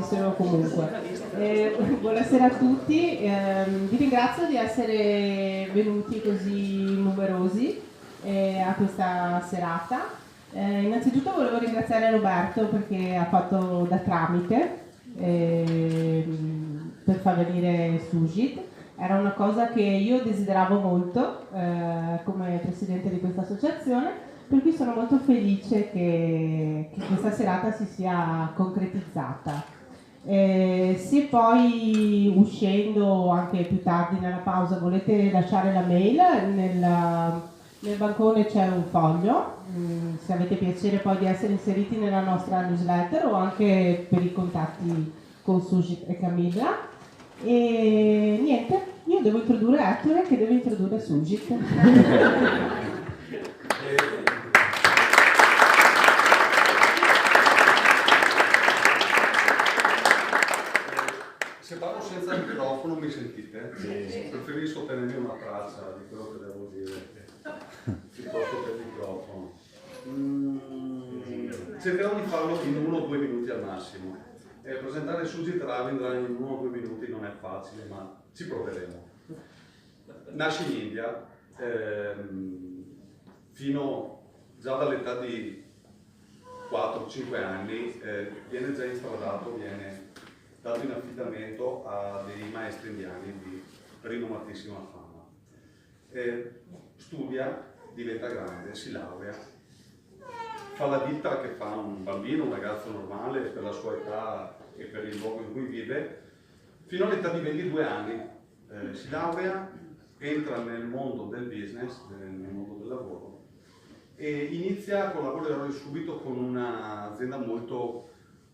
fossero comunque. Buonasera a tutti, vi ringrazio di essere venuti così numerosi a questa serata. Innanzitutto volevo ringraziare Roberto perché ha fatto da tramite per far venire Sujith. Era una cosa che io desideravo molto come presidente di questa associazione, per cui sono molto felice che questa serata si sia concretizzata. Se poi uscendo anche più tardi nella pausa volete lasciare la mail, nel bancone c'è un foglio, se avete piacere poi di essere inseriti nella nostra newsletter o anche per i contatti con Sujith e Camilla. E niente, io devo introdurre Ettore che deve introdurre Sujith. Se parlo senza microfono mi sentite? Sì. Preferisco tenermi una traccia di quello che devo dire piuttosto che il microfono. Cercherò di farlo in 1 o 2 minuti al massimo. Presentare Sujith Ravindran in 1 o 2 minuti non è facile, ma ci proveremo. Nasce in India, fino già dall'età di 4-5 anni viene già instradato, viene dato in affidamento a dei maestri indiani di rinomatissima fama. Studia, diventa grande, si laurea, fa la vita che fa un bambino, un ragazzo normale per la sua età e per il luogo in cui vive, fino all'età di 22 anni. Si laurea, entra nel mondo del business, nel mondo del lavoro e inizia a collaborare subito con un'azienda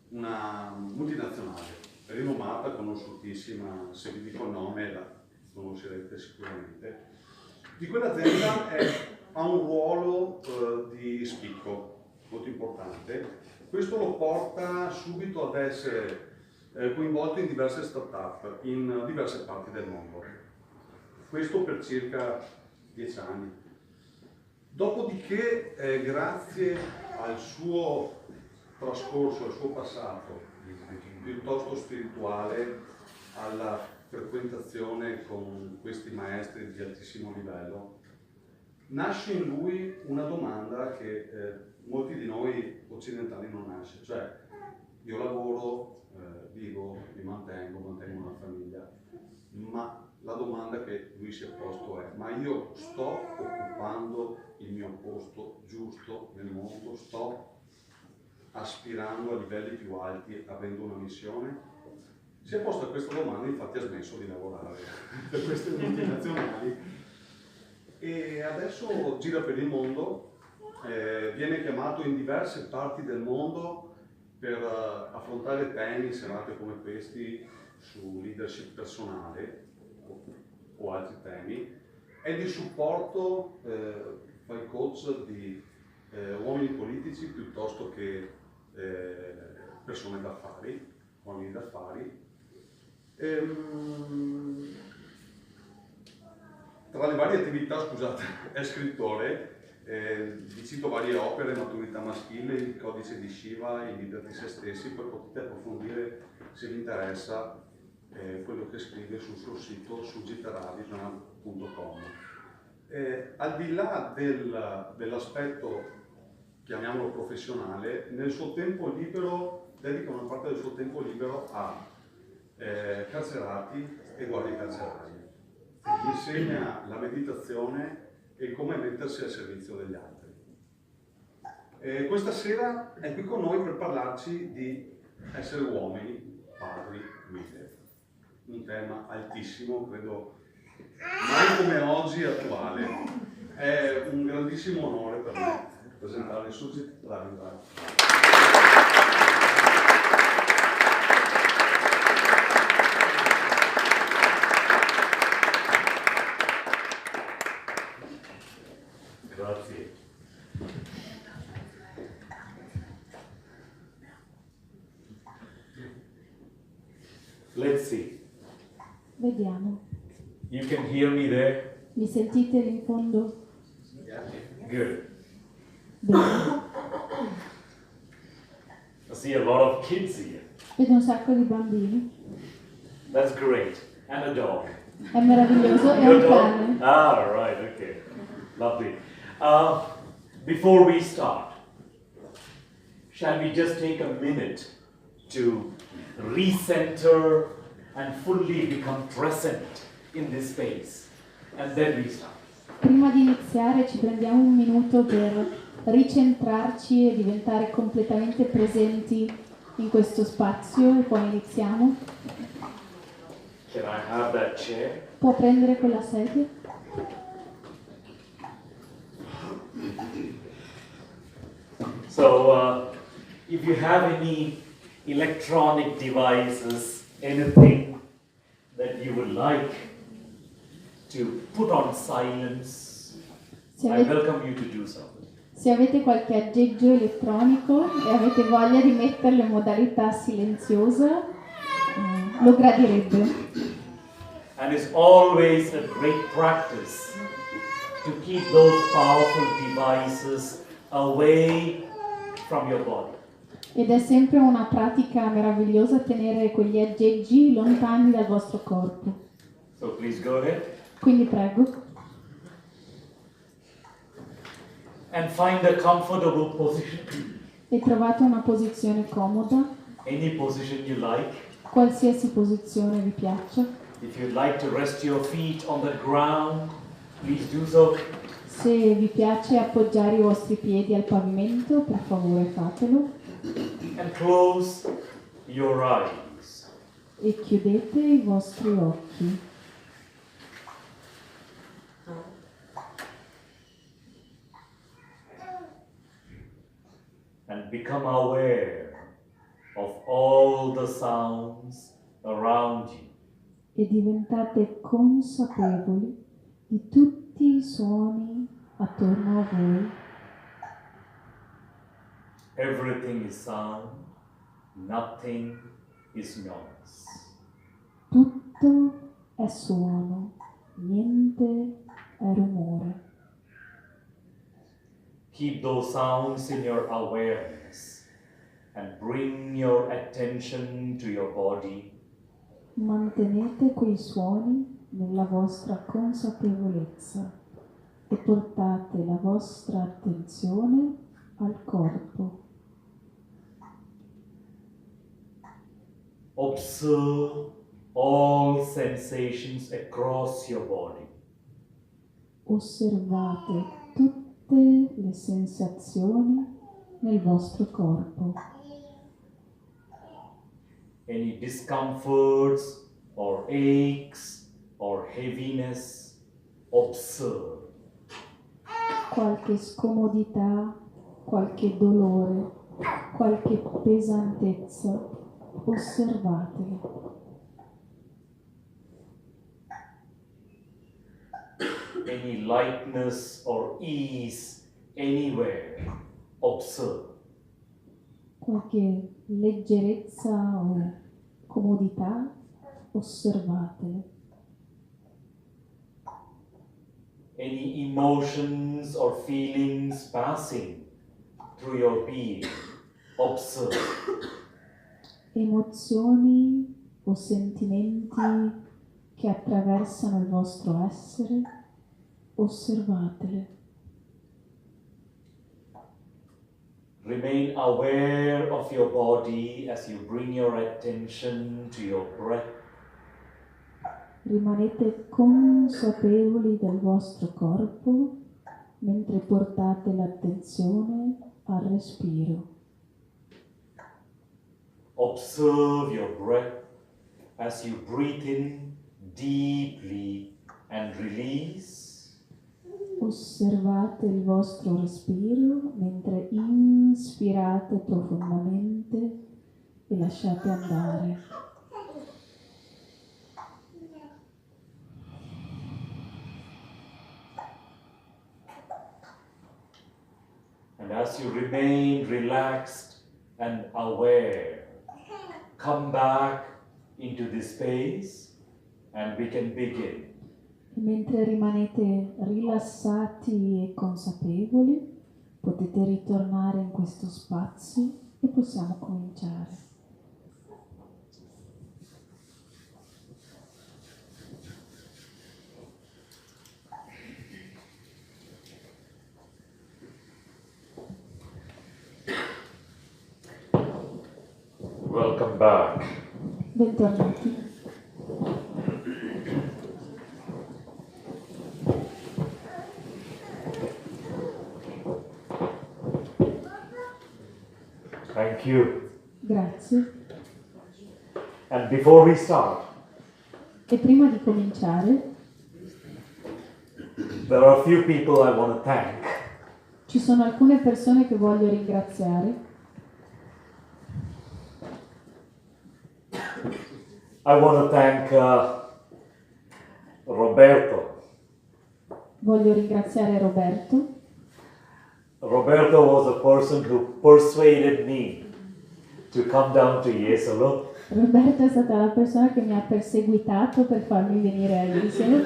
una multinazionale, rinomata, conosciutissima, se vi dico il nome la conoscerete sicuramente. Di quell'azienda ha un ruolo di spicco molto importante. Questo lo porta subito ad essere coinvolto in diverse start-up in diverse parti del mondo. Questo per circa 10 anni. Dopodiché, grazie al suo trascorso, al suo passato piuttosto spirituale, alla frequentazione con questi maestri di altissimo livello, nasce in lui una domanda che molti di noi occidentali non nasce, cioè io lavoro, vivo, mi mantengo una famiglia, ma la domanda che lui si è posto è: ma io sto occupando il mio posto giusto nel mondo? Sto aspirando a livelli più alti, avendo una missione? Si è posta questa domanda, infatti ha smesso di lavorare per queste multinazionali e adesso gira per il mondo, viene chiamato in diverse parti del mondo per affrontare temi, serate come questi, su leadership personale o altri temi. È di supporto, fa il coach di uomini politici piuttosto che persone d'affari, uomini d'affari. Tra le varie attività, scusate, è scrittore, vi cito varie opere: Maturità maschile, il codice di Shiva, il leader di se stessi. Poi potete approfondire, se vi interessa, quello che scrive sul suo sito sujithravindran.com. Al di là dell'aspetto, chiamiamolo professionale, nel suo tempo libero dedica una parte del suo tempo libero a carcerati e guardie carcerari. Gli insegna la meditazione e come mettersi al servizio degli altri. Questa sera è qui con noi per parlarci di essere uomini, padri, guide. Un tema altissimo, credo mai come oggi attuale. È un grandissimo onore per me presentare Sujith Ravindran. Grazie. Let's see. Vediamo. You can hear me there? Mi sentite lì in fondo? Good. Bene. I see a lot of kids here. Vedo un sacco di bambini. That's great. And a dog. È meraviglioso, è Your un dog? cane. Ah, right, okay. Lovely. Before we start, shall we just take a minute to recenter and fully become present in this space? And then we start. Prima di iniziare ci prendiamo un minuto per ricentrarci e diventare completamente presenti in questo spazio e poi iniziamo. Can I have that chair? Può prendere quella sedia? So, if you have any electronic devices, anything that you would like to put on silence, I welcome you to do so. Se avete qualche aggeggio elettronico e avete voglia di metterlo in modalità silenziosa, lo gradirebbe. And it's always a great practice to keep those powerful devices away from your body. Ed è sempre una pratica meravigliosa tenere quegli aggeggi lontani dal vostro corpo. So please go ahead. Quindi prego. And find a comfortable position. E trovate una posizione comoda, Any position you like. qualsiasi posizione vi piaccia. If you'd like to rest your feet on the ground, please do so. Se vi piace appoggiare i vostri piedi al pavimento, per favore fatelo. And close your eyes. E chiudete i vostri occhi. And become aware of all the sounds around you. E diventate consapevoli di tutti i suoni attorno a voi. Everything is sound, nothing is noise. Tutto è suono, niente è rumore. Keep those sounds in your awareness and bring your attention to your body. Mantenete quei suoni nella vostra consapevolezza e portate la vostra attenzione al corpo. Observe all sensations across your body. Osservate tutte le sensazioni nel vostro corpo. Any discomforts or aches or heaviness, observe. Qualche scomodità, qualche dolore, qualche pesantezza, osservatele. Any lightness or ease anywhere, observe. Qualche leggerezza o comodità, osservatele. Any emotions or feelings passing through your being, observe. Emozioni o sentimenti che attraversano il vostro essere, osservatele. Remain aware of your body as you bring your attention to your breath. Rimanete consapevoli del vostro corpo mentre portate l'attenzione al respiro. Observe your breath as you breathe in deeply and release. Osservate il vostro respiro mentre inspirate profondamente e lasciate andare. And as you remain relaxed and aware, come back into this space and we can begin. E mentre rimanete rilassati e consapevoli, potete ritornare in questo spazio e possiamo cominciare. Welcome back. Bentornati. Thank you. Grazie. And before we start, E prima di cominciare, there are a few people I want to thank. ci sono alcune persone che voglio ringraziare. I want to thank Roberto. Voglio ringraziare Roberto. Roberto was a person who persuaded me to come down to Jesolo. Roberto è stata la persona che mi ha perseguitato per farmi venire a Jesolo.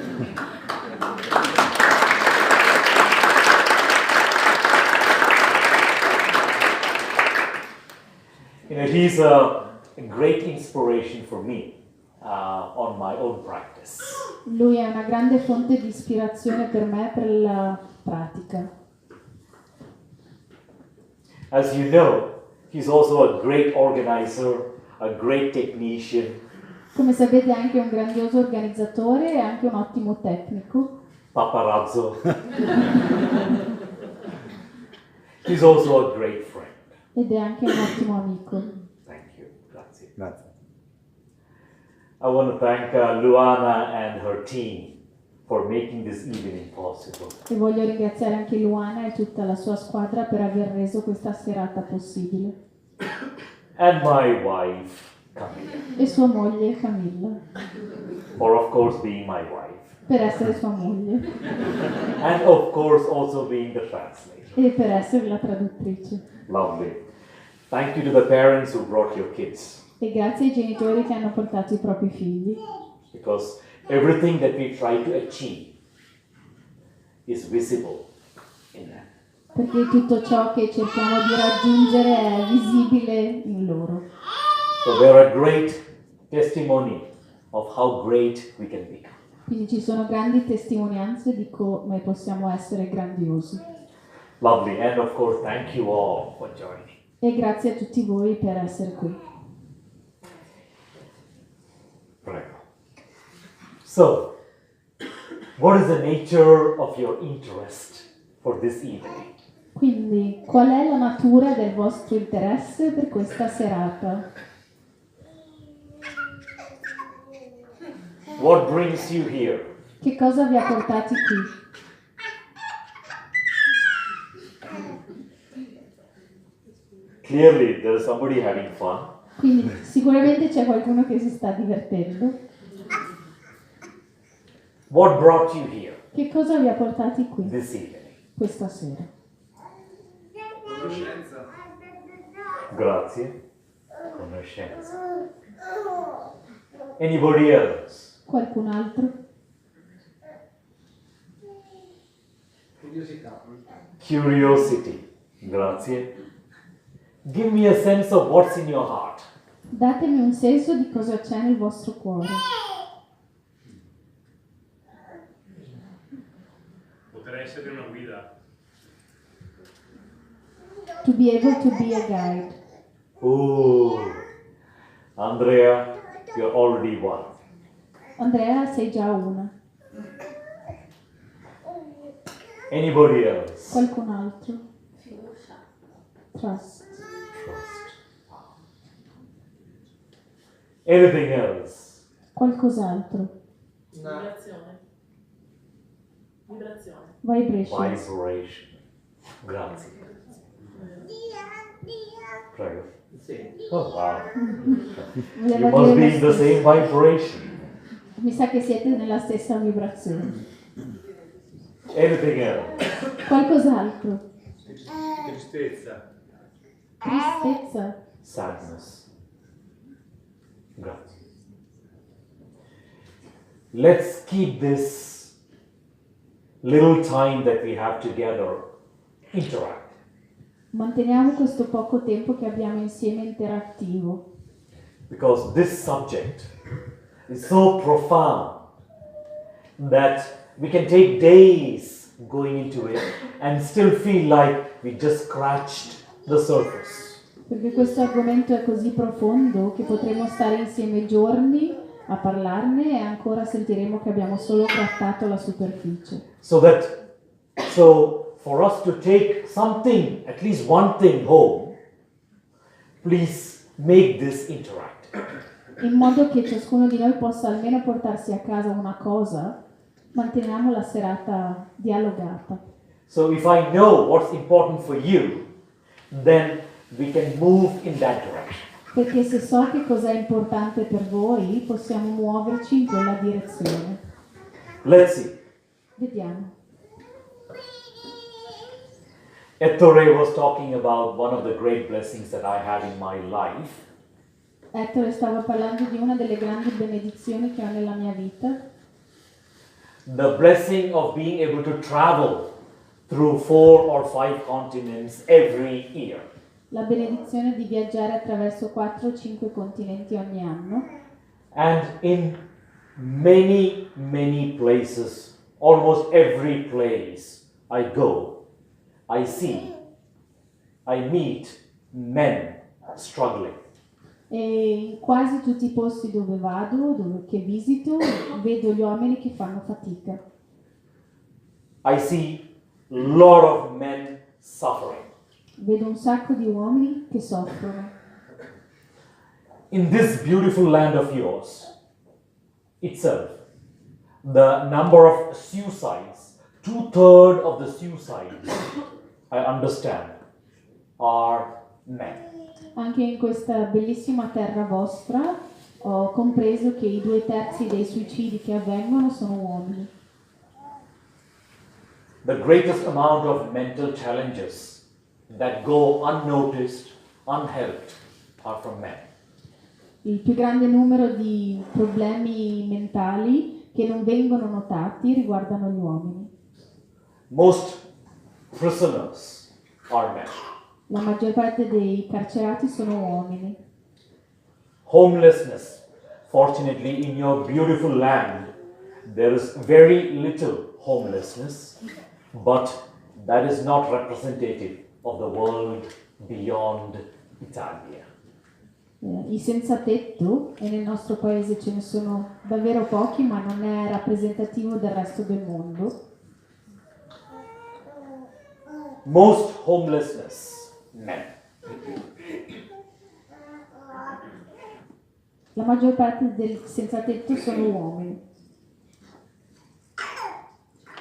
He's a great inspiration for me on my own practice. Lui è una grande fonte di ispirazione per me per la pratica. As you know, he's also a great organizer, a great technician, Come sapete è anche un grandioso organizzatore e anche un ottimo tecnico. paparazzo. He's also a great friend. Ed è anche un ottimo amico. Thank you. Grazie. Grazie. I want to thank Luana and her team for making this evening possible. E voglio ringraziare anche Luana e tutta la sua squadra per aver reso questa serata possibile. And my wife, Camilla, E sua moglie Camilla, for of course being my wife. per essere sua moglie. And of course also being the translator. E per essere la traduttrice. Lovely. Thank you to the parents who brought your kids. E grazie ai genitori che hanno portato i propri figli. Because everything that we try to achieve is visible in them. Perché tutto ciò che cerchiamo di raggiungere è visibile in loro. So they're a great testimony of how great we can become. Quindi ci sono grandi testimonianze di come possiamo essere grandiosi. Lovely. And of course, thank you all for joining. E grazie a tutti voi per essere qui. Prego. So, what is the nature of your interest for this evening? Quindi, qual è la natura del vostro interesse per questa serata? What brings you here? Che cosa vi ha portati qui? Clearly, there is somebody having fun. Quindi sicuramente c'è qualcuno che si sta divertendo. What brought you here Che cosa vi ha portati qui this evening? questa sera? Conoscenza. Grazie. Conoscenza. Anybody else? Qualcun altro? Curiosità. Curiosity. Grazie. Give me a sense of what's in your heart. Datemi un senso di cosa c'è nel vostro cuore. Potrei essere una guida. To be able to be a guide. Oh, Andrea, you're already one. Andrea, sei già una. Anybody else? Qualcun altro? Trust. Trust. Anything else? Qualcos'altro? Vibrazione. Vibrazione. Vibrations. Vibration. Grazie. Prego. Sì. Oh wow. Voleva You must be dire in lo the same stesso. vibration. Mi sa che siete nella stessa vibrazione. Anything else? Qualcos'altro? Tristezza. Tristezza. Sadness. Grazie. Let's keep this little time that we have together interact. Manteniamo questo poco tempo che abbiamo insieme interattivo. Because this subject is so profound that we can take days going into it and still feel like we just scratched the surface. Perché questo argomento è così profondo che potremo stare insieme giorni a parlarne e ancora sentiremo che abbiamo solo grattato la superficie. So for us to take something, at least one thing home, please make this interactive. In modo che ciascuno di noi possa almeno portarsi a casa una cosa, manteniamo la serata dialogata. So if I know what's important for you, then we can move in that direction. Perché se so che cosa è importante per voi, possiamo muoverci in quella direzione. Let's see. Vediamo. Ettore was talking about one of the great blessings that I had in my life. Ettore stava parlando di una delle grandi benedizioni che ho nella mia vita. The blessing of being able to travel through 4 or 5 continents every year. La benedizione di viaggiare attraverso 4 o 5 continenti ogni anno. And in many places, almost every place I go, I meet men struggling. E in quasi tutti i posti dove vado, che visito, vedo gli uomini che fanno fatica. I see a lot of men suffering. Vedo un sacco di uomini che soffrono. In this beautiful land of yours itself, the number of suicides, 2/3 of the suicides, I understand, are men. Anche in questa bellissima terra vostra ho compreso che i 2/3 dei suicidi che avvengono sono uomini. The greatest amount of mental challenges that go unnoticed, unhelped, are from men. Il più grande numero di problemi mentali che non vengono notati riguardano gli uomini. Most prisoners are men. La maggior parte dei carcerati sono uomini. Homelessness. Fortunately, in your beautiful land, there is very little homelessness, but that is not representative of the world beyond Italia. I senza tetto, e nel nostro paese ce ne sono davvero pochi, ma non è rappresentativo del resto del mondo. Most homelessness, men. La maggior parte del senza tetto sono uomini.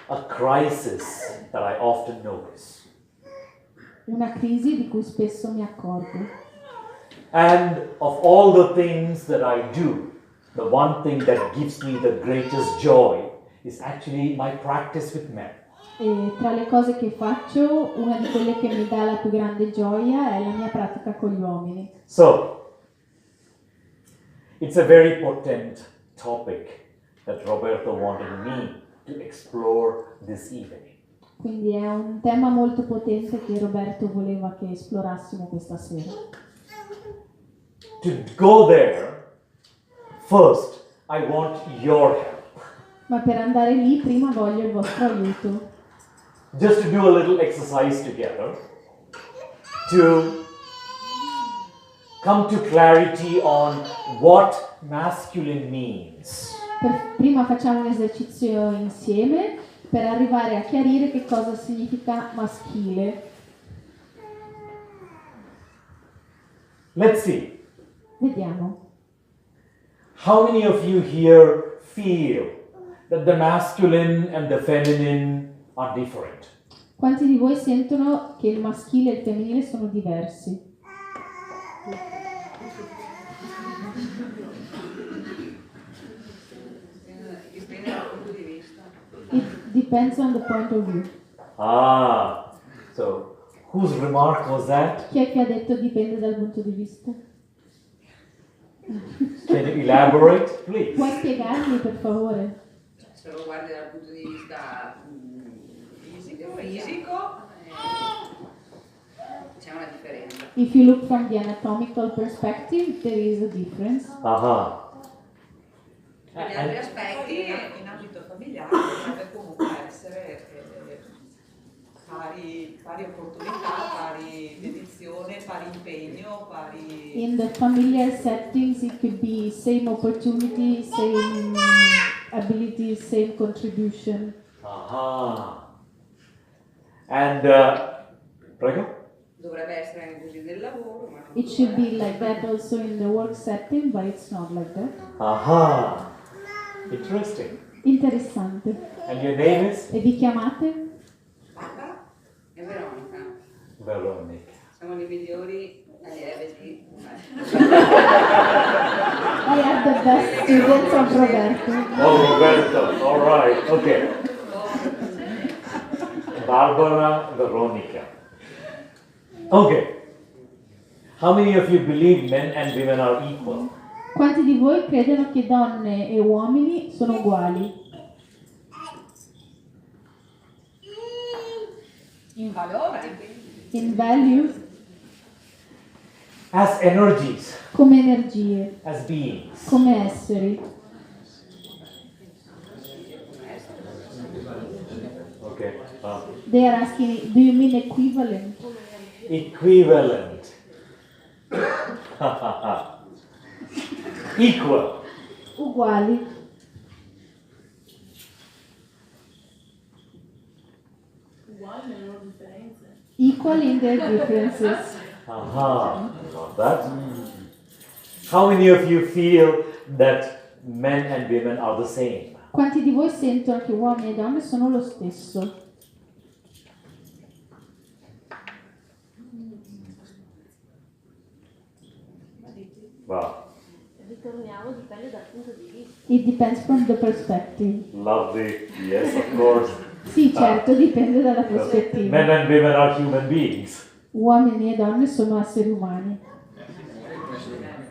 A crisis that I often notice. Una crisi di cui spesso mi accorgo. And of all the things that I do, the one thing that gives me the greatest joy is actually my practice with men. E tra le cose che faccio, una di quelle che mi dà la più grande gioia è la mia pratica con gli uomini. So, it's a very potent topic that Roberto wanted me to explore this evening. Quindi è un tema molto potente che Roberto voleva che esplorassimo questa sera. To go there, first I want your help. Ma per andare lì prima voglio il vostro aiuto. Just to do a little exercise together, to come to clarity on what masculine means. Prima facciamo un esercizio insieme per arrivare a chiarire che cosa significa maschile. Let's see. Vediamo. How many of you here feel that the masculine and the feminine are different? Quanti di voi sentono che il maschile e il femminile sono diversi? Dipende dal punto di vista. It depends on the point of view. Ah, so whose remark was that? Chi è che ha detto dipende dal punto di vista? Can you elaborate, please? Puoi spiegarmi per favore? Se lo guardi dal punto di vista fisico c'è una differenza. If you look from the anatomical perspective, there is a difference. Aha. Per gli altri aspetti in ambito familiare deve comunque essere pari opportunità, pari dedizione, pari impegno, pari... In the familiar settings, it could be same opportunity, same abilities, same contribution. Aha. And, prego? Dovrebbe essere anche così nel lavoro, ma non It should be like that also in the work setting, but it's not like that. Aha. Interesting. Interessante. And your name is? E vi chiamate? Pavan e Veronica. Veronica. Siamo le migliori allieve I have the best students of Roberto. Oh, Roberto. All right. Okay. Barbara, Veronica. Okay. How many of you believe men and women are equal? Quanti di voi credono che donne e uomini sono uguali? in valore. In value, As energies, come energie, as beings. come esseri. Okay. They are asking, do you mean equivalent? Equivalent. Equal. Uguali. Equal in their differences. Aha. Got that. How many of you feel that men and women are the same? Quanti di voi sentono che uomini e donne sono lo stesso? Wow. Ritorniamo, dipende dal punto di vista. It depends from the perspective. Lovely. Yes, of course. Sì, certo, dipende dalla Men prospettiva. and women are human beings. Uomini e donne sono esseri umani.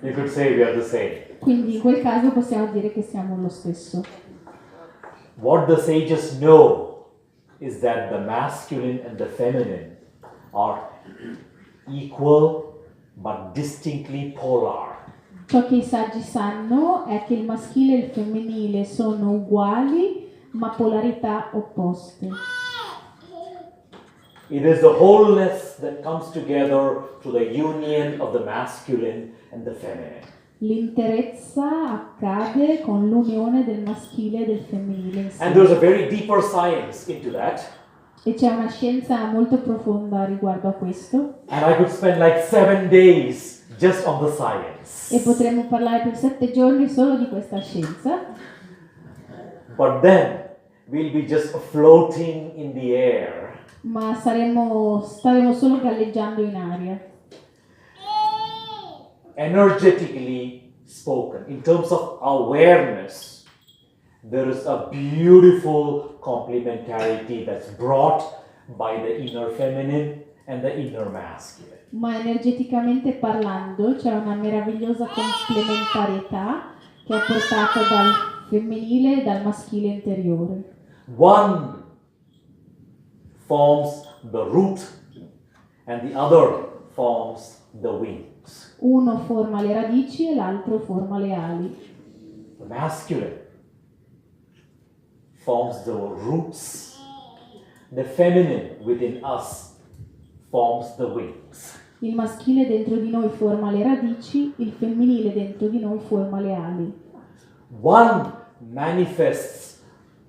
You could say we are the same. Quindi in quel caso possiamo dire che siamo lo stesso. What the sages know is that the masculine and the feminine are equal but distinctly polar. Ciò che i saggi sanno è che il maschile e il femminile sono uguali ma polarità opposte. It is the wholeness that comes together to the union of the masculine and the feminine. L'interezza accade con l'unione del maschile e del femminile And insieme. there's a very deeper science into that. E c'è una scienza molto profonda riguardo a questo And I could spend like 7 days just on the science. e potremmo parlare per 7 giorni solo di questa scienza, But then we'll be just floating in the air. ma staremo solo galleggiando in aria. Energetically spoken, in terms of awareness, there is a beautiful complementarity that's brought by the inner feminine and the inner masculine. Ma energeticamente parlando c'è una meravigliosa complementarietà che è portata dal femminile e dal maschile interiore. One forms the root and the other forms the wings. Uno forma le radici e l'altro forma le ali. The masculine forms the roots. The feminine within us forms the wings. Il maschile dentro di noi forma le radici, il femminile dentro di noi forma le ali. One manifests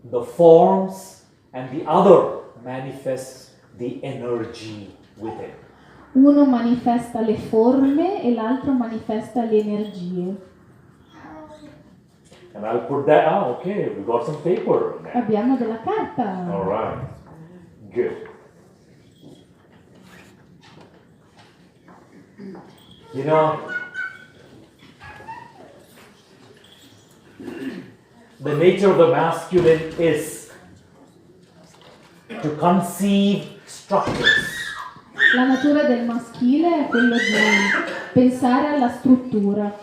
the forms and the other manifests the energy within. Uno manifesta le forme e l'altro manifesta le energie. And I'll put that, okay, we got some paper now. Abbiamo della carta. All right, good. You know, the nature of the masculine is to conceive structures. La natura del maschile è quello di pensare alla struttura.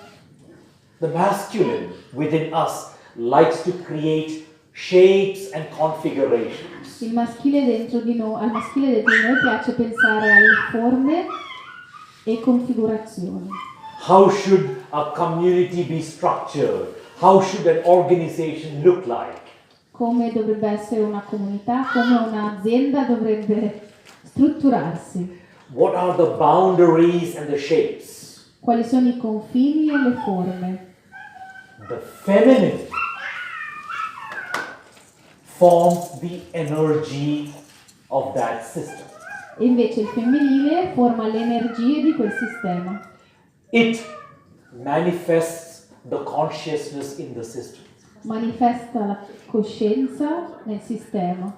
The masculine within us likes to create shapes and configurations. Al maschile dentro di noi piace pensare alle forme e configurazioni. How should a community be structured? How should an organization look like? Come dovrebbe essere una comunità, come un'azienda dovrebbe Strutturarsi. What are the boundaries and the shapes? Quali sono i confini e le forme? The feminine forms the energy of that system. E invece il femminile forma le energie di quel sistema. It manifests the consciousness in the system. Manifesta la coscienza nel sistema.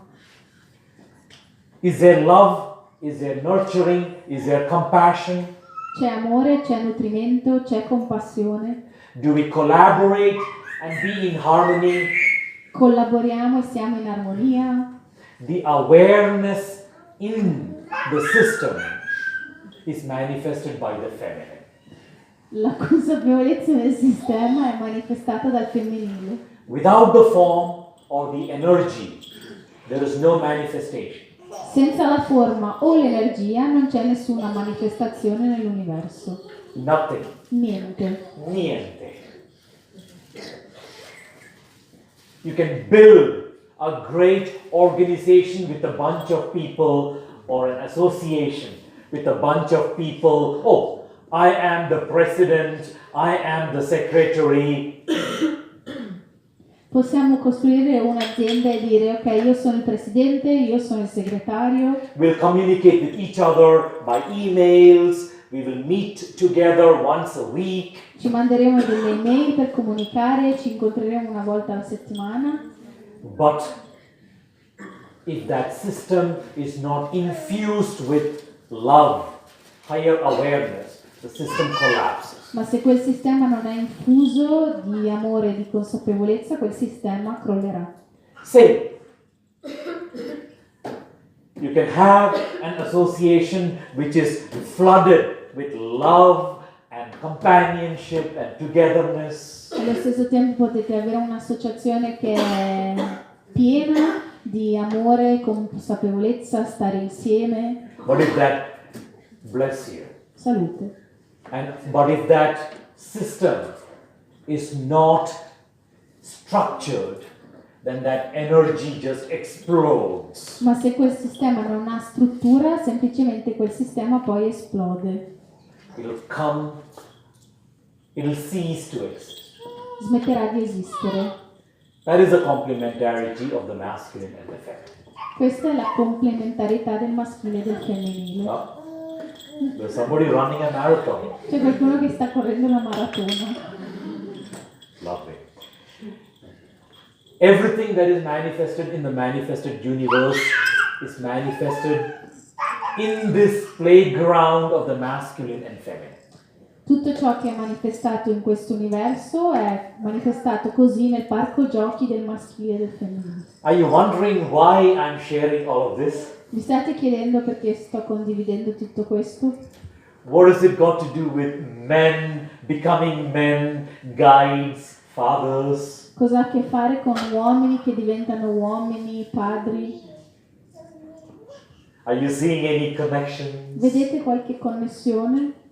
Is there love? Is there nurturing? Is there compassion? C'è amore, c'è nutrimento, c'è compassione. Do we collaborate and be in harmony? Collaboriamo e siamo in armonia. The awareness in the system is manifested by the feminine. La consapevolezza nel sistema è manifestata dal femminile. Without the form or the energy, there is no manifestation. Senza la forma o l'energia non c'è nessuna manifestazione nell'universo. Nothing. Niente. Niente. You can build a great organization with a bunch of people or an association with a bunch of people. Oh, I am the president, I am the secretary. Possiamo costruire un'azienda e dire ok, io sono il presidente, io sono il segretario. We'll communicate with each other by emails. We will meet together once a week. Ci manderemo delle email per comunicare, ci incontreremo una volta alla settimana. But if that system is not infused with love, higher awareness, the system collapses. Ma se quel sistema non è infuso di amore e di consapevolezza, quel sistema crollerà. Say, you can have an association which is flooded with love and companionship and togetherness. Allo stesso tempo potete avere un'associazione che è piena di amore, consapevolezza, stare insieme. But if that, bless you, Salute. but if that system is not structured, then that energy just explodes. Ma se quel sistema non ha struttura, semplicemente quel sistema poi esplode. It'll cease to exist. Smetterà di esistere. That is the complementarity of the masculine and the feminine. Questa è la complementarità del maschile e del femminile. Huh? There's somebody running a marathon. C'è qualcuno che sta correndo la maratona. Lovely. Everything that is manifested in the manifested universe is manifested in this playground of the masculine and feminine. Tutto ciò che è manifestato in questo universo è manifestato così nel parco giochi del maschile e del femminile. Are you wondering why I'm sharing all of this? Mi state chiedendo perché sto condividendo tutto questo? What has it got to do with men becoming men, guides, fathers? Cosa ha a che fare con uomini che diventano uomini, padri? Are you seeing any connections? Vedete qualche connessione?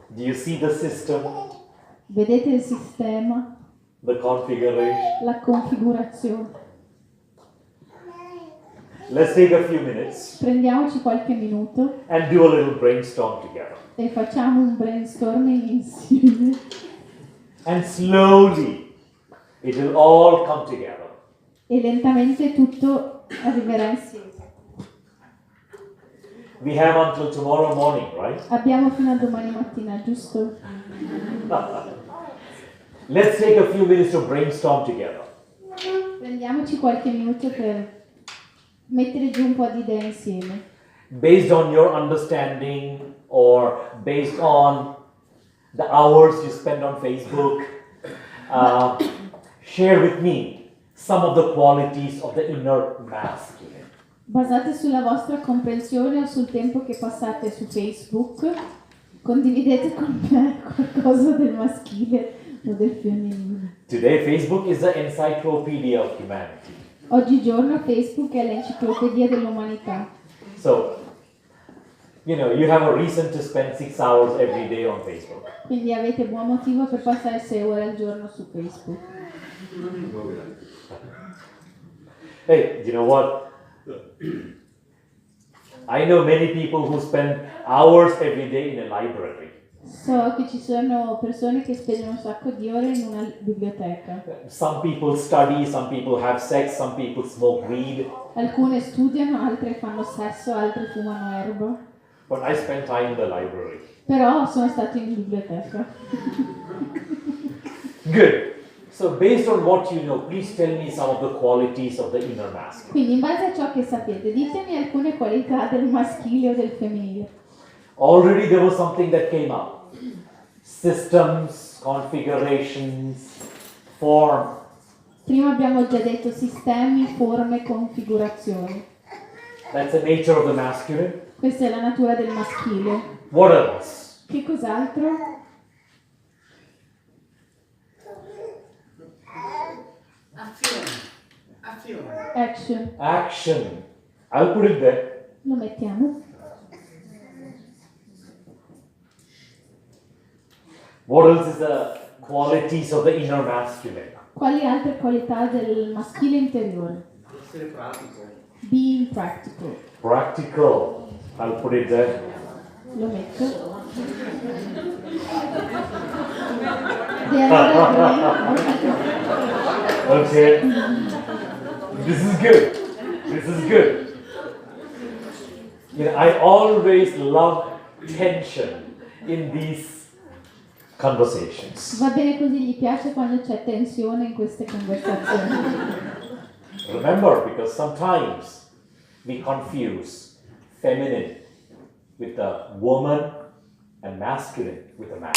Do you see the system, Vedete il sistema, the configuration? la configurazione? Let's take a few minutes Prendiamoci qualche minuto and do a little brainstorm together. e facciamo un brainstorming insieme. And slowly it will all come together. E lentamente tutto arriverà insieme. We have until tomorrow morning, right? Abbiamo fino a domani mattina, giusto? Let's take a few minutes to brainstorm together. Prendiamoci qualche minuto per mettere giù un po' di idee insieme. Based on your understanding or based on the hours you spend on Facebook, share with me some of the qualities of the inner masculine. Basate sulla vostra comprensione o sul tempo che passate su Facebook, condividete con me qualcosa del maschile o del femminile. Today, Facebook is the encyclopedia of humanity. Oggigiorno Facebook è l'enciclopedia dell'umanità. So, you have a reason to spend 6 hours every day on Facebook. Quindi avete buon motivo per passare 6 ore al giorno su Facebook. Hey, you know what? I know many people who spend hours every day in a library. So che ci sono persone che spendono un sacco di ore in una biblioteca. Some people study, some people have sex, some people smoke weed. Alcune studiano, altre fanno sesso, altre fumano erba. But I spend time in the library. Però sono stati in biblioteca. Good. So based on what you know, please tell me some of the qualities of the inner masculine. Quindi in base a ciò che sapete, ditemi alcune qualità del maschile o del femminile. Already there was something that came up. Systems, configurations, form. Prima abbiamo già detto sistemi, forme, configurazioni. That's the nature of the masculine. Questa è la natura del maschile. What else? Che cos'altro? Action. Action. I'll put it there. Lo mettiamo. What else is the qualities of the inner masculine? Quali altre qualità del maschile interiore? Essere pratico. Being practical. Practical. I'll put it there. Lo metto. The other Okay. This is good. This is good. You know, I always love tension in these conversations. Va bene così, gli piace quando c'è tensione in queste conversazioni. Remember, because sometimes we confuse feminine with the woman and masculine with the man.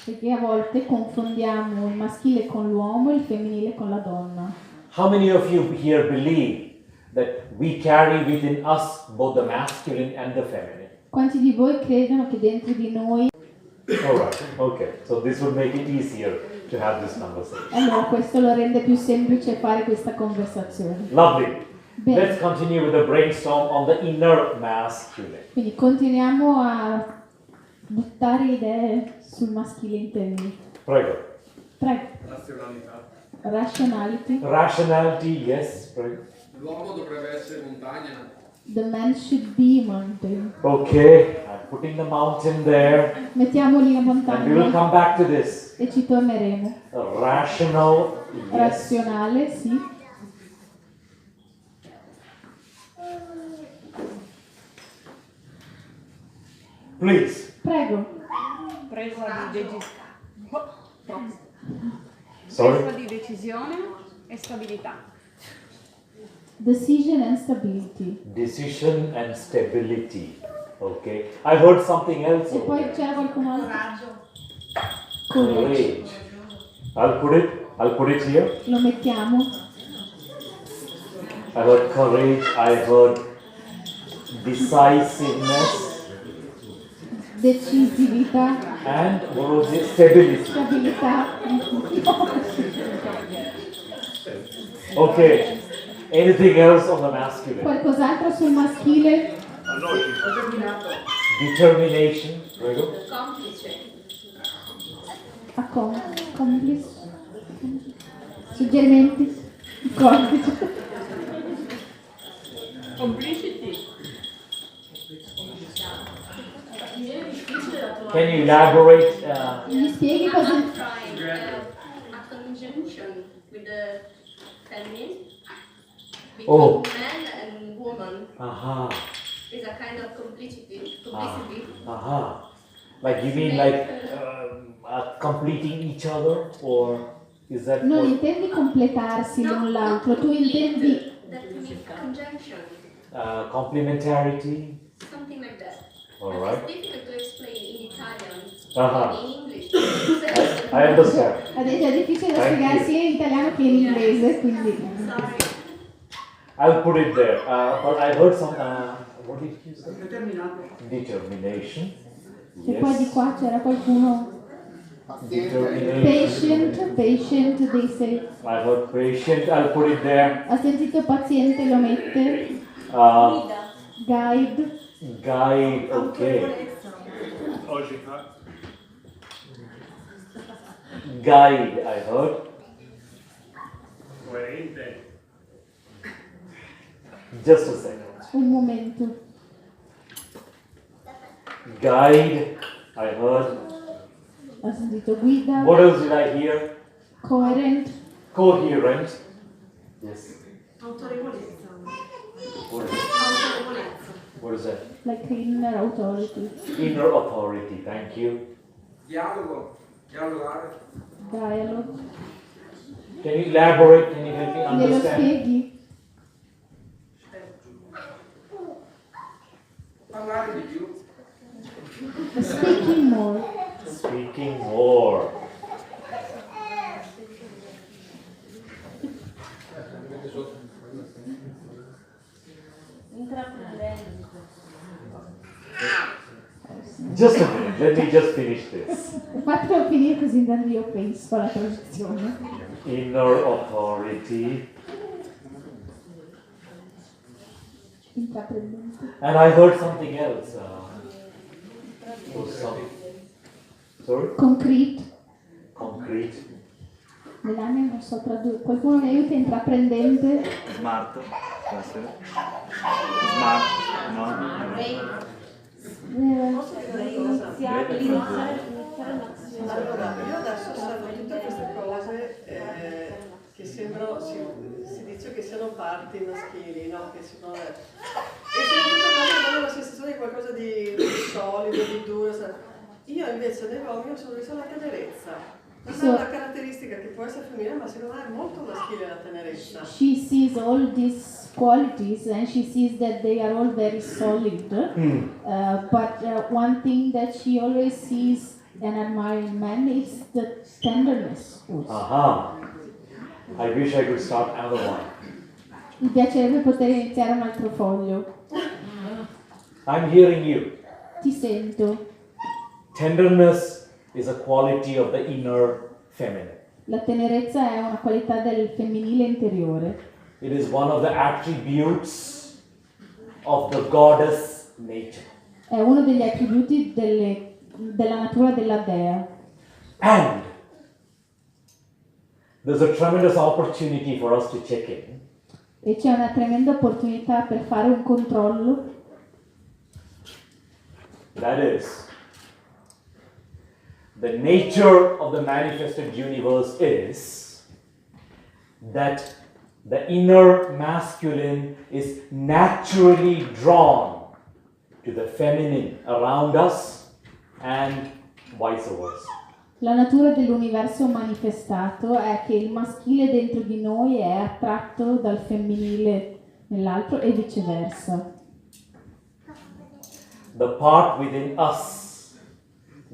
Perché a volte confondiamo il maschile con l'uomo e il femminile con la donna. How many of you here believe that we carry within us both the masculine and the feminine? Quanti di voi credono che dentro di noi... Alright, okay. So this would make it easier to have this conversation. Allora questo lo rende più semplice fare questa conversazione. Lovely. Bene. Let's continue with the brainstorm on the inner masculine. Quindi continuiamo a buttare idee sul maschile interiore. Prego. Prego. Razionalità. Rationality. Rationality, yes, prego. L'uomo dovrebbe essere montagna. The man should be mountain. Okay, I'm putting the mountain there. Mettiamo lì la And we will montagna come back to this. e ci torneremo. Rational, yes. Razionale, sì. Please. Prego. Sorry? Di decisione e stabilità. Decision and stability. Decision and stability. Okay. I heard something else. E over poi there. c'era qualcun altro? Courage. I'll put it here. Lo mettiamo. I heard courage. I heard decisiveness. Decisività. And what was it? Stability. Stabilità. Okay. Anything else on the masculine? Qualcos'altro sul maschile? Determination. Prego. Complice. Suggerimenti? Complice. Complicity. Can you elaborate? Mi spieghi cosa? A conjunction with the feminine between Oh. man and woman Aha. is a kind of complicity. Like you mean like completing each other, or is that Non what? intendi completarsi l'un l'altro, tu intendi That means conjunction, Complementarity? something like that. All But right. it's difficult to explain in Italian, Uh-huh. in English. I understand. ha detto è difficile da Thank spiegare you. sia in italiano che in inglese, quindi Sorry. I'll put it there. But I heard some. What did you say? Determination. e poi di qua c'era qualcuno Determination. patient, they say. I heard patient. I'll put it there. Ha sentito paziente, lo mette. Guide, Guide. Okay. Logica. Guide. I heard. Coerente. Just a second. Un momento. Guide, I heard. Ho sentito guida, What else did I hear? coherent, Coherent. Yes. Autorevolezza. What is it? Autorevolezza. What is that? like inner authority, Inner authority. Thank you. Dialogo, dialogare. dialogue. Can you elaborate? Can you help me Glielo understand? spieghi? Parlare di più. Speaking more. Speaking more. Just a minute, let me just finish this. Fatelo finire così intanto io penso alla traduzione. Inner authority. Intraprendente. And I heard something else. Was something. Sorry? Concrete. Concrete. Nell'anima non so tradurre. Qualcuno mi aiuta, intraprendente. Smart, può essere. Smart, no? Allora, io adesso osservo tutte queste cose che sembrano, si dice che siano parti maschili, no? Che sono, e sono tutte cose che danno la sensazione di qualcosa di solido, di duro. Io invece nell'uomo sono vista la tenerezza. Questa è una caratteristica che può essere femminile, ma secondo me è molto maschile la tenerezza. She sees all these qualities and she sees that they are all very solid. But one thing that she always sees and admires in men is the tenderness. Aha. I wish I could start another one. Mi piacerebbe poter iniziare un altro foglio. I'm hearing you. Ti sento. Tenderness is a quality of the inner feminine. La tenerezza è una qualità del femminile interiore. It is one of the attributes of the goddess nature. È uno degli attributi della natura della dea. And there's a tremendous opportunity for us to check in. E c'è una tremenda opportunità per fare un controllo. That is, the nature of the manifested universe is that the inner masculine is naturally drawn to the feminine around us and vice versa. La natura dell'universo manifestato è che il maschile dentro di noi è attratto dal femminile nell'altro e viceversa. The part within us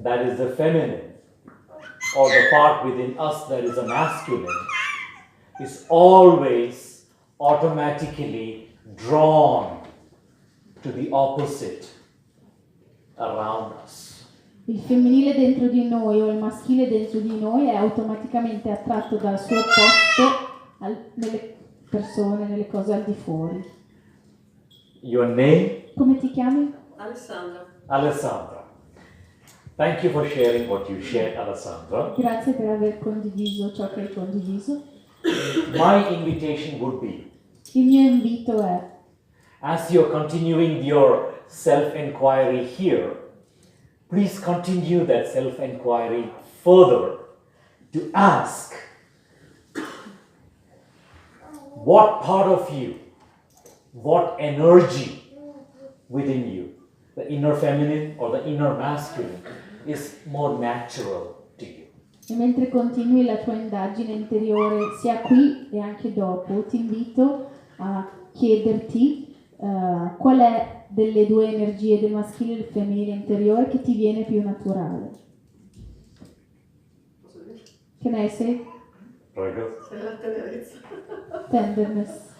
that is the feminine, or the part within us that is a masculine, is always automatically drawn to the opposite around us. Il femminile dentro di noi o il maschile dentro di noi è automaticamente attratto dal suo opposto nelle persone, nelle cose al di fuori. Your name? Come ti chiami? Alessandra. Alessandra. Thank you for sharing what you shared, Alessandra. Grazie per aver condiviso ciò che hai condiviso. My invitation would be, Il mio invito è, as you're continuing your self-inquiry here, please continue that self-inquiry further to ask what part of you, what energy within you, the inner feminine or the inner masculine, is more natural to you. e mentre continui la tua indagine interiore sia qui e anche dopo, ti invito a chiederti qual è delle due energie, del maschile e del femminile interiore, che ti viene più naturale. Can I say? Prego. È la tenerezza. Tenderness.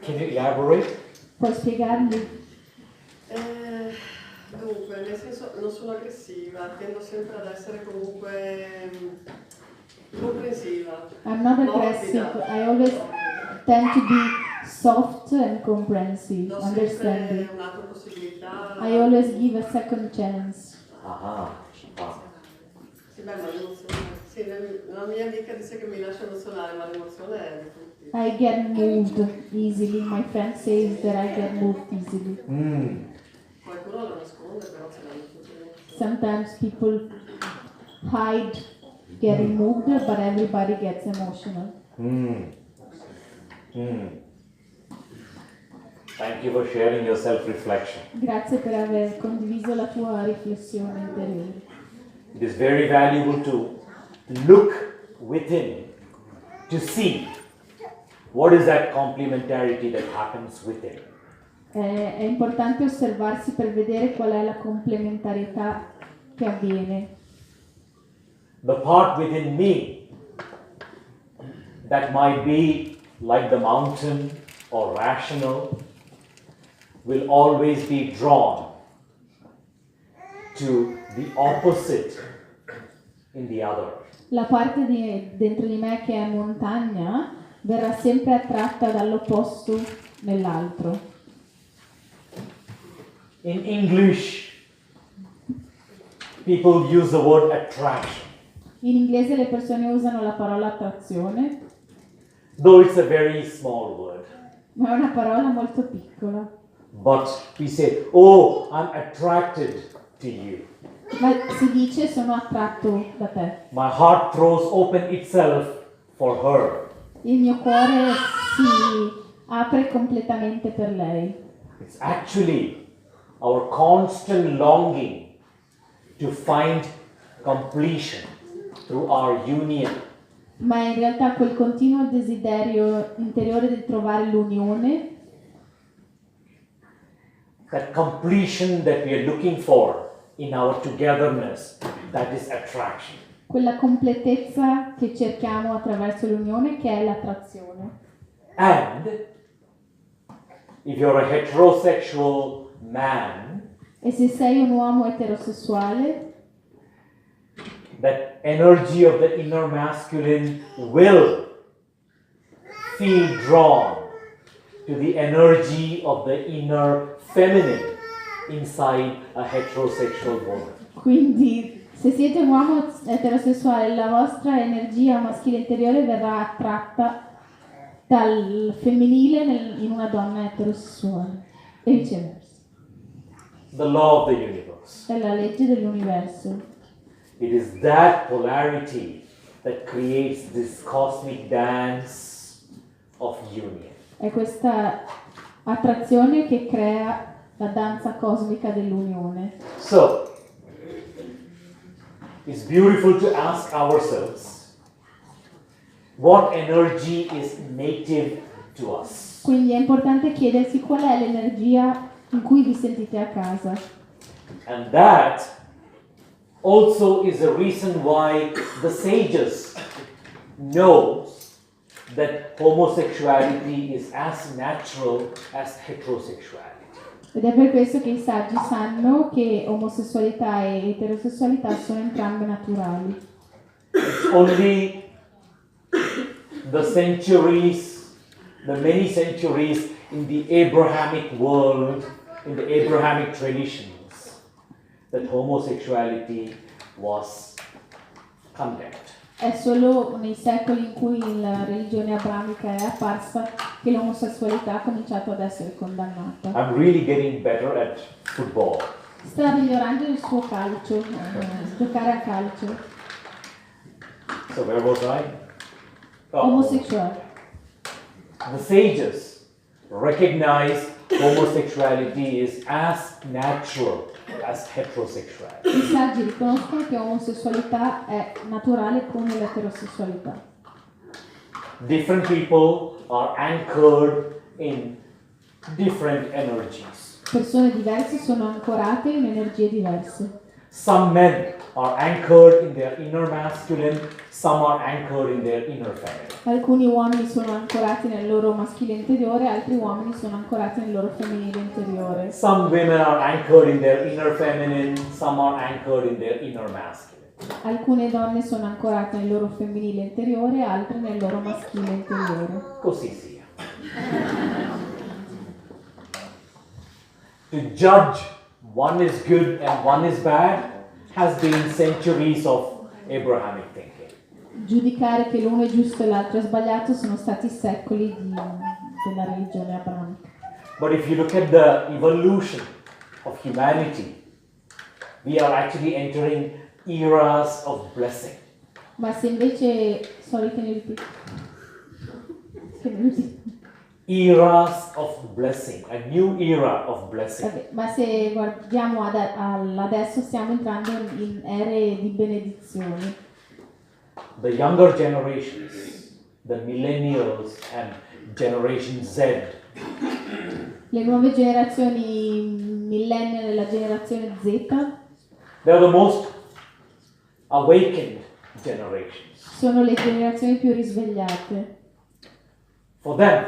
Can you elaborate? Puoi spiegarmi? Dunque, nel senso, non sono aggressiva, tendo sempre ad essere comunque comprensiva. I'm not aggressive. I always tend to be soft and comprehensive, Do understanding. sempre un'altra possibilità. I always give a second chance. Aha. Ah. Sì, beh, ma io non sono... Sì, Sì, la mia amica dice che mi lascia emozionare, ma l'emozione è di tutti. I get moved easily. My friend says that I get moved easily. Qualcuno lo nasconde, però ce l'hanno tutti. Sometimes people hide getting moved, but everybody gets emotional. Thank you for sharing your self-reflection. Grazie per aver condiviso la tua riflessione interiore. It is very valuable to look within to see what is that complementarity that happens within. È importante osservarsi per vedere qual è la complementarietà che avviene. The part within me that might be like the mountain or rational will always be drawn to the opposite in the other. La parte dentro di me che è montagna verrà sempre attratta dall'opposto nell'altro. In English, people use the word attraction. In inglese le persone usano la parola attrazione, Though it's a very small word. ma è una parola molto piccola. But we say, oh, I'm attracted to you. Ma si dice sono attratto da te. My heart throws open itself for her. Il mio cuore si apre completamente per lei. It's actually our constant longing to find completion through our union. Ma è in realtà quel continuo desiderio interiore di trovare l'unione, That completion that we are looking for in our togetherness, that is attraction. quella completezza che cerchiamo attraverso l'unione che è l'attrazione. And if you're a heterosexual man, E se sei un uomo eterosessuale, that energy of the inner masculine will feel drawn to the energy of the inner feminine inside a heterosexual woman. quindi se siete un uomo eterosessuale, la vostra energia maschile interiore verrà attratta dal femminile in una donna eterosessuale e viceversa. The law of the universe. È la legge dell'universo. It is that polarity that creates this cosmic dance of union. È questa attrazione che crea la danza cosmica dell'unione. So, it's beautiful to ask ourselves what energy is native to us. Quindi è importante chiedersi qual è l'energia in cui vi sentite a casa. And that also is the reason why the sages knows that homosexuality is as natural as heterosexuality. Ed è per questo che i saggi sanno che omosessualità e eterosessualità sono entrambe naturali. It's only the centuries, the many centuries in the Abrahamic world, in the Abrahamic traditions, that homosexuality was condemned. È solo nei secoli in cui la religione abramica è apparsa che l'omosessualità ha cominciato ad essere condannata. I'm really getting better at football. Sta migliorando il suo calcio, giocare a calcio. So where was I? Oh. Omosessuale. The sages recognize homosexuality is as natural as heterosexuality. I saggi riconoscono che l'omosessualità è naturale come l'eterosessualità. Different people are anchored in different energies. Persone diverse sono ancorate in energie diverse. Some men are anchored in their inner masculine, some are anchored in their inner feminine. Alcuni uomini sono ancorati nel loro maschile interiore, altri uomini sono ancorati nel loro femminile interiore. Some women are anchored in their inner feminine, some are anchored in their inner masculine. Alcune donne sono ancorate nel loro femminile interiore, altre nel loro maschile interiore. Così sia. To judge one is good and one is bad has been centuries of Abrahamic thinking. giudicare che l'uno è giusto e l'altro è sbagliato sono stati secoli della religione abramica. But if you look at the evolution of humanity, we are actually entering eras of blessing. Ma se invece, sorry, can you repeat? Can you repeat? Eras of blessing, a new era of blessing. Vabbè, ma se guardiamo adesso stiamo entrando in ere di benedizioni. The younger generations, the millennials and Generation Z, Le nuove generazioni millennial e la generazione Z they are the most awakened generations. sono le generazioni più risvegliate. For them,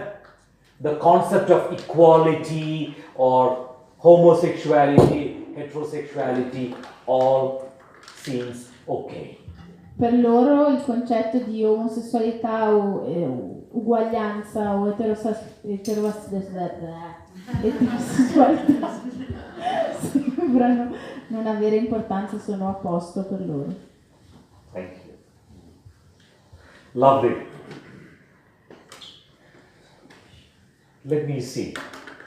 the concept of equality or homosexuality, heterosexuality, all seems okay. Per loro il concetto di omosessualità o uguaglianza o eterosessualità sembrano non avere importanza, sono a posto per loro. Thank you. Lovely. Let me see.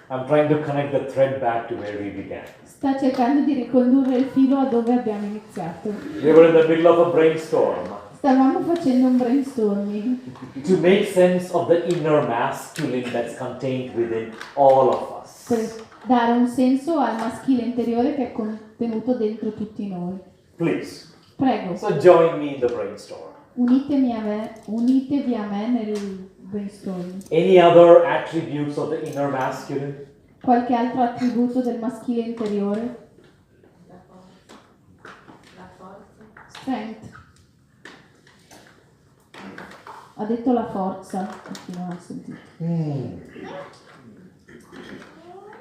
I'm trying to connect the thread back to where we began. Sta cercando di ricondurre il filo a dove abbiamo iniziato. We were in the middle of a brainstorm Stavamo facendo un brainstorming to make sense of the inner masculine that's contained within all of us. per dare un senso al maschile interiore che è contenuto dentro tutti noi. Please. Prego, So join me in the brainstorm. unitevi a me nel brainstorming. Any other attributes of the inner masculine? Qualche altro attributo del maschile interiore? Strength. Ha detto la forza, chi non ha sentito.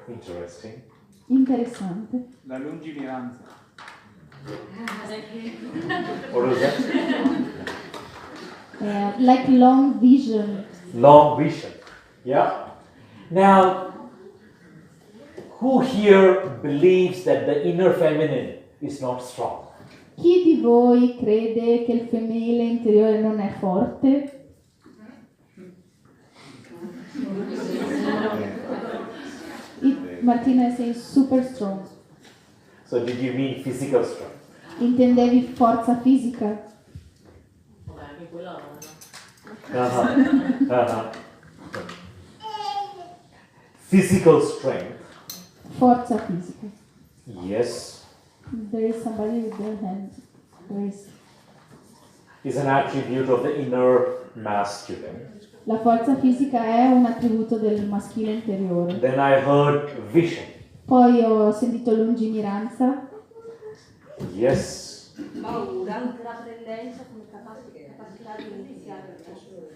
Interesting. Interessante. La lungimiranza. What is that? Like long vision. Long vision. Yeah. Now, who here believes that the inner feminine is not strong? Chi di voi crede che il femminile interiore non è forte? Martina sei super strong. So did you mean physical strength? Intendevi forza fisica? Physical strength. Forza fisica. Yes. There is somebody with their hands raised. Is an attribute of the inner masculine. La forza fisica è un attributo del maschile interiore. Then I heard vision. Poi ho sentito lungimiranza. Yes. Paura, la tendenza come capacità di iniziare.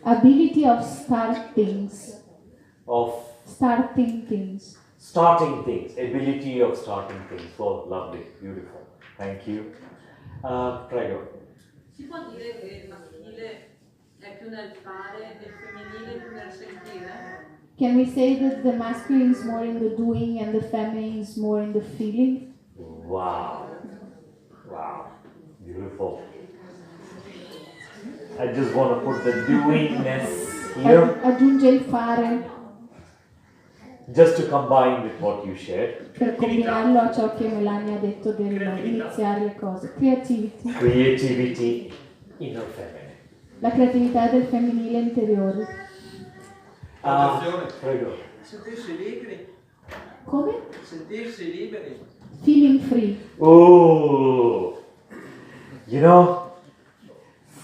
Ability of start things. Of Starting things. starting things. Ability of starting things. Oh, lovely. Beautiful. Thank you. Prego. Si può dire che il maschile è più nel fare e il femminile è più nel sentire? Can we say that the masculine is more in the doing and the feminine is more in the feeling? Wow. Wow. Beautiful. I just want to put the doingness here Aggiunge il fare just to combine with what you shared. per combinarlo a ciò che Melania ha detto dell'iniziare le cose. Creativity. Creativity, inner feminine. La creatività del femminile interiore. Prego. Sentirsi liberi. Come? Sentirsi liberi. Feeling free. Oh, you know,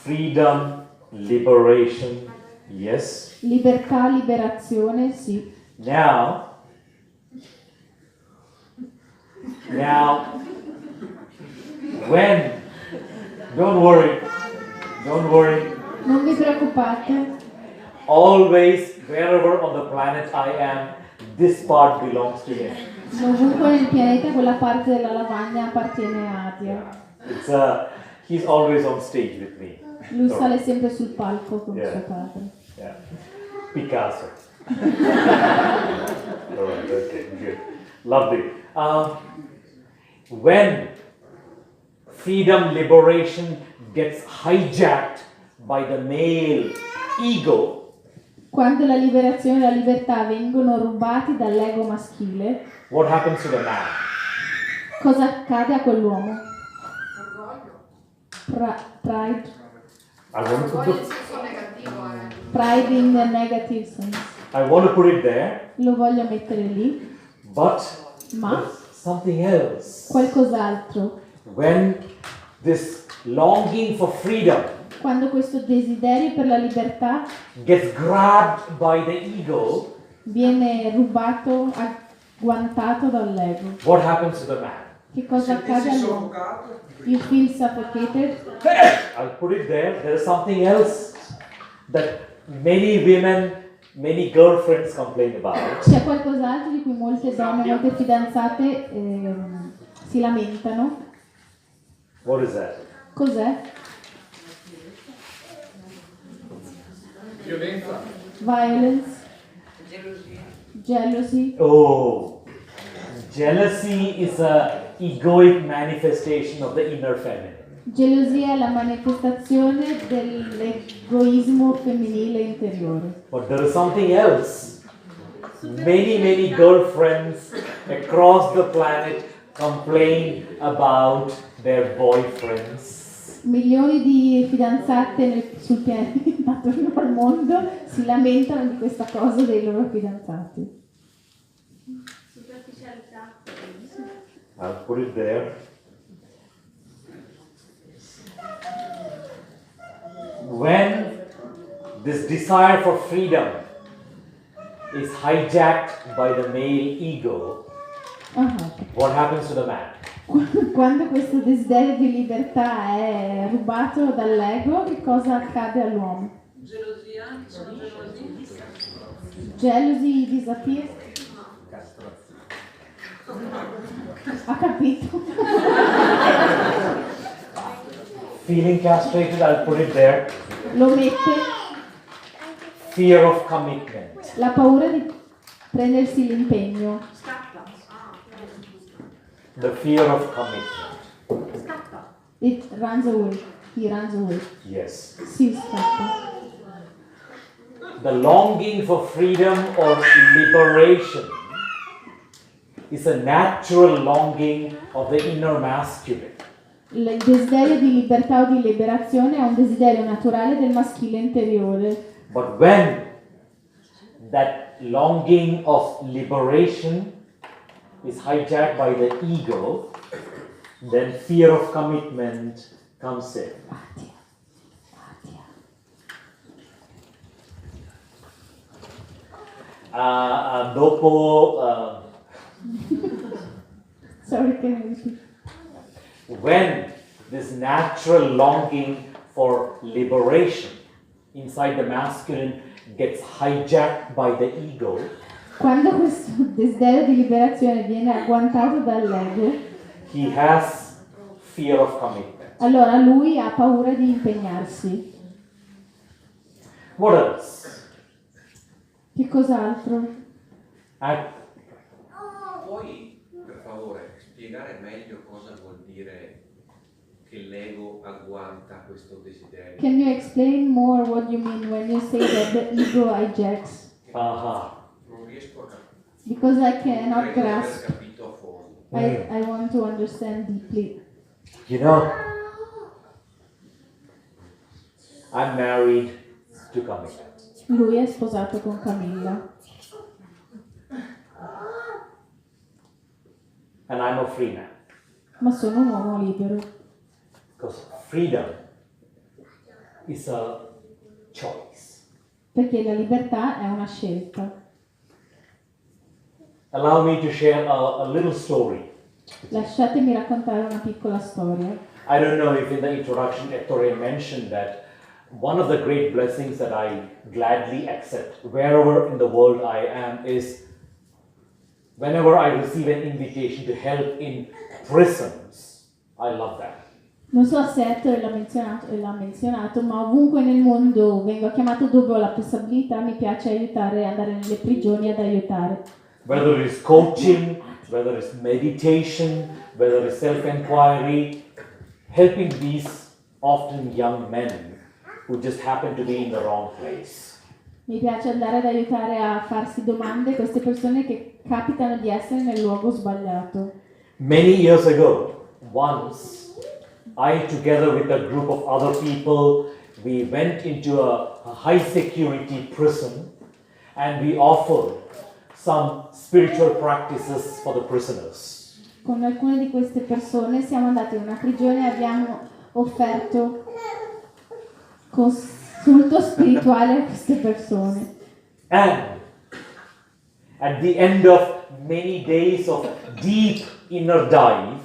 freedom, liberation, yes. Libertà, liberazione, sì. Now, when, don't worry, Non vi preoccupate. always, wherever on the planet I am, this part belongs to him. Ovunque nel pianeta quella parte della lavagna appartiene a Dio. He's always on stage with me. Lui sale sempre sul palco con suo padre. Yeah. Picasso. All right, okay, good. Lovely. When freedom, liberation gets hijacked by the male ego, quando la liberazione e la libertà vengono rubati dall'ego maschile, what happens to the man? cosa accade a quell'uomo? Pride. I want to put in senso negativo, Pride in the negative sense. I want to put it there, Lo voglio mettere lì, but ma there's something else. qualcos'altro. When this longing for freedom Quando questo desiderio per la libertà gets grabbed by the ego, viene rubato, agguantato dall'ego, what happens to the man? che cosa accade all'uomo? You feel suffocated. I'll put it there. There is something else that many women, many girlfriends complain about. C'è qualcos'altro di cui molte donne, molte fidanzate si lamentano. What is that? Cos'è? Violenza. Violence. Jealousy. Oh, jealousy is a egoic manifestation of the inner feminine. Gelosia è la manifestazione dell'egoismo femminile interiore. But there is something else. Many girlfriends across the planet complain about their boyfriends. Milioni di fidanzate sul pianeta, attorno al mondo, si lamentano di questa cosa dei loro fidanzati. Superficialità. I'll put it there. When this desire for freedom is hijacked by the male ego, what happens to the man? Quando questo desiderio di libertà è rubato dall'ego, che cosa accade all'uomo? Gelosia, sono gelosi. Jealousy disappears. Ha capito? Feeling castrated, I'll put it there. Lo mette. Fear of commitment. La paura di prendersi l'impegno. The fear of commitment. It runs away. He runs away. Yes. Si scappa. The longing for freedom or liberation is a natural longing of the inner masculine. Il desiderio di libertà o di liberazione è un desiderio naturale del maschile interiore. But when that longing of liberation is hijacked by the ego, then fear of commitment comes in. Dopo Sorry, can you repeat? when this natural longing for liberation inside the masculine gets hijacked by the ego, Quando questo desiderio di liberazione viene agguantato dall'ego, he has fear of commitment. allora lui ha paura di impegnarsi. What else? Che cos'altro? Puoi, per favore, spiegare meglio cosa vuol dire che l'ego agguanta questo desiderio? Can you explain more what you mean when you say that the ego hijacks? Non riesco a capire. Because I cannot Credo di aver grasp. capito a fondo. I want to understand deeply. You know, I'm married to Camilla. Lui è sposato con Camilla. And I'm a free man. Ma sono un uomo libero. Because freedom is a choice. Perché la libertà è una scelta. Allow me to share a little story. Lasciatemi raccontare una piccola storia. I don't know if in the introduction Ettore mentioned that one of the great blessings that I gladly accept wherever in the world I am is whenever I receive an invitation to help in prisons. I love that. Non so se Ettore l'ha menzionato, ma ovunque nel mondo vengo chiamato dove ho la possibilità, mi piace aiutare, andare nelle prigioni ad aiutare. Whether it's coaching, whether it's meditation, whether it's self-inquiry, helping these often young men who just happen to be in the wrong place. Mi piace andare ad aiutare a farsi domande queste persone che capitano di essere nel luogo sbagliato. Many years ago, once, I, together with a group of other people, we went into a high security prison and we offered some spiritual practices for the prisoners. Con alcune di queste persone siamo andati in una prigione e abbiamo offerto consulto spirituale a queste persone. And at the end of many days of deep inner dive,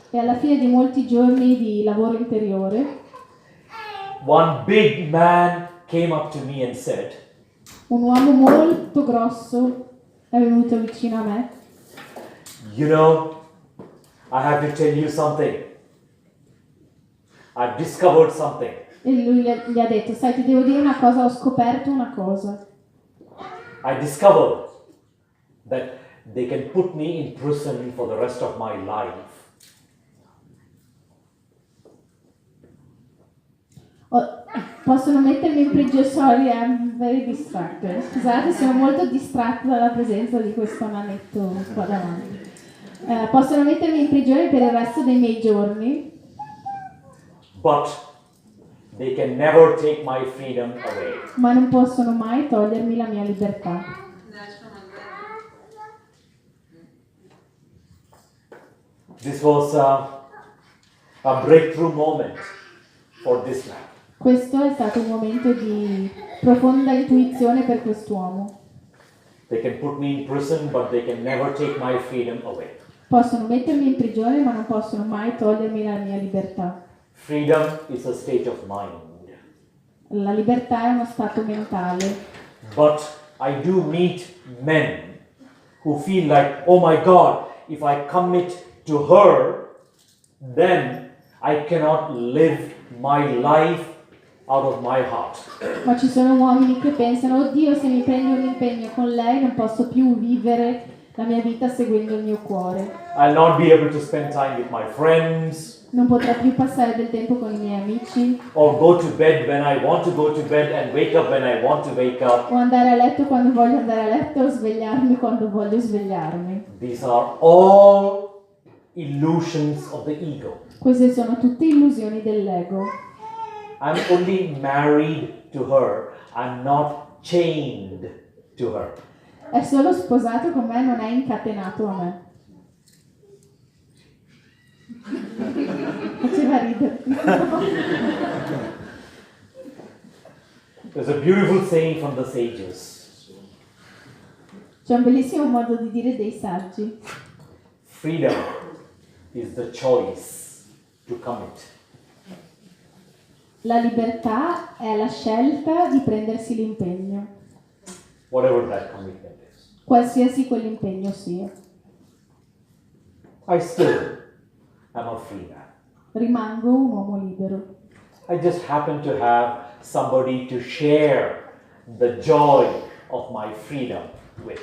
E alla fine di molti giorni di lavoro interiore, one big man came up to me and said, un uomo molto grosso è venuto vicino a me. "You know, I have to tell you something. I've discovered something." E lui gli ha detto, sai, ti devo dire una cosa, ho scoperto una cosa. I discovered that they can put me in prison for the rest of my life. Possono mettermi in prigione, sorry, I'm very distracted. Scusate, sono molto distratta dalla presenza di questo nanetto qua davanti. Possono mettermi in prigione per il resto dei miei giorni, But they can never take my freedom away. ma non possono mai togliermi la mia libertà. This was a breakthrough moment for this man. Questo è stato un momento di profonda intuizione per quest'uomo. They can put me in prison, but they can never take my freedom away. Possono mettermi in prigione, ma non possono mai togliermi la mia libertà. Freedom is a state of mind. La libertà è uno stato mentale. But I do meet men who feel like, oh my God, if I commit to her, then I cannot live my life out of my heart. Ma ci sono uomini che pensano, oddio, se mi prendo un impegno con lei non posso più vivere la mia vita seguendo il mio cuore. I'll not be able to spend time with my friends, Non potrò più passare del tempo con i miei amici or go to bed when I want to go to bed and wake up when I want to wake up. o andare a letto quando voglio andare a letto o svegliarmi quando voglio svegliarmi. These are all illusions of the ego. Queste sono tutte illusioni dell'ego. I'm only married to her. I'm not chained to her. È solo sposato con me, non è incatenato a me. Faceva ridere. There's a beautiful saying from the sages. C'è un bellissimo modo di dire dei saggi. Freedom is the choice to commit. La libertà è la scelta di prendersi l'impegno, Whatever that commitment is. qualsiasi quell'impegno sia. I still am a free man. Rimango un uomo libero. I just happen to have somebody to share the joy of my freedom with.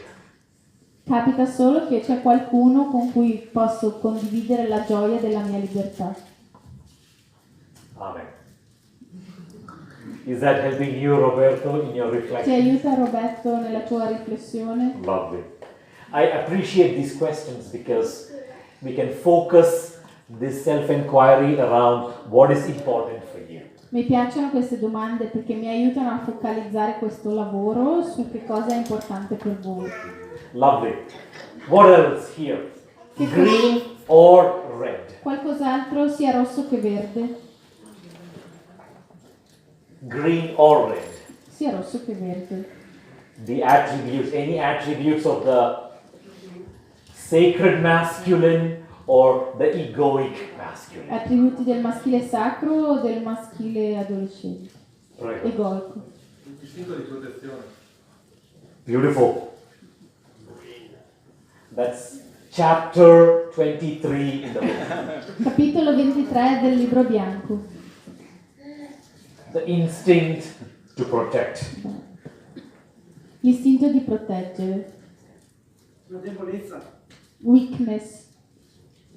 Capita solo che c'è qualcuno con cui posso condividere la gioia della mia libertà. Amen. Is that helping you, Roberto, in your Ti reflection? aiuta, Roberto, nella tua riflessione? Lovely. I appreciate these questions because we can focus this self-inquiry around what is important for you. Mi piacciono queste domande perché mi aiutano a focalizzare questo lavoro su che cosa è importante per voi. Lovely. What else here? Green or red? Qualcos'altro sia rosso che verde? Green or red? Sia rosso che verde. The attributes, any attributes of the sacred masculine or the egoic masculine? Attributi del maschile sacro o del maschile adolescente? Prego. Egoico. Il distinto di protezione. Beautiful. That's chapter 23 in the book. Capitolo 23 del libro bianco. The instinct to protect. L'istinto di proteggere. La debolezza. Weakness.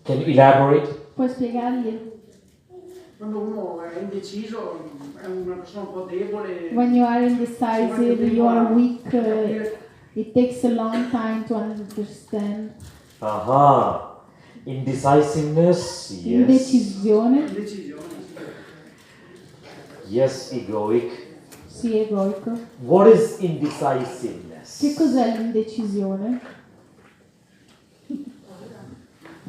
Can you elaborate? Puoi spiegargli? Quando uno è indeciso, è una persona un po' debole. When you are indecisive, you are weak, it takes a long time to understand. Aha. Indecisiveness, yes. Indecisione. Yes, egoic. Sì, egoico. What is indecisiveness? Che cos'è l'indecisione?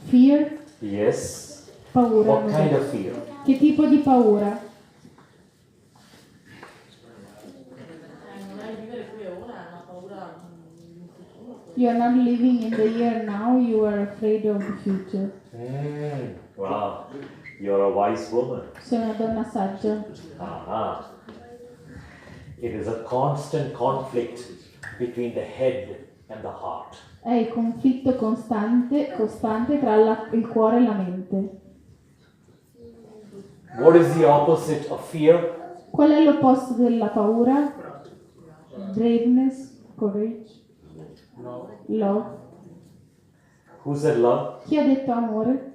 Fear? Yes. Paura. What kind of fear? Che tipo di paura? You are not living in the here now, you are afraid of the future. Wow, you're a wise woman. Sei una donna saggia. Aha. It is a constant conflict between the head and the heart. È il conflitto costante tra il cuore e la mente. What is the opposite of fear? Qual è l'opposto della paura? Braveness, courage, love. Who said love? Chi ha detto amore?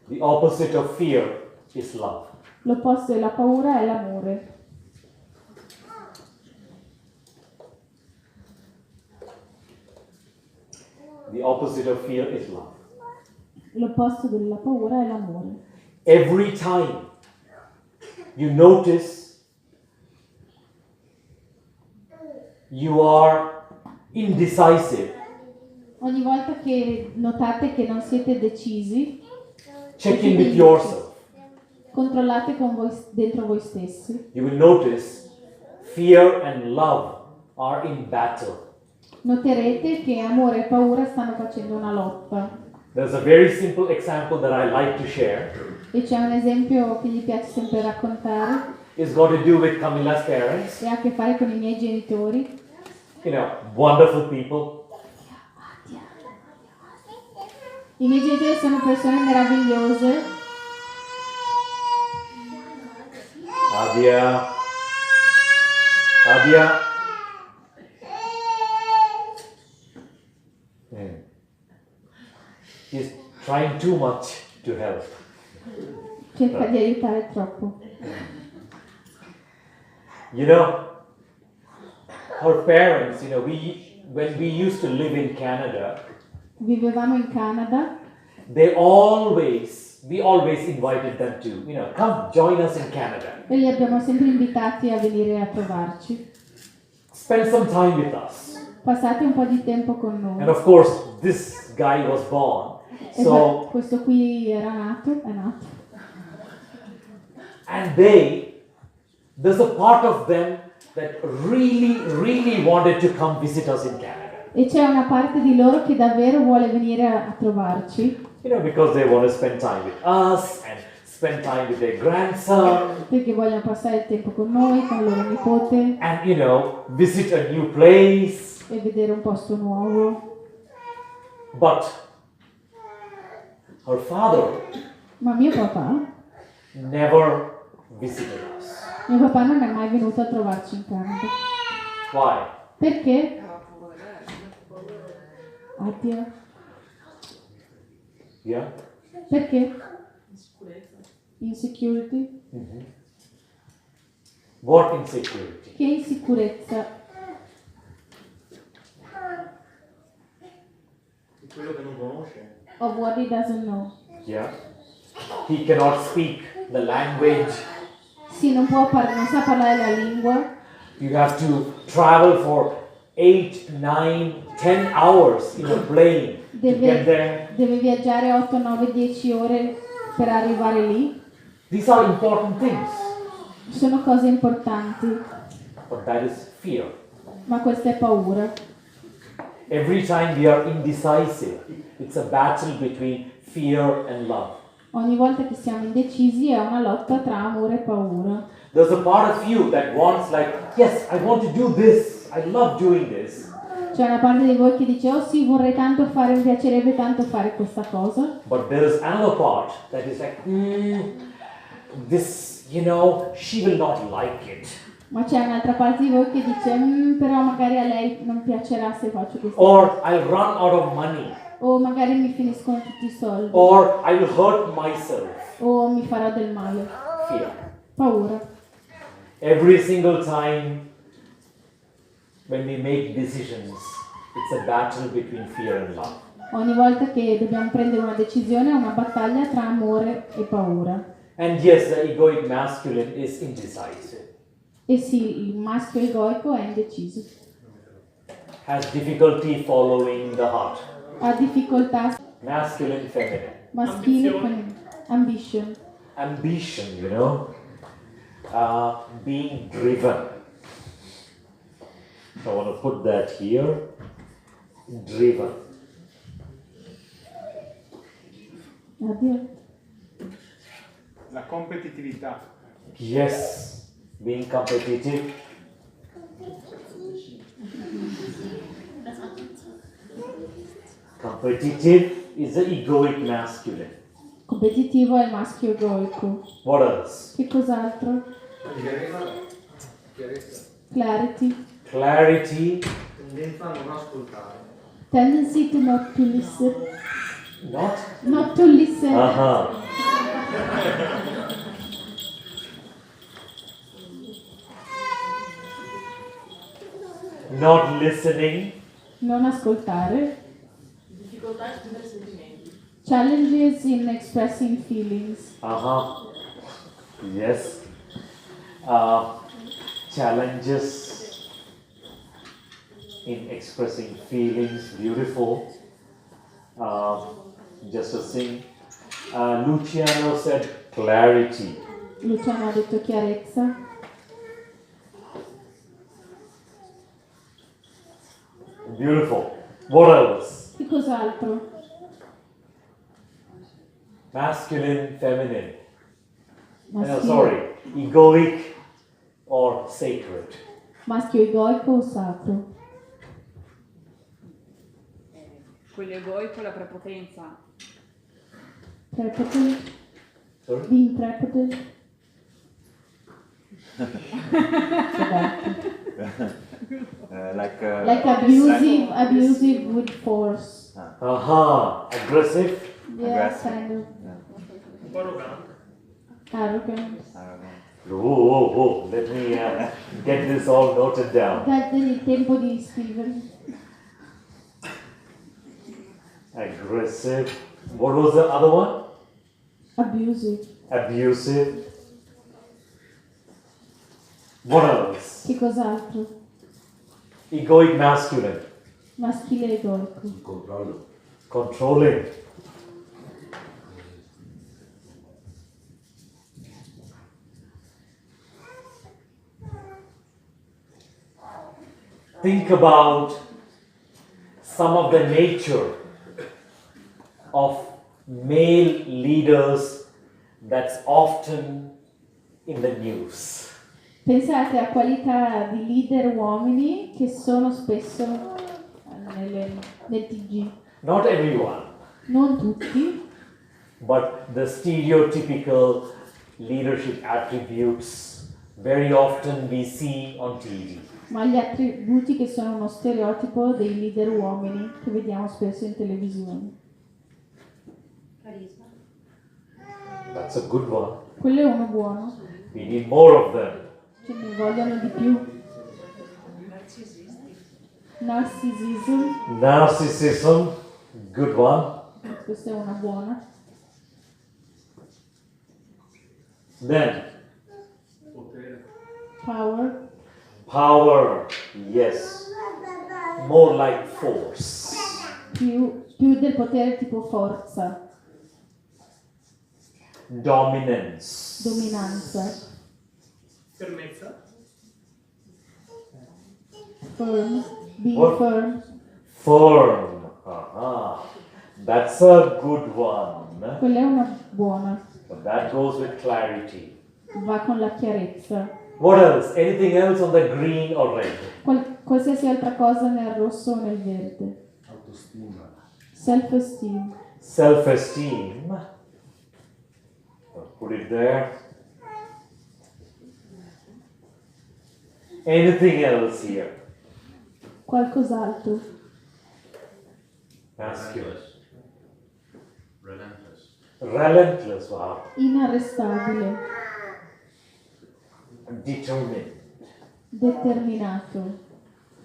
The opposite of fear is love. L'opposto della paura è l'amore. The opposite of fear is love. L'opposto della paura è l'amore. Every time you notice you are indecisive, Ogni volta che notate che non siete decisi, check in with yourself. Controllate con voi, dentro voi stessi. You will notice fear and love are in battle. Noterete che amore e paura stanno facendo una lotta. There's a very simple example that I like to share. E c'è un esempio che gli piace sempre raccontare. It's got to do with Camilla's parents. E ha a che fare con i miei genitori. You know, wonderful people. I miei genitori sono persone meravigliose. Adia. He's trying too much to help. Cerca di aiutare troppo. You know, our parents, you know, when we used to live in Canada, Vivevamo in Canada. we always invited them to, you know, come join us in Canada. E li abbiamo sempre invitati a venire a trovarci. Spend some time with us. Passate un po' di tempo con noi. And of course, this guy was born. So, questo qui è nato. and there's a part of them that really wanted to come visit us in Canada. E c'è una parte di loro che davvero vuole venire a trovarci. You know, because they want to spend time with us and spend time with their grandson. Perché vogliono passare il tempo con noi, con il loro nipote. And, you know, visit a new place. E vedere un posto nuovo. But our father Ma mio papà never visited us. Mio papà non è mai venuto a trovarci in Canada. Why? Perché? Addio. Yeah? Perché? Insecurity. Mm-hmm. What insecurity? Che insicurezza? Quello che non conosce. Of what he doesn't know. Yeah? He cannot speak the language. Sì, non sa parlare la lingua. You have to travel for 8, 9, 10 hours in a plane to get there. Deve viaggiare 8, 9, 10 ore per arrivare lì. These are important things. Sono cose importanti. But that is fear. Ma questa è paura. Every time we are indecisive, it's a battle between fear and love. Ogni volta che siamo indecisi è una lotta tra amore e paura. There's a part of you that wants, like, yes, I want to do this. I love doing this. C'è una parte di voi che dice, oh sì, vorrei tanto fare, mi piacerebbe tanto fare questa cosa. But there is another part that is like, this, you know, she will not like it. Ma c'è un'altra parte di voi che dice, però magari a lei non piacerà se faccio questo. Or I'll run out of money. O magari mi finiscono tutti i soldi. Or I will hurt myself. O mi farò del male. Fear. Paura. Every single time when we make decisions, it's a battle between fear and love. Ogni volta che dobbiamo prendere una decisione è una battaglia tra amore e paura. And yes, the egoic masculine is indecisive. E sì, il maschio egoico è indeciso. Has difficulty following the heart. Ha difficoltà. Masculine, feminine. Maschile, femminile. Ambition. Ambition, you know. Being driven. I want to put that here. Driven. Addio. La competitività. Yes, being competitive. Competitive is the egoic masculine. Competitivo è il maschio egoico. What else? Che cos'altro? Chiarezza. Clarity. Clarity. Tendenza a non ascoltare. Tendency to not to listen. Not? Not to listen. Uh-huh. Not listening. Non ascoltare. Difficoltà a esprimere sentimenti. Challenges in expressing feelings. Uh-huh. Yes. Challenges in expressing feelings. Beautiful. Just a thing. Luciano said clarity. Luciano ha detto chiarezza. Beautiful. What else? Che cos'altro? Masculine, feminine. Maschile. Sorry. Egoic or sacred. Maschio egoico o sacro? Quello egoico è la prepotenza. Prepotent. Sorry? Being prepotent. Like abusive with force. Aggressive. Yeah, kind of. Un po' arrogante. Arrogant. Oh, let me get this all noted down. Date il tempo di scrivere. Aggressive. What was the other one? Abusive. Abusive. What else? Che cos'altro? Egoic masculine. Maschile egoico. Controlling. Think about some of the nature of male leaders that's often in the news. Pensate a qualità di leader uomini che sono spesso nel TG. Not everyone, Non tutti, but the stereotypical leadership attributes very often we see on TV. ma gli attributi che sono uno stereotipo dei leader uomini che vediamo spesso in televisione. Carisma. That's a good one. Quello è uno buono, We need more of them. ce ne vogliono di più. Narcissism, Narcissism, good one. questa è una buona. Then, Power, power, yes. More like force. più del potere tipo forza, Dominance. dominanza, Fermezza. firm, being What? firm, Firm. That's a good one. quella è una buona, But that goes with clarity. va con la chiarezza. What else? Anything else on the green or red? Qualsiasi altra cosa nel rosso o nel verde. Autostima. Self-esteem, Self-esteem. Put it there. Anything else here? qualcos'altro. Masculine. Relentless, wow. inarrestabile, Determined. determinato.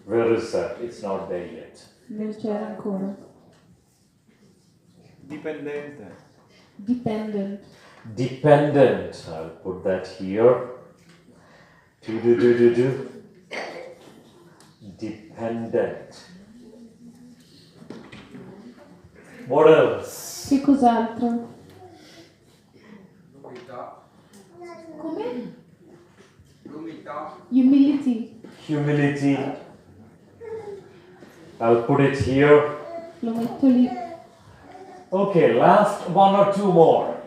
Where is that? It's not there yet. Non c'era ancora. Dipendente. Dependent. Dependent. I'll put that here. Do. Dependent. What else? Che cos'altro? L'umiltà. Come? L'umiltà. Humility. Humility. I'll put it here. Lo metto lì. Okay, last one or two more.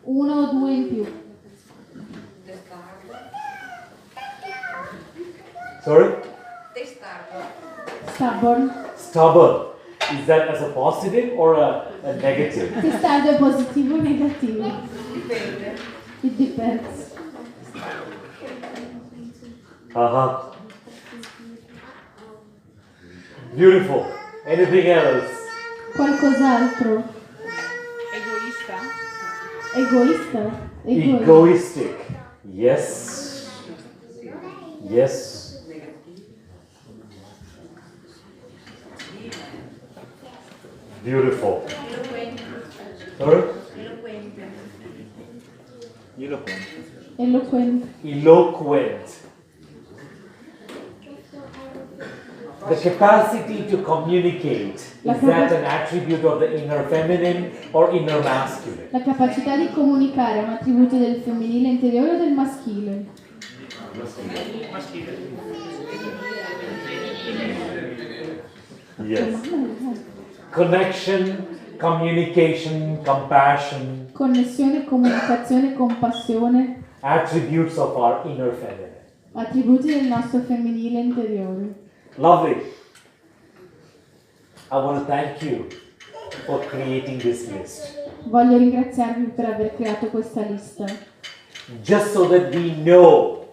Uno o due in più. Sorry? Stubborn. Stubborn. Is that as a positive or a negative? Testardo è positivo o negativo? Dipende. It depends. Uh-huh. Beautiful. Anything else? Qualcos'altro? Egoista. Egoista? Egoistic. Yes. Yes. Beautiful. Sorry? Eloquent. Eloquent. The capacity to communicate, is that an attribute of the inner feminine or inner masculine? La capacità di comunicare è un attributo del femminile interiore o del maschile? Yes. Connection, communication, compassion, Connessione, comunicazione, compassione, attributes of our inner feminine. attributi del nostro femminile interiore. Lovely. I want to thank you for creating this list. Voglio ringraziarvi per aver creato questa lista, Just so that we know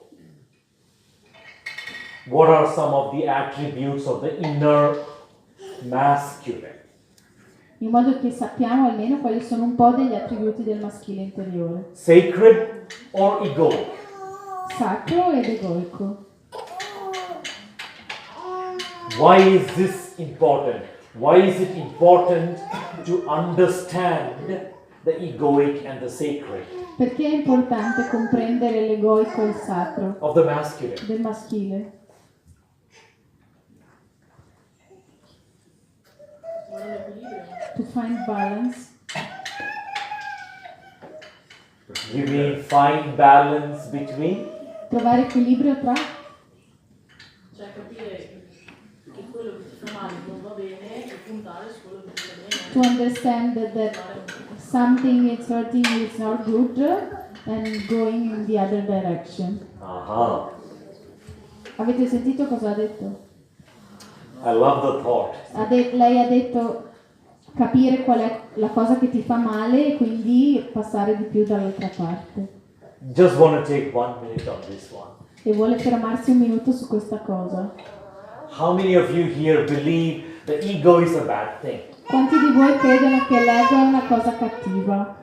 what are some of the attributes of the inner masculine. in modo che sappiamo almeno quali sono un po' degli attributi del maschile interiore. Sacred or egoic? Sacro ed egoico. Why is this important? Why is it important to understand the egoic and the sacred Perché è importante comprendere l'egoico e il sacro of the masculine? del maschile? To find balance. You mean find balance between? Trovare equilibrio tra? Cioè capire che quello che ti fa male non va bene e puntare su quello che ti fa bene. To understand that something is hurting you is not good and going in the other direction. Aha. Avete sentito cosa ha detto? I love the thought. Lei ha detto capire qual è la cosa che ti fa male e quindi passare di più dall'altra parte. Just want to take 1 minute on this one. E vuole fermarsi un minuto su questa cosa. How many of you here believe the ego is a bad thing? Quanti di voi credono che l'ego è una cosa cattiva?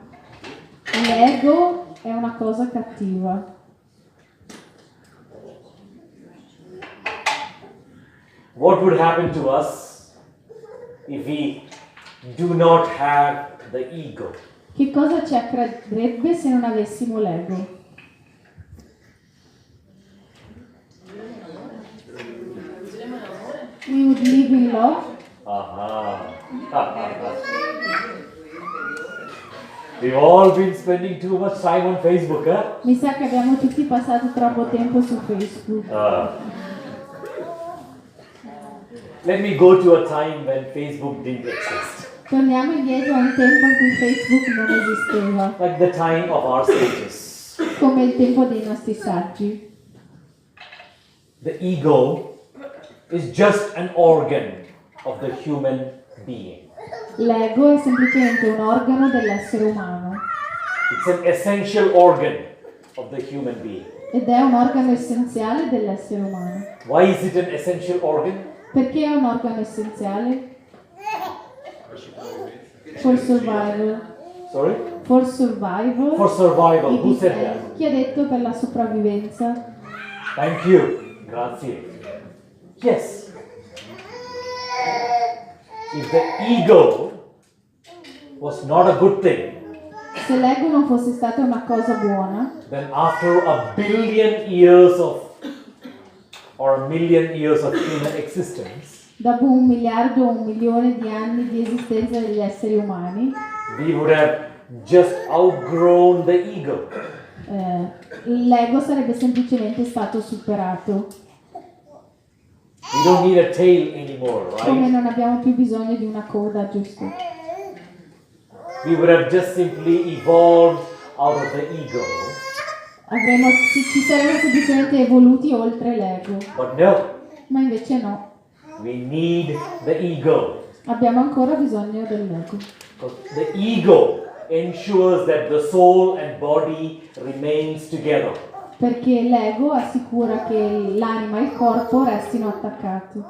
L'ego è una cosa cattiva. What would happen to us if we do not have the ego? Che cosa ci accadrebbe se non avessimo l'ego? We would live in love. Aha. We've all been spending too much time on Facebook, eh? Mi sa che abbiamo tutti passato troppo tempo su Facebook. Let me go to a time when Facebook didn't exist. Torniamo indietro a un tempo in cui Facebook non esisteva, Like the time of our sages. come il tempo dei nostri saggi. The ego is just an organ of the human being. L'ego è semplicemente un organo dell'essere umano It's an essential organ of the human being. ed è un organo essenziale dell'essere umano. Why is it an essential organ? Perché è un organo essenziale? For survival. Sorry? For survival. For survival. Who said that? Chi ha detto per la sopravvivenza? Thank you. Grazie. Yes. If the ego was not a good thing, Se l'ego non fosse stata una cosa buona, then after a billion years of or a million years of human existence, dopo 1 miliardo o 1 milione di anni di esistenza degli esseri umani, we would have just outgrown the ego. L'ego sarebbe semplicemente stato superato. We don't need a tail anymore, Come right? non abbiamo più bisogno di una coda, giusto? We would have just simply evolved out of the ego. Ci saremmo semplicemente evoluti oltre l'ego. But no, Ma invece no. we need the ego. Abbiamo ancora bisogno dell'ego. Because the ego ensures that the soul and body remains together. Perché l'ego assicura che l'anima e il corpo restino attaccati.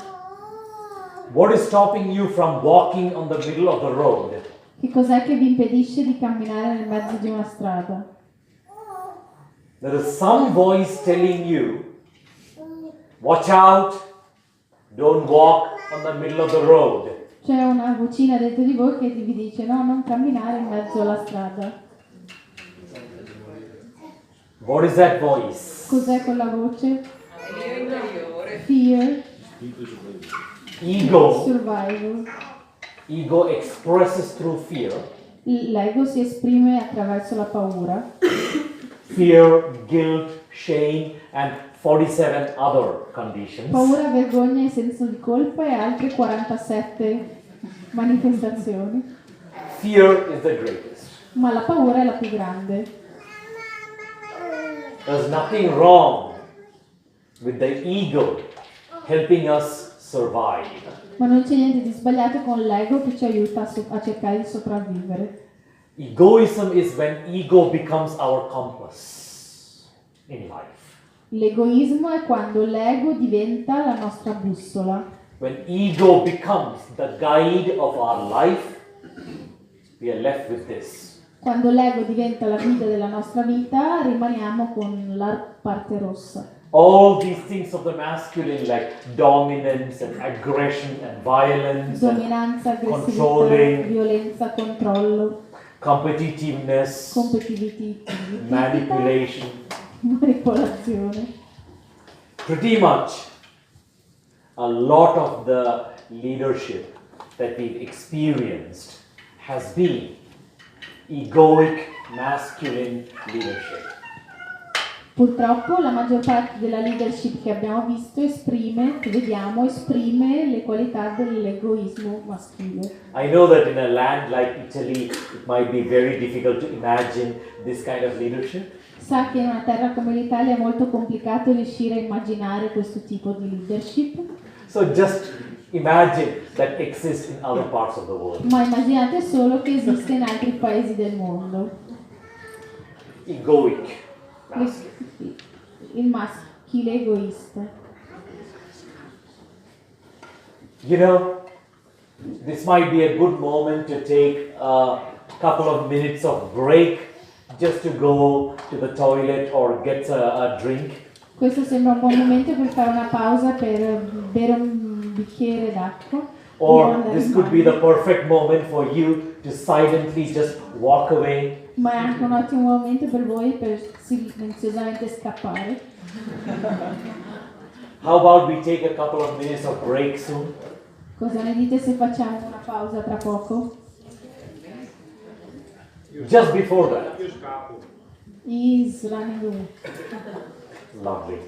What is stopping you from walking on the middle of the road? Che cos'è che vi impedisce di camminare nel mezzo di una strada? There is some voice telling you, watch out, don't walk on the middle of the road. C'è una vocina dentro di voi che vi dice no, non camminare in mezzo alla strada. What is that voice? Cos'è quella voce? Io interiore. Fear, Ego. survival. Ego expresses through fear. L'ego si esprime attraverso la paura. Fear, guilt, shame, and 47 other conditions. Paura, vergogna e senso di colpa e altre 47 manifestazioni. Fear is the greatest. Ma la paura è la più grande. There's nothing wrong with the ego helping us survive. Ma non c'è niente di sbagliato con l'ego che ci aiuta a cercare di sopravvivere. Egoism is when ego becomes our compass in life. L'egoismo è quando l'ego diventa la nostra bussola. When ego becomes the guide of our life, we are left with this. Quando l'ego diventa la guida della nostra vita, rimaniamo con la parte rossa. All these things of the masculine, like dominance and aggression and violence, Dominanza, and aggressività, controlling, violenza, controllo, competitiveness, competitività, manipulation. manipolazione. Pretty much a lot of the leadership that we've experienced has been egoic masculine leadership. Purtroppo la maggior parte della leadership che abbiamo visto esprime le qualità dell'egoismo maschile. I know that in a land like Italy it might be very difficult to imagine this kind of leadership. Sa che in una terra come l'Italia è molto complicato riuscire a immaginare questo tipo di leadership, So just imagine that exists in other parts of the world. ma immaginate solo che esiste in altri paesi del mondo. Egoic. Il maschile egoista. You know, this might be a good moment to take a couple of minutes of break just to go to the toilet or get a drink. Questo sembra un buon momento per fare una pausa per bere un bicchiere d'acqua. Or this could be the perfect moment for you to silently just walk away. Ma è anche un ottimo momento per voi per silenziosamente scappare. How about we take a couple of minutes of break soon? Cosa ne dite se facciamo una pausa tra poco? Just before that. Io scappo. He's running away. Lovely.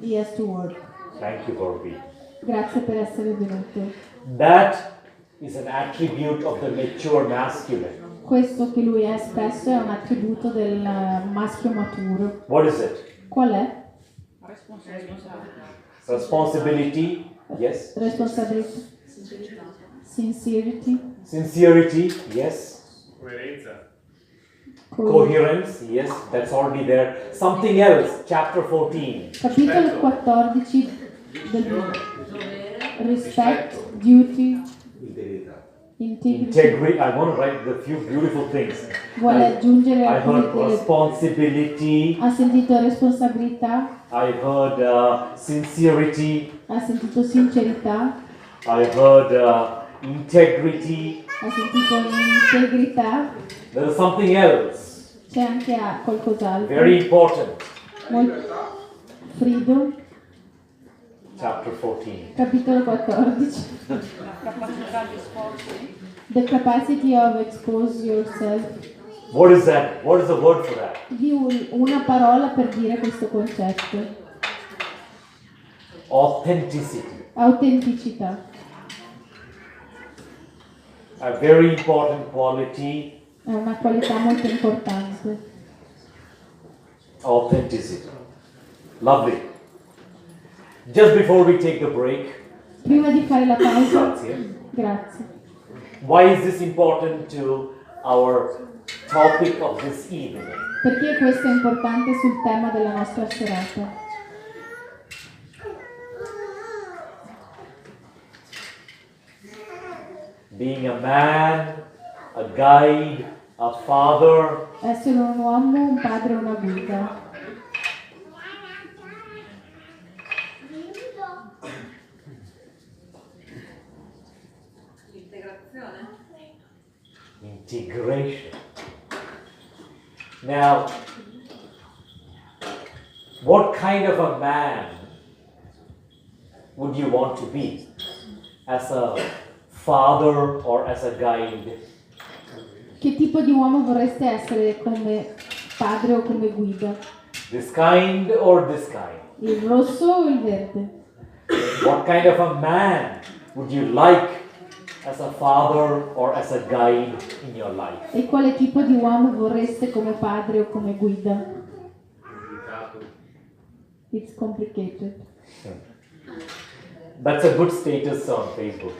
He has to work. Thank you, Gorby. Grazie per essere venuto. That is an attribute of the mature masculine. Questo che lui ha espresso è un attributo del maschio maturo. What is it? Qual è? Responsibility. Yes. Responsabilità. Sincerity. Sincerity. Yes. Coerenza. Coherence. Yes. That's already there. Something else. Chapter 14. Capitolo 14 del respect, duty, Integrity. I want to write the few beautiful things. Vuole aggiungere I alcune heard delle... responsibility. Ha sentito responsabilità. I heard sincerity. Ha sentito sincerità. I heard integrity. Ha sentito integrità. There is something else. C'è anche qualcos'altro. Very important. Freedom. Chapter 14. Capitolo 14. La capacità di esporsi. The capacity of expose yourself. What is that? What is the word for that? Di una parola per dire questo concetto. Authenticity. Autenticità. A very important quality. È una qualità molto importante. Authenticity. Lovely. Just before we take the break. Prima di fare la pausa. Grazie. Why is this important to our topic of this evening? Perché questo è importante sul tema della nostra serata? Being a man, a guide, a father. Essere un uomo, un padre, una guida. Integration. Now, what kind of a man would you want to be? As a father or as a guide? Che tipo di uomo vorreste essere come padre o come guida? This kind or this kind? Il rosso o il verde? What kind of a man would you like as a father or as a guide in your life? E quale tipo di uomo vorreste come padre o come guida? It's complicated. That's a good status on Facebook.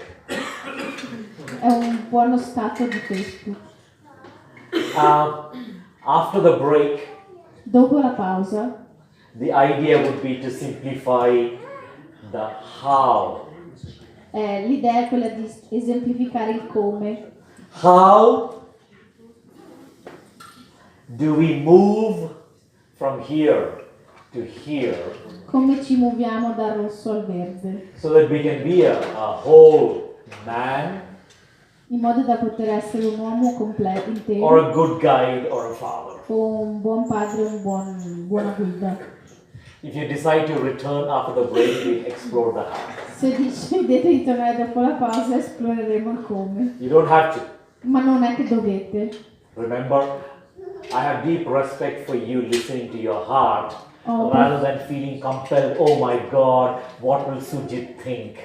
È un buono stato di Facebook. After the break, dopo la pausa, the idea would be to simplify the how. L'idea è quella di esemplificare il come. How do we move from here to here? Come ci muoviamo dal rosso al verde? So that we can be a whole man. In modo da poter essere un uomo completo, intero. Or a good guide or a father. O un buon padre o buona guida. If you decide to return after the break, we'll explore the how. Se decidete di tornare dopo la pausa, esploreremo il come. You don't have to. Ma non è che dovete. Remember, I have deep respect for you listening to your heart, rather than feeling compelled, oh my God, what will Sujith think?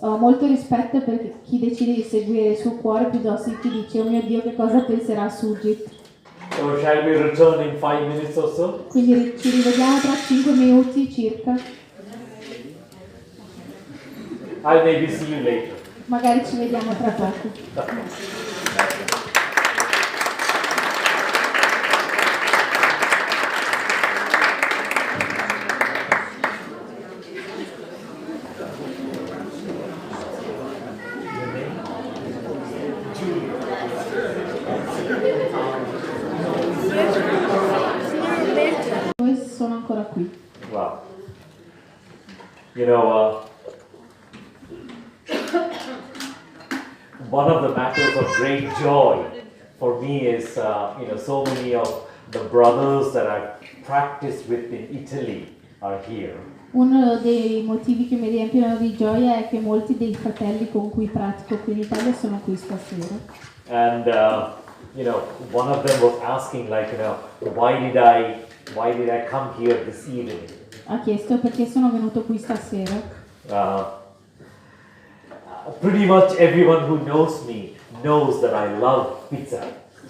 Ho molto rispetto per chi decide di seguire il suo cuore piuttosto che chi dice, oh mio Dio, che cosa penserà Sujith. So shall we return in 5 minutes or so? Quindi ci rivediamo tra 5 minuti circa. I'll maybe see you later. Magari ci vediamo tra poco. Sono ancora qui. Wow. You know, one of the matters of great joy for me is, so many of the brothers that I've practiced with in Italy are here. Uno dei motivi che mi riempiono di gioia è che molti dei fratelli con cui pratico qui in Italia sono qui stasera. And, one of them was asking, why did I come here this evening? Ha chiesto perché sono venuto qui stasera. Pretty much everyone who knows me knows that I love pizza.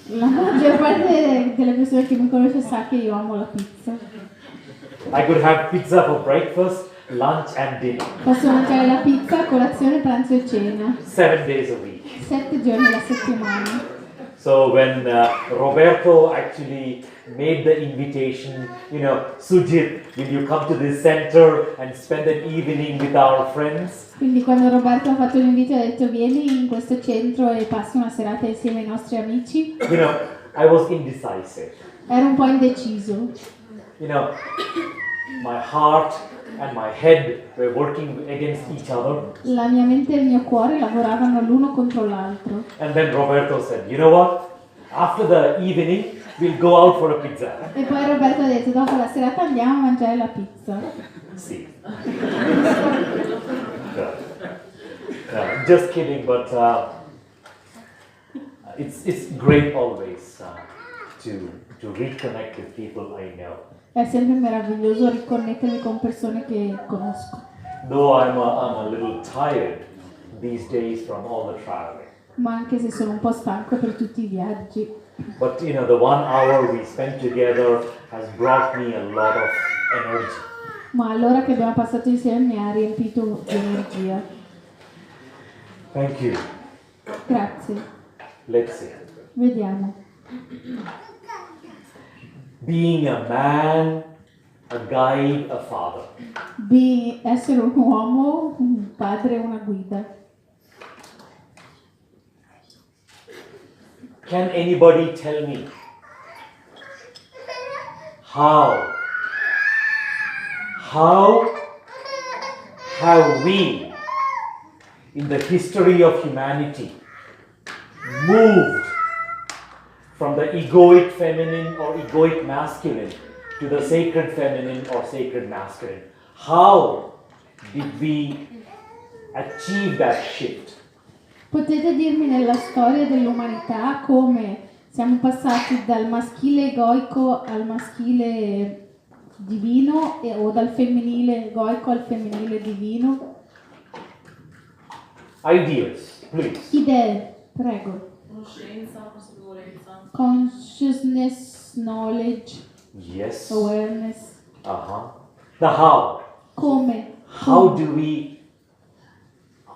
La maggior parte delle persone che mi conosce sa che io amo la pizza. I could have pizza for breakfast, lunch and dinner. Posso mangiare la pizza a colazione, pranzo e cena. 7 days a week. 7 giorni alla settimana. So when Roberto actually made the invitation, Sujith, will you come to this center and spend an evening with our friends? Quindi quando Roberto ha fatto l'invito ha detto vieni in questo centro e passi una serata insieme ai nostri amici. I was indecisive. Ero un po' indeciso. My heart and my head were working against each other. La mia mente e il mio cuore lavoravano l'uno contro l'altro. And then Roberto said, you know what? After the evening, we'll go out for a pizza. E poi Roberto ha detto dopo la serata andiamo a mangiare la pizza. Sì. Just kidding, but it's great always to reconnect with people I know. È sempre meraviglioso riconnettermi con persone che conosco. Though I'm a little tired these days from all the traveling. Ma anche se sono un po' stanco per tutti i viaggi. But the 1 hour we spent together has brought me a lot of energy. Ma l'ora che abbiamo passato insieme mi ha riempito di energia. Thank you. Grazie. Let's see. Vediamo. Being a man, a guide, a father. Essere un uomo, un padre, una guida. Can anybody tell me how have we, in the history of humanity, moved from the egoic feminine or egoic masculine to the sacred feminine or sacred masculine? How did we achieve that shift? Potete dirmi nella storia dell'umanità come siamo passati dal maschile egoico al maschile divino o dal femminile egoico al femminile divino? Ideas, please. Idee, prego. Conoscenza, consapevolezza. Consciousness, knowledge, Yes. awareness. The how. Come? How do we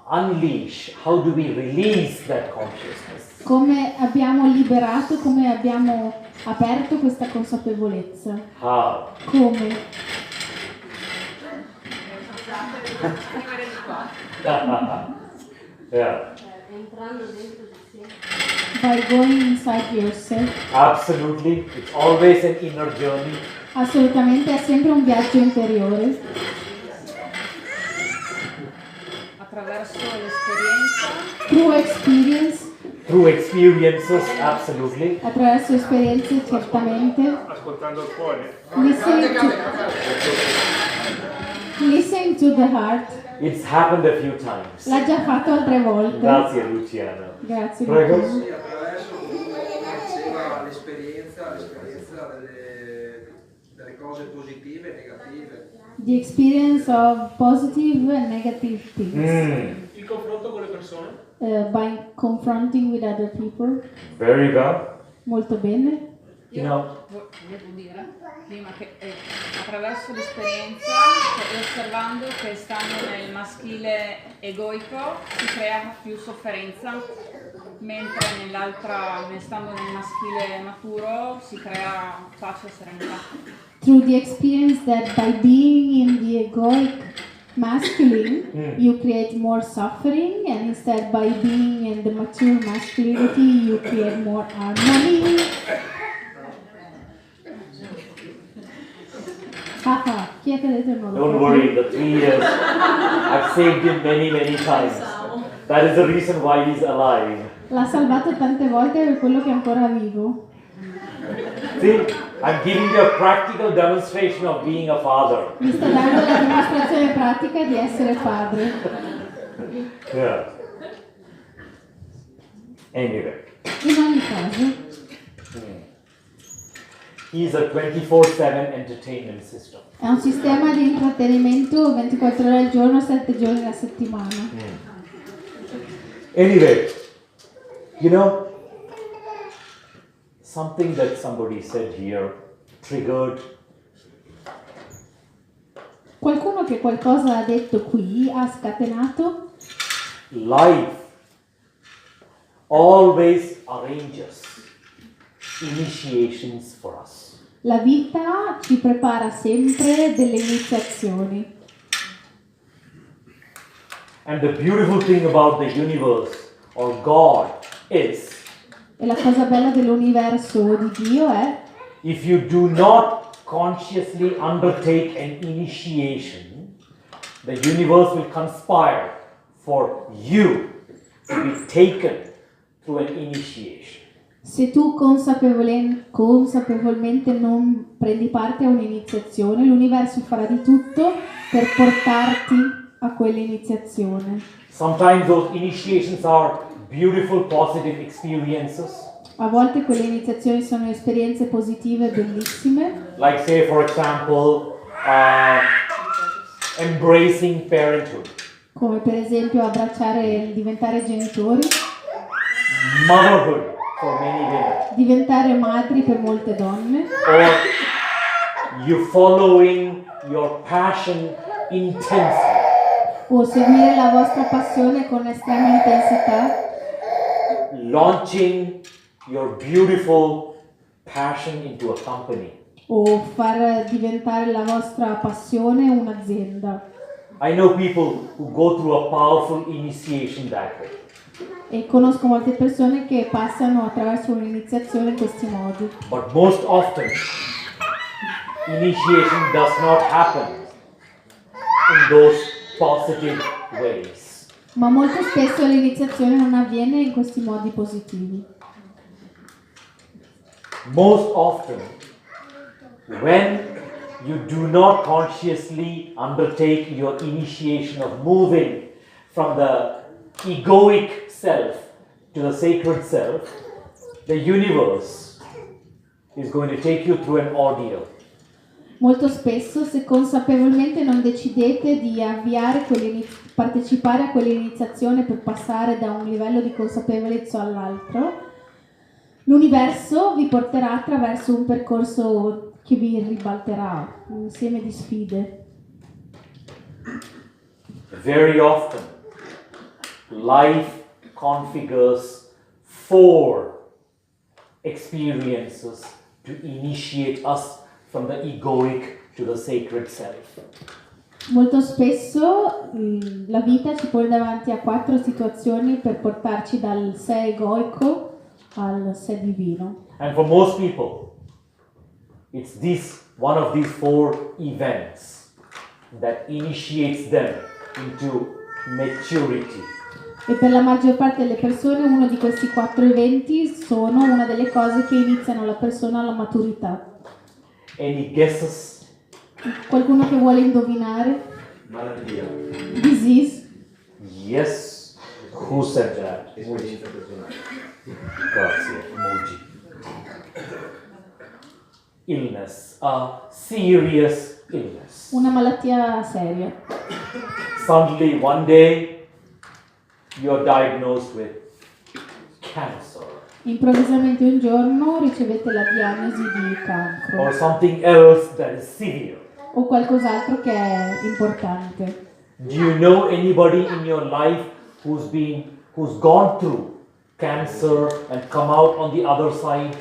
unleash, how do we release that consciousness? Come abbiamo liberato, come abbiamo aperto questa consapevolezza? How? Come? Yeah. Entrando dentro di sé. By going inside yourself. Absolutely. It's always an inner journey. Assolutamente, è sempre un viaggio interiore. Attraverso l'esperienza. Through experience. Through experiences, absolutely. Attraverso esperienze, certamente. Ascoltando il cuore. Listen to the heart. It's happened a few times. L'ha già fatto altre volte. Grazie Luciano. Grazie. Prego. Sì, attraverso l'esperienza delle cose positive e negative. The experience of positive and negative things. Il confronto con le persone. By confronting with other people. Very well. Molto bene. Io devo dire prima che attraverso l'esperienza, osservando che stando nel maschile egoico si crea più sofferenza, mentre stando nel maschile maturo si crea pace e serenità. Through the experience that by being in the egoic masculine, you create more suffering, and instead by being in the mature masculinity, you create more harmony. Chi è che ha detto il nome? Don't worry, the 3 years, I've saved him many, many times. That is the reason why he's alive. L'ha salvato tante volte per quello che è ancora vivo. See, I'm giving you a practical demonstration of being a father. Mi sta dando la dimostrazione pratica di essere padre. Yeah. Anyway. In ogni caso. He's a 24/7 entertainment system. È un sistema di intrattenimento 24 ore al giorno, 7 giorni alla settimana. Anyway, something that somebody said here triggered. Qualcuno che qualcosa ha detto qui ha scatenato. Life always arranges initiations for us. La vita ci prepara sempre delle iniziazioni. And the beautiful thing about the universe or God is, E la cosa bella dell'universo o di Dio è, if you do not consciously undertake an initiation, the universe will conspire for you to be taken through an initiation. se tu consapevolmente non prendi parte a un'iniziazione, l'universo farà di tutto per portarti a quell'iniziazione. Sometimes those initiations are beautiful, positive experiences. A volte quelle iniziazioni sono esperienze positive bellissime, Like say for example, embracing parenthood, come per esempio abbracciare, diventare genitori, motherhood for many women, diventare madri per molte donne, or you following your passion intensely. o seguire la vostra passione con estrema intensità, Launching your beautiful passion into a company. o far diventare la vostra passione un'azienda. I know people who go through a powerful initiation that way. E conosco molte persone che passano attraverso un'iniziazione in questi modi. But most often, initiation does not happen in those positive ways. Ma molto spesso l'iniziazione non avviene in questi modi positivi. Most often, when you do not consciously undertake your initiation of moving from the egoic self to the sacred self, the universe is going to take you through an ordeal. Molto spesso, se consapevolmente non decidete di partecipare a quell'iniziazione per passare da un livello di consapevolezza all'altro, l'universo vi porterà attraverso un percorso che vi ribalterà, un insieme di sfide. Very often, life configures 4 experiences to initiate us from the egoic to the sacred self. Molto spesso la vita ci pone davanti a 4 situazioni per portarci dal sé egoico al sé divino. And for most people, it's one of these 4 events that initiates them into maturity. E per la maggior parte delle persone uno di questi 4 eventi sono una delle cose che iniziano la persona alla maturità. Any guesses? Qualcuno che vuole indovinare? Malattia. Disease? Yes. Who said that? Esperienza personale. Grazie. Emoji. Illness. A serious illness. Una malattia seria. Suddenly one day you are diagnosed with cancer. Improvvisamente un giorno ricevete la diagnosi di cancro. Or something else that is severe. O qualcos'altro che è importante. Do you know anybody in your life who's gone through cancer and come out on the other side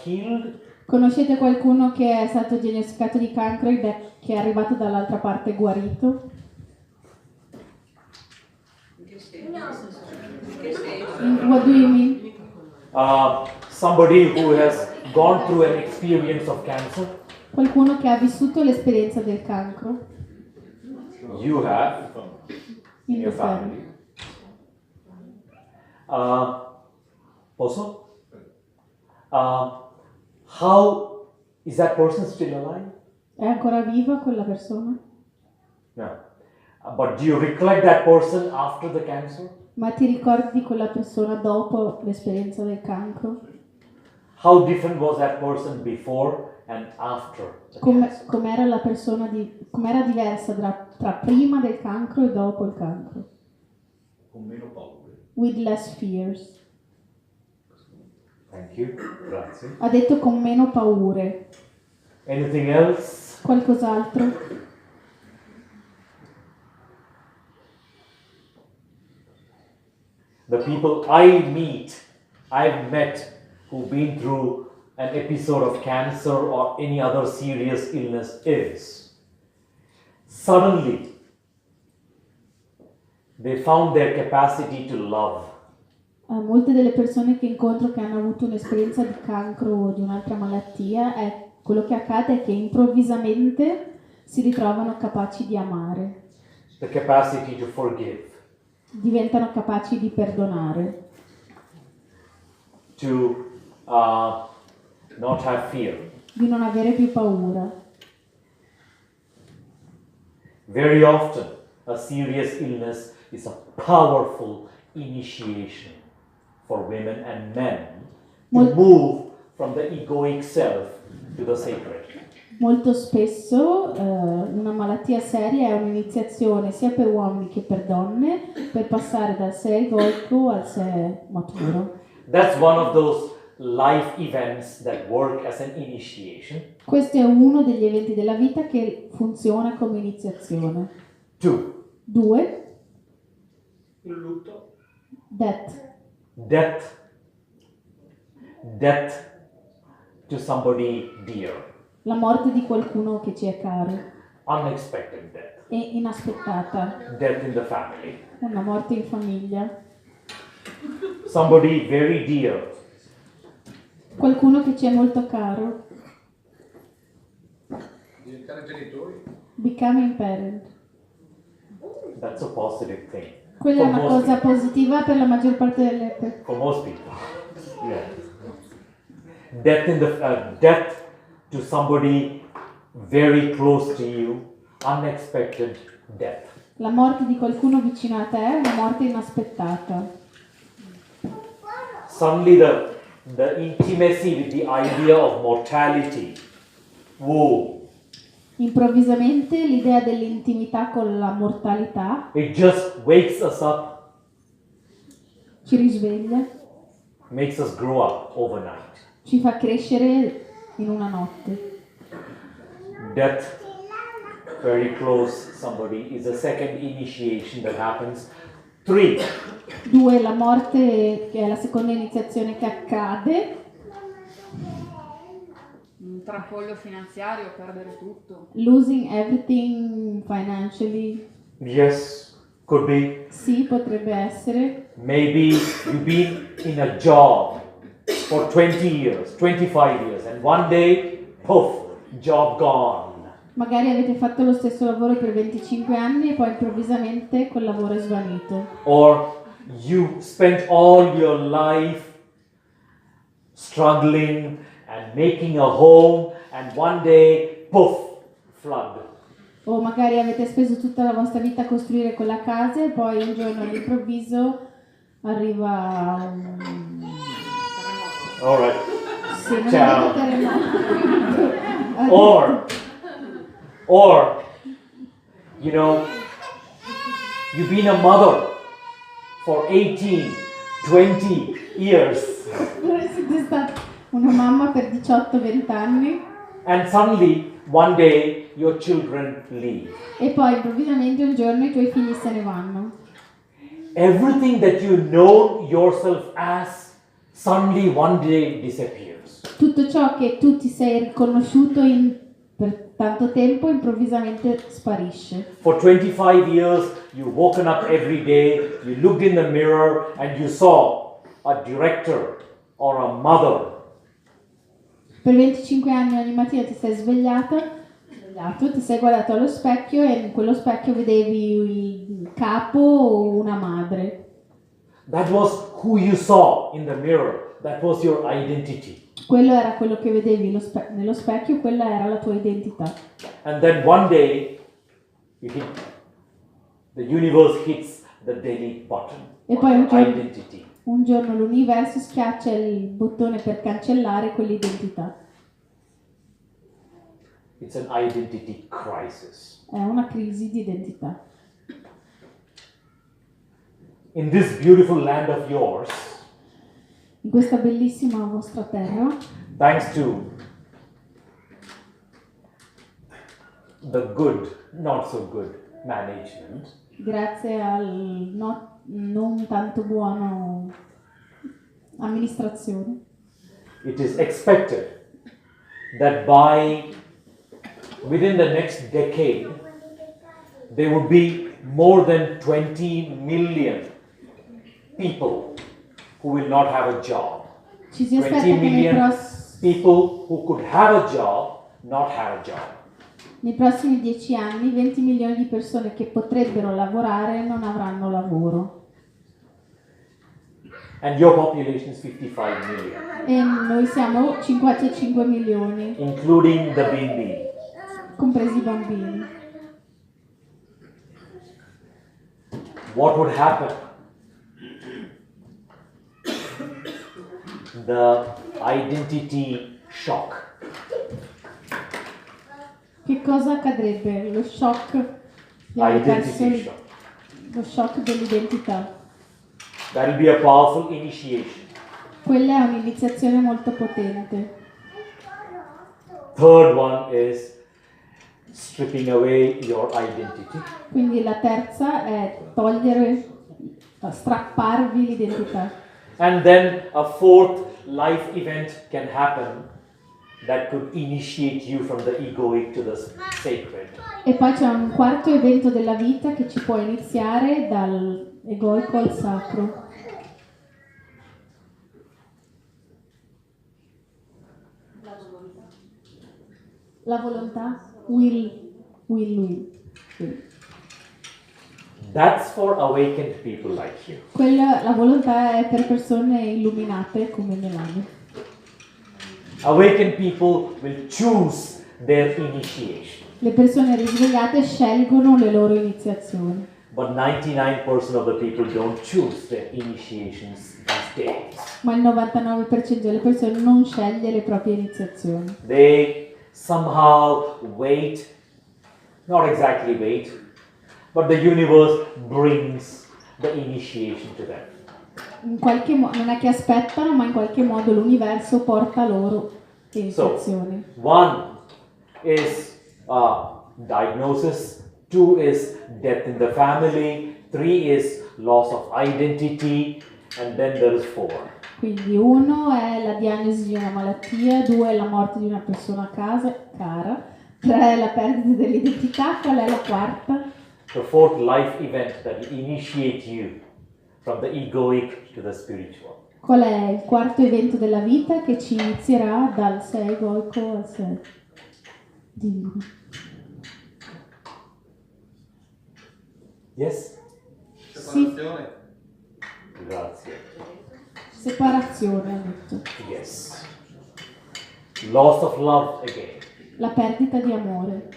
healed? Conoscete qualcuno che è stato diagnosticato di cancro e che è arrivato dall'altra parte guarito? What do you mean? Somebody who has gone through an experience of cancer. Qualcuno che ha vissuto l'esperienza del cancro. You have in your family. Posso? How is that person still alive? È ancora viva quella persona? No. But do you recollect that person after the cancer? Ma ti ricordi quella persona dopo l'esperienza del cancro? How different was that person before and after the cancer? Com'era la persona com'era diversa tra prima del cancro e dopo il cancro? Con meno paure. With less fears. Thank you. Grazie. Ha detto con meno paure. Anything else? Qualcos'altro? The people I've met who've been through an episode of cancer or any other serious illness is, suddenly they found their capacity to love. Molte delle persone che incontro che hanno avuto un'esperienza di cancro o di un'altra malattia, quello che accade è che improvvisamente si ritrovano capaci di amare. The capacity to forgive. Diventano capaci di perdonare. To not have fear. Di non avere più paura. Very often, a serious illness is a powerful initiation for women and men to move from the egoic self to the sacred. Molto spesso una malattia seria è un'iniziazione sia per uomini che per donne per passare dal sé egoico al sé maturo. That's one of those life events that work as an initiation. Questo è uno degli eventi della vita che funziona come iniziazione. 2. Il lutto. Death to somebody dear. La morte di qualcuno che ci è caro. Unexpected death. E inaspettata. Death in the family. Una morte in famiglia. Somebody very dear. Qualcuno che ci è molto caro. Diventare genitori. Becoming parent. That's a positive thing. Quella è una cosa positiva per la maggior parte delle persone. For most people. Yeah. Death to somebody very close to you, unexpected death. La morte di qualcuno vicino a te è una morte inaspettata. Suddenly the intimacy with the idea of mortality. Whoa. Improvvisamente l'idea dell'intimità con la mortalità It just wakes us up. ci risveglia, Makes us grow up overnight. ci fa crescere in una notte. Death, very close somebody, is a second initiation that happens. 3. 2. La morte, che è la seconda iniziazione che accade. Un tracollo finanziario, perdere tutto. Losing everything financially. Yes, could be. Sì, potrebbe essere. Maybe you've been in a job for 20 years, 25 years, and one day, poof, job gone. Magari avete fatto lo stesso lavoro per 25 anni e poi improvvisamente quel lavoro è svanito. Or you spent all your life struggling and making a home, and one day, poof, flood. O magari avete speso tutta la vostra vita a costruire quella casa e poi un giorno all'improvviso arriva un... All right. Sì, non Ciao. è terremoto. Or, you know, you've been a mother for 18, 20 years. Siete stata una mamma per 18-20 anni. And suddenly, one day, your children leave. E poi improvvisamente un giorno i tuoi figli se ne vanno. Everything that you know yourself as, suddenly one day disappears. Tutto ciò che tu ti sei riconosciuto per tanto tempo improvvisamente sparisce. For 25 years, you've woken up every day, you looked in the mirror, and you saw a director or a mother. Per 25 anni ogni mattina ti sei svegliato, ti sei guardato allo specchio e in quello specchio vedevi il capo o una madre. That was who you saw in the mirror. That was your identity. Quello era quello che vedevi nello specchio, quella era la tua identità. And then one day, the universe hits the delete button. E poi Identity. un giorno l'universo schiaccia il bottone per cancellare quell'identità. It's an identity crisis. È una crisi di identità. In this beautiful land of yours, In questa bellissima vostra terra, thanks to the good, not so good management, grazie al non tanto buono amministrazione, it is expected that within the next decade, there will be more than 20 million people who will not have a job. Ci si 20 aspetta che million people who could have a job, not have a job. nei prossimi 10 anni 20 milioni di persone che potrebbero lavorare non avranno lavoro. And your population is 55 million. E noi siamo 55 milioni, Including the bimbi. compresi i bambini. What would happen? The identity shock. Che cosa accadrebbe? Lo shock di aver perso Identity shock. lo shock dell'identità. That will be a powerful initiation. Quella è un'iniziazione molto potente. Third one is stripping away your identity. Quindi la terza è strapparvi l'identità. And then a fourth life event can happen that could initiate you from the egoic to the sacred. E poi c'è un quarto evento della vita che ci può iniziare dal egoico al sacro. La volontà? Will. That's for awakened people like you. La volontà è per persone illuminate come Melania. Awakened people will choose their initiation. Le persone risvegliate scelgono le loro iniziazioni. But 99% of the people don't choose their initiations these days. Ma il 99% delle persone non sceglie le proprie iniziazioni. They somehow wait, not exactly wait, but the universe brings the initiation to them. In qualche non è che aspettano, ma in qualche modo l'universo porta loro le iniziazioni. So, one is diagnosis, two is death in the family, three is loss of identity, and then there is four. Quindi uno è la diagnosi di una malattia, due è la morte di una persona cara, tre è la perdita dell'identità, qual è la quarta? The fourth life event that will initiate you from the egoic to the spiritual. Qual è il quarto evento della vita che ci inizierà dal sé egoico al sé divino? Yes? Separazione. Grazie. Separazione, ha detto. Yes. Loss of love again. La perdita di amore.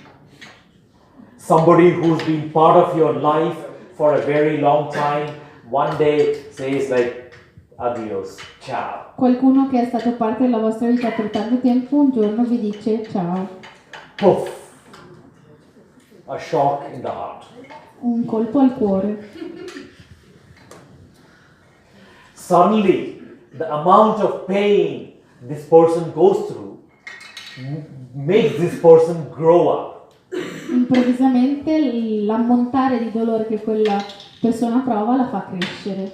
Somebody who's been part of your life for a very long time, one day says like, adios, ciao. Qualcuno che è stato parte della vostra vita per tanto tempo, un giorno vi dice ciao. Poof. A shock in the heart. Un colpo al cuore. Suddenly, the amount of pain this person goes through makes this person grow up. Improvvisamente l'ammontare di dolore che quella persona prova la fa crescere.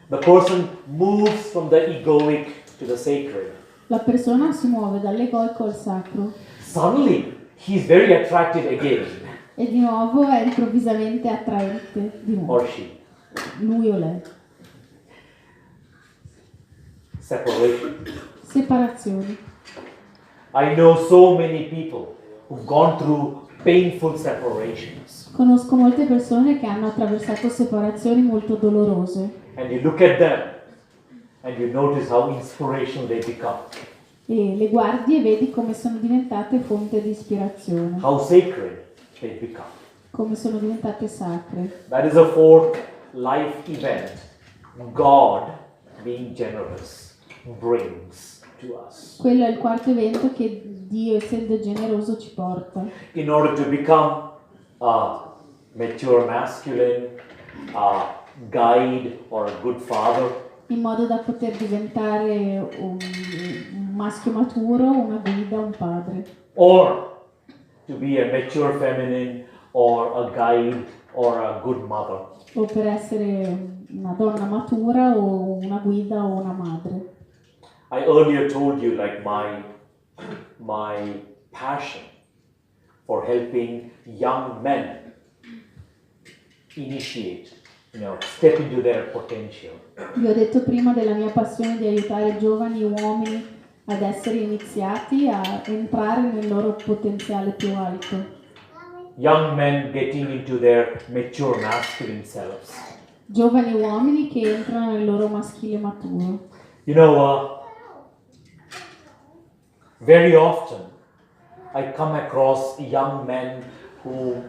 The person moves from the egoic to the sacred. La persona si muove dall'egoico al sacro. Suddenly, he's very attracted again. E di nuovo è improvvisamente attraente di nuovo. Or she. Lui o lei. Separation. Separazioni. I know so many people who've gone through painful separations. Conosco molte persone che hanno attraversato separazioni molto dolorose. And you look at them and you notice how inspirational they become. E le guardi e vedi come sono diventate fonte di ispirazione. How sacred they become. Come sono diventate sacre. That is a fourth life event. God, being generous, brings to us. Quello è il quarto evento che Dio, essendo generoso, ci porta. In order to become a mature masculine, a guide or a good father, In modo da poter diventare un maschio maturo, una guida, un padre. or to be a mature feminine or a guide or a good mother. O per essere una donna matura o una guida o una madre. I earlier told you like my passion for helping young men initiate, step into their potential. Vi ho detto prima della mia passione di aiutare giovani uomini ad essere iniziati a entrare nel loro potenziale più alto. Young men getting into their mature masculine selves. Giovani uomini che entrano nel loro maschile maturo. Very often I come across young men who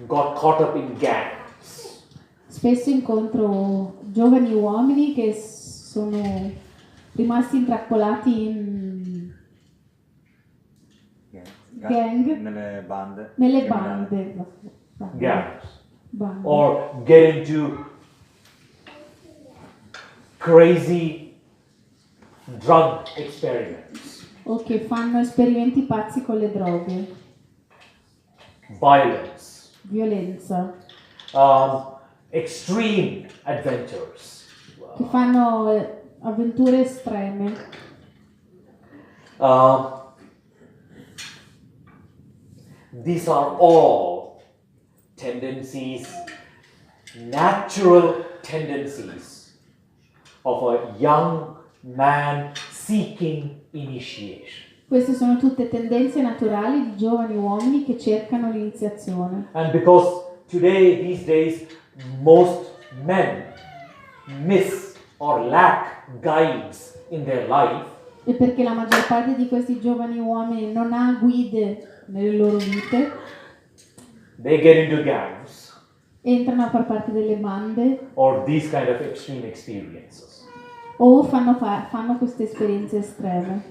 got caught up in gangs. Spesso incontro giovani uomini che sono rimasti intrappolati in gang, nelle bande. Gangs. Or get into crazy drug experiments. O che fanno esperimenti pazzi con le droghe. Violence. Violenza. Extreme adventures. Che fanno avventure estreme. These are all tendencies, natural tendencies of a young man seeking initiation. Queste sono tutte tendenze naturali di giovani uomini che cercano l'iniziazione. And because these days, most men miss or lack guides in their life. E perché la maggior parte di questi giovani uomini non ha guide nelle loro vite. They get into gangs. Entrano a far parte delle bande. Or these kind of extreme experiences. O fanno queste esperienze estreme.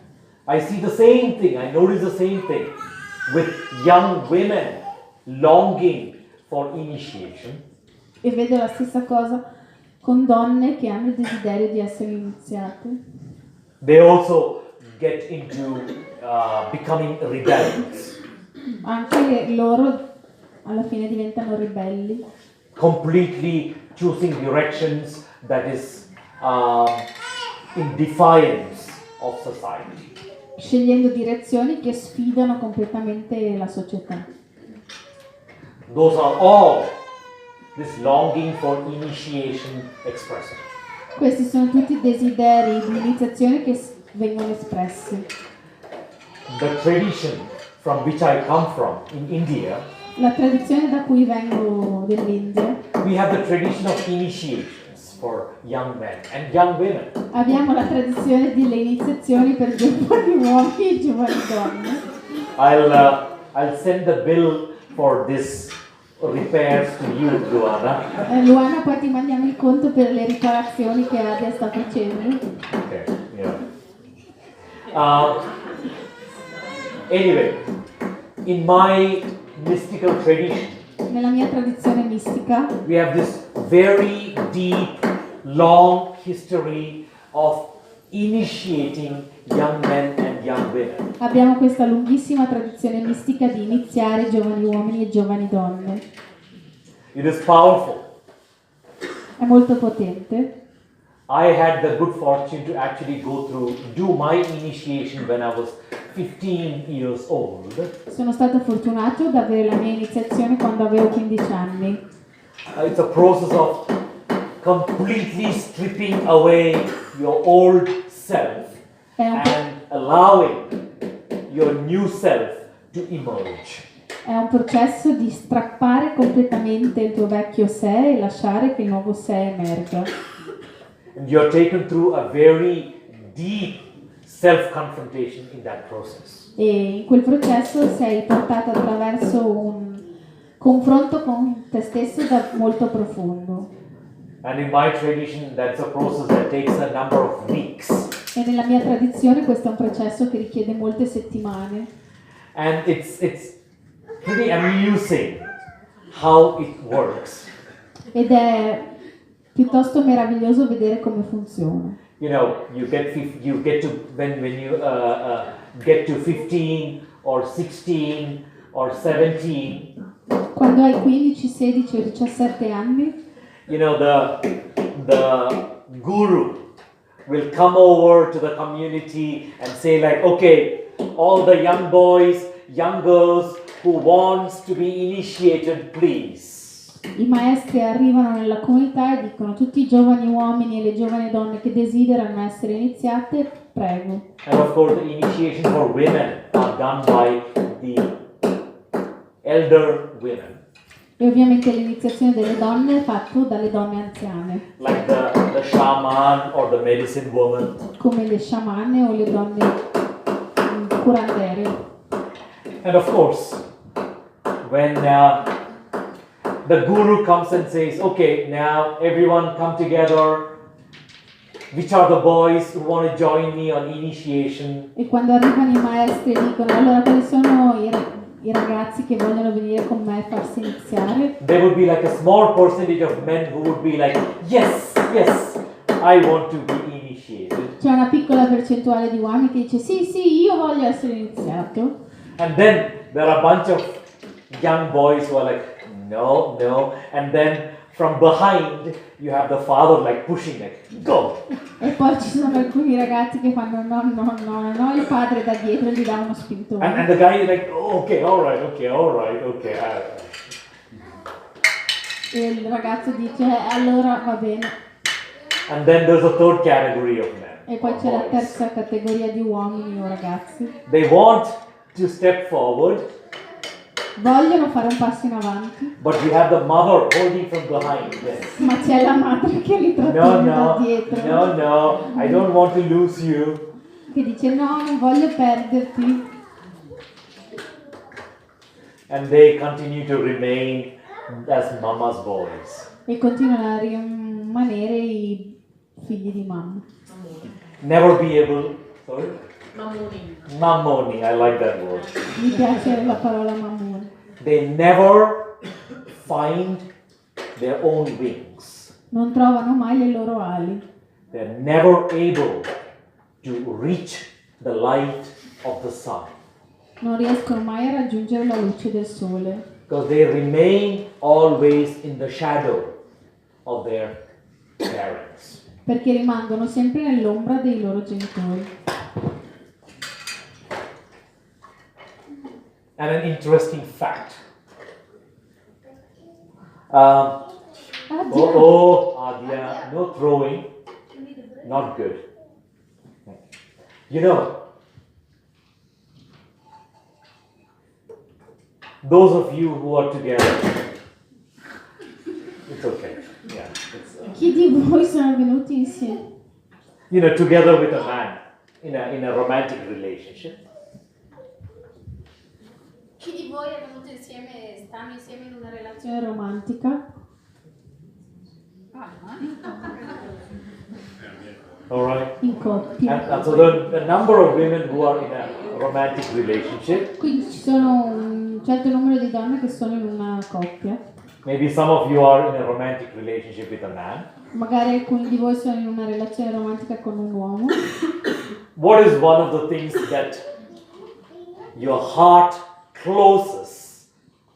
I see the same thing, I notice the same thing with young women longing for initiation. E vedo la stessa cosa con donne che hanno il desiderio di essere iniziate. They also get into becoming rebels. Anche loro alla fine diventano ribelli. Completely choosing directions that is in defiance of society. Scegliendo direzioni che sfidano completamente la società. Those are all this longing for initiation expressing. Questi sono tutti desideri di iniziazione che vengono espressi. The tradition from which I come from in India, la tradizione da cui vengo dell'India, we have the tradition of initiations for young men and young women. Abbiamo la tradizione delle iniziazioni per giovani uomini e giovani donne. I'll send the bill for this repairs to you, Luana. Luana, poi ti mandiamo il conto per le riparazioni che Adia sta facendo. Okay, yeah. Anyway, in my mystical tradition, nella mia tradizione mistica, we have this very deep, long history of initiating young men and young women. Abbiamo questa lunghissima tradizione mistica di iniziare giovani uomini e giovani donne. It is powerful. È molto potente. I had the good fortune to actually do my initiation when I was 15 years old. Sono stato fortunato ad avere la mia iniziazione quando avevo 15 anni. It's a process of completely stripping away your old self and allowing your new self to emerge. È un processo di strappare completamente il tuo vecchio sé e lasciare che il nuovo sé emerga. And you're taken through a very deep self-confrontation in that process. E in quel processo sei portato attraverso un confronto con te stesso molto profondo. And in my tradition, that's a process that takes a number of weeks. E nella mia tradizione questo è un processo che richiede molte settimane. And it's pretty amusing how it works. Ed è piuttosto meraviglioso vedere come funziona. You get to when you get to 15 or 16 or 17. Quando hai 15, 16 o 17 anni, The guru will come over to the community and say like, okay, all the young boys, young girls who wants to be initiated, please. I maestri arrivano nella comunità e dicono: tutti i giovani uomini e le giovani donne che desiderano essere iniziate, prego. And of course, the initiation for women are done by the elder women. E ovviamente l'iniziazione delle donne è fatta dalle donne anziane, Like the shaman or the medicine woman. come le sciamane o le donne curandere. And of course, when the guru comes and says, okay, now everyone come together. Which are the boys who want to join me on initiation? E quando arrivano i maestri e dicono: allora quali sono i ragazzi che vogliono venire con me a farsi iniziare? There would be like a small percentage of men who would be like, yes, yes, I want to be initiated. C'è una piccola percentuale di uomini che dice: sì, sì, io voglio essere iniziato. And then there are a bunch of young boys who are like, no, no. And then from behind you have the father like pushing like, go. E poi ci sono alcuni ragazzi che fanno no, no, no, no, il padre da dietro gli dà uno spintone. And the guy is like, oh, okay, all right, okay. E il ragazzo dice: allora va bene. And then there's a third category of men. E poi c'è la terza categoria di uomini o ragazzi. They want to step forward. Vogliono fare un passo in avanti. But you have the mother holding from behind them. Ma c'è la madre che li trattiene da dietro. No, I don't want to lose you. Che dice: no, non voglio perderti. And they continue to remain as mama's boys. E continuano a rimanere i figli di mamma. Never be able, sorry? Mamoni. I like that word. Mi piace la parola mammone. They never find their own wings. Non trovano mai le loro ali. They're never able to reach the light of the sun. Non riescono mai a raggiungere la luce del sole. Because they remain always in the shadow of their parents. Perché rimangono sempre nell'ombra dei loro genitori. And an interesting fact. Adia, no throwing, not good. You know, those of you who are together, it's okay. Yeah, Chi di voi sono venuti insieme? You know, together with a man in a romantic relationship. Chi di voi è venuto insieme, stanno insieme in una relazione romantica? All right. In coppia. And so the number of women who are in a romantic relationship. Quindi ci sono un certo numero di donne che sono in una coppia. Maybe some of you are in a romantic relationship with a man. Magari alcuni di voi sono in una relazione romantica con un uomo. What is one of the things that your heart closes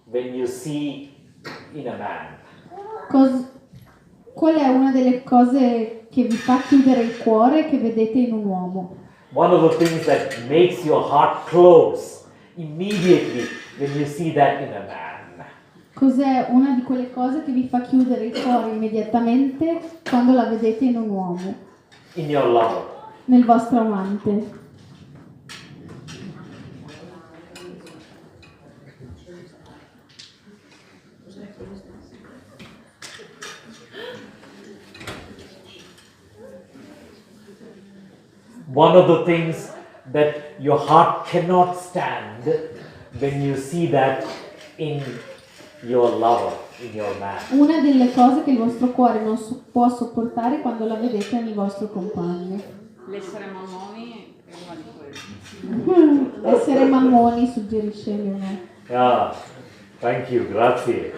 when you see in a man? Qual è una delle cose che vi fa chiudere il cuore che vedete in un uomo? One of the things that makes your heart close immediately when you see that in a man. Cos'è una di quelle cose che vi fa chiudere il cuore immediatamente quando la vedete in un uomo? In your lover. Nel vostro amante. One of the things that your heart cannot stand when you see that in your lover, in your man. Una delle cose che il vostro cuore non può sopportare quando la vedete nel vostro compagno. L'essere mammoni è una di quelle. Essere mammoni, suggerisce Leonardo. Yeah, thank you, grazie.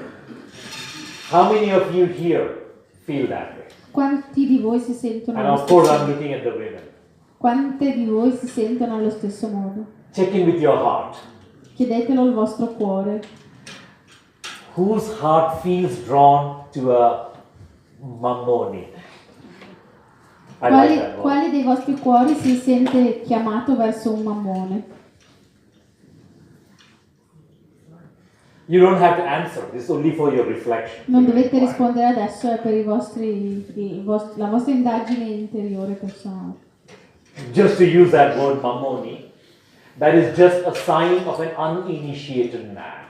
How many of you here feel that way? Quanti di voi si sentono And allo of course I'm stesso looking at the women. Quante di voi si sentono allo stesso modo? Check in with your heart. Chiedetelo al vostro cuore. Whose heart feels drawn to a mammoni? Quali dei vostri cuori si sente chiamato verso un mammone? You don't have to answer. This is only for your reflection. Non dovete rispondere adesso, è per la vostra indagine interiore personale. Just to use that word mammoni, that is just a sign of an uninitiated man.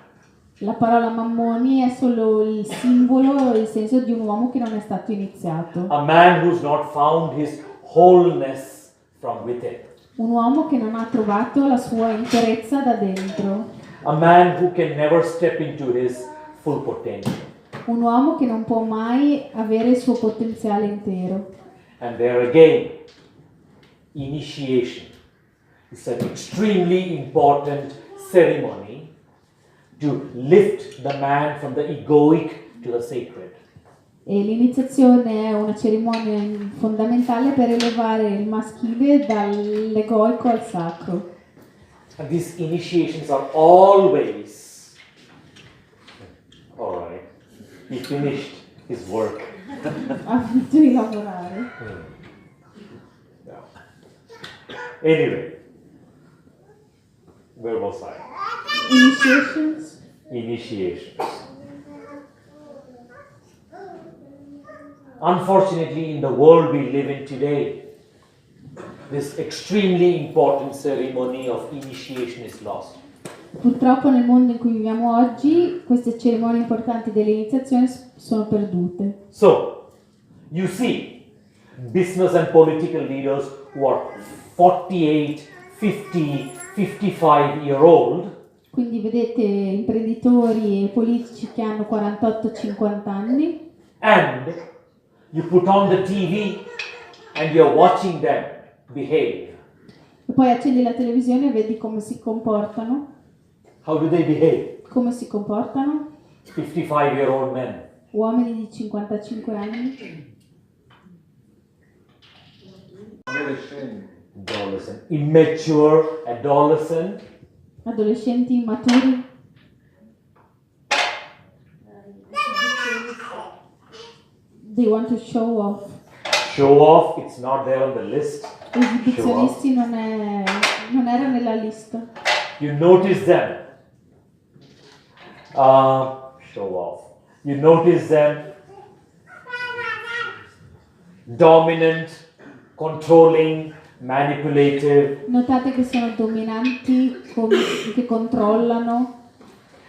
La parola mammoni è solo il simbolo, il senso di un uomo che non è stato iniziato. A man who's not found his wholeness from within. Un uomo che non ha trovato la sua interezza da dentro. A man who can never step into his full potential. Un uomo che non può mai avere il suo potenziale intero. And there again, initiation is an extremely important ceremony to lift the man from the egoic to the sacred. E l'iniziazione è una cerimonia fondamentale per elevare il maschile dall'egoico al sacro. And these initiations are always, all right, he finished his work. Ha finito di lavorare. Yeah. Anyway, where was I? Initiations. Unfortunately, in the world we live in today, this extremely important ceremony of initiation is lost. Purtroppo nel mondo in cui viviamo oggi queste cerimonie importanti dell'iniziazione sono perdute. So, you see, business and political leaders who are 48, 50, 55-year-old. Quindi vedete imprenditori e politici che hanno 48-50 anni. And you put on the TV and you're watching them behave. E poi accendi la televisione e vedi come si comportano. How do they behave? Come si comportano? 55-year-old men. Uomini di 55 anni. Adolescent. Immature adolescent. Adolescenti immaturi. They want to show off. Show off, it's not there on the list. Esibizionisti non era nella lista. You notice them. Show off. You notice them dominant, controlling, manipulative. Notate che sono dominanti, che controllano,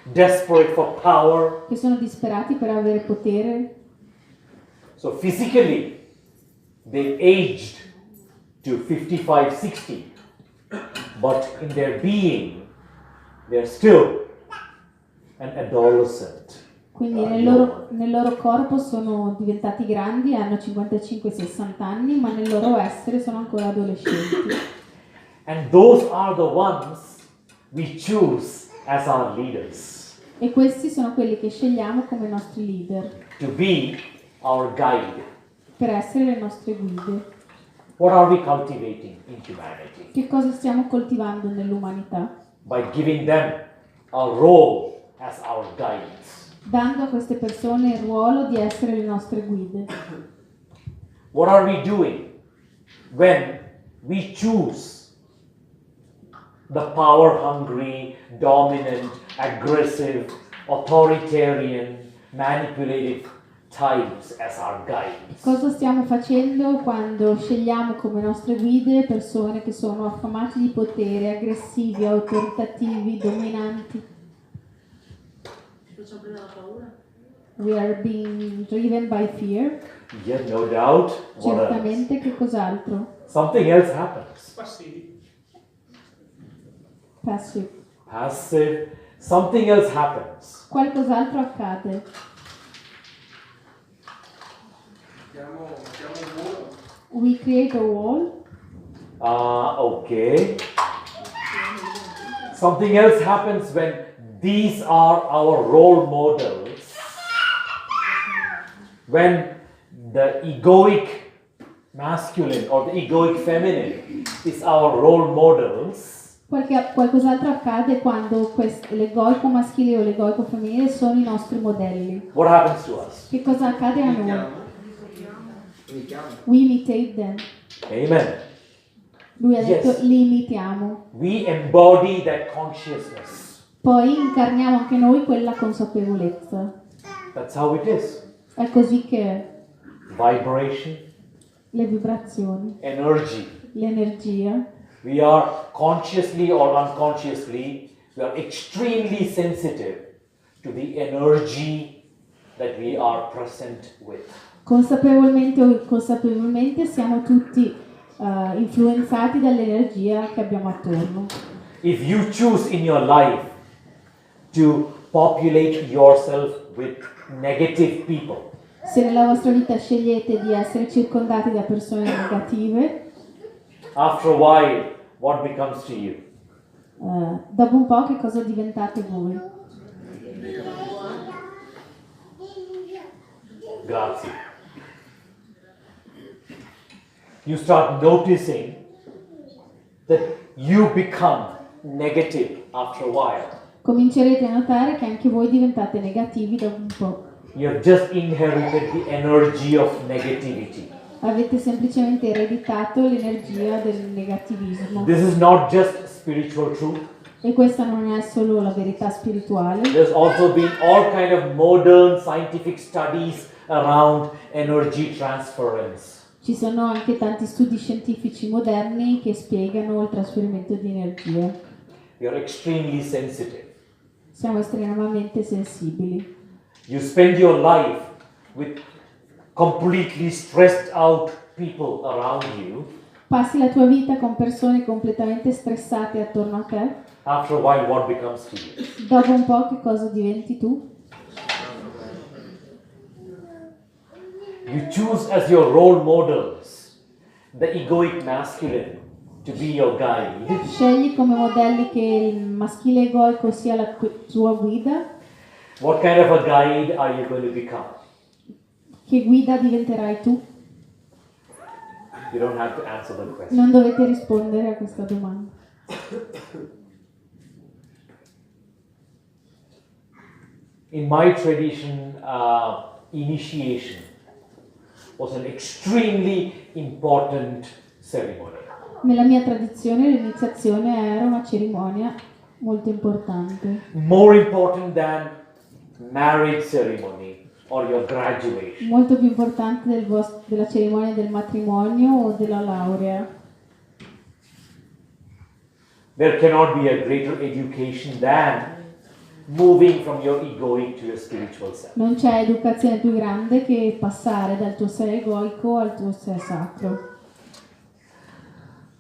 desperate for power. Che sono disperati per avere potere. So physically, they aged to 55, 60, but in their being, they're still an adolescent. Quindi nel loro corpo sono diventati grandi, hanno 55-60 anni, ma nel loro essere sono ancora adolescenti. And those are the ones we choose as our leaders. E questi sono quelli che scegliamo come nostri leader. To be our guide. Per essere le nostre guide. What are we cultivating in humanity? Che cosa stiamo coltivando nell'umanità? By giving them a role as our guides. Dando a queste persone il ruolo di essere le nostre guide. What are we doing when we choose the power-hungry, dominant, aggressive, authoritarian, manipulative types as our guides? Cosa stiamo facendo quando scegliamo come nostre guide persone che sono affamati di potere, aggressivi, autoritativi, dominanti? We are being driven by fear. Yeah, no doubt. Certamente, che cos'altro? Something else happens. Passive. Passive. Something else happens. Qualcos'altro accade. We create a wall. Okay. Something else happens when these are our role models. When the egoic masculine or the egoic feminine is our role models. Qualcos'altro accade quando l'egoico maschile o l'egoico femminile sono i nostri modelli. What happens to us? Che cosa accade a noi? We imitate them. Amen. Lui ha detto Yes. li imitiamo. We embody that consciousness. Poi incarniamo anche noi quella consapevolezza. That's how it is. È così che è. Vibration, Le vibrazioni, energy. l'energia. We are consciously or unconsciously, we are extremely sensitive to the energy that we are present with. Consapevolmente o inconsapevolmente siamo tutti influenzati dall'energia che abbiamo attorno. If you choose in your life to populate yourself with negative people, Se nella vostra vita scegliete di essere circondati da persone negative, after a while, what becomes to you? dopo un po' che cosa diventate voi? Grazie. You start noticing that you become negative after a while. Comincerete a notare che anche voi diventate negativi dopo un po'. You have just inherited the energy of negativity. Avete semplicemente ereditato l'energia del negativismo. This is not just spiritual truth. E questa non è solo la verità spirituale. There's also been all kind of modern scientific studies around energy transference. Ci sono anche tanti studi scientifici moderni che spiegano il trasferimento di energia. We are extremely sensitive. Siamo estremamente sensibili. You spend your life with completely stressed out people around you. Passi la tua vita con persone completamente stressate attorno a te. After a while, what becomes to you? Dopo un po' che cosa diventi tu? You choose as your role models the egoic masculine to be your guide. Scegli come modelli che il maschile egoico sia la tua guida. What kind of a guide are you going to become? Che guida diventerai tu? You don't have to answer the question. Non dovete rispondere a questa domanda. In my tradition, initiation was an extremely important ceremony. Nella mia tradizione l'iniziazione era una cerimonia molto importante. More important than marriage ceremony or your graduation. Molto più importante della cerimonia del matrimonio o della laurea. There cannot be a greater education than moving from your egoic to your spiritual self. Non c'è educazione più grande che passare dal tuo sé egoico al tuo sé sacro.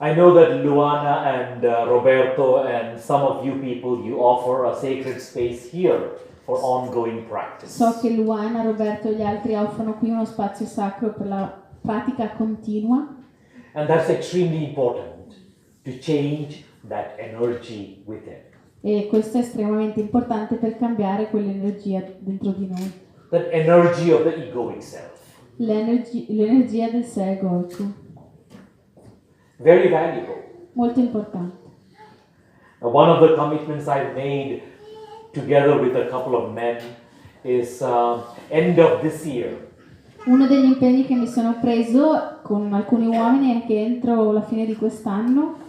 I know that Luana and Roberto and some of you people, you offer a sacred space here for ongoing practice. So che Luana, Roberto e gli altri offrono qui uno spazio sacro per la pratica continua. And that's extremely important to change that energy within. E questo è estremamente importante per cambiare quell'energia dentro di noi. That energy of the egoic self. L'energia del sé egoico. Very valuable. Molto importante. One of the commitments I've made together with a couple of men is end of this year. Uno degli impegni che mi sono preso con alcuni uomini è che entro la fine di quest'anno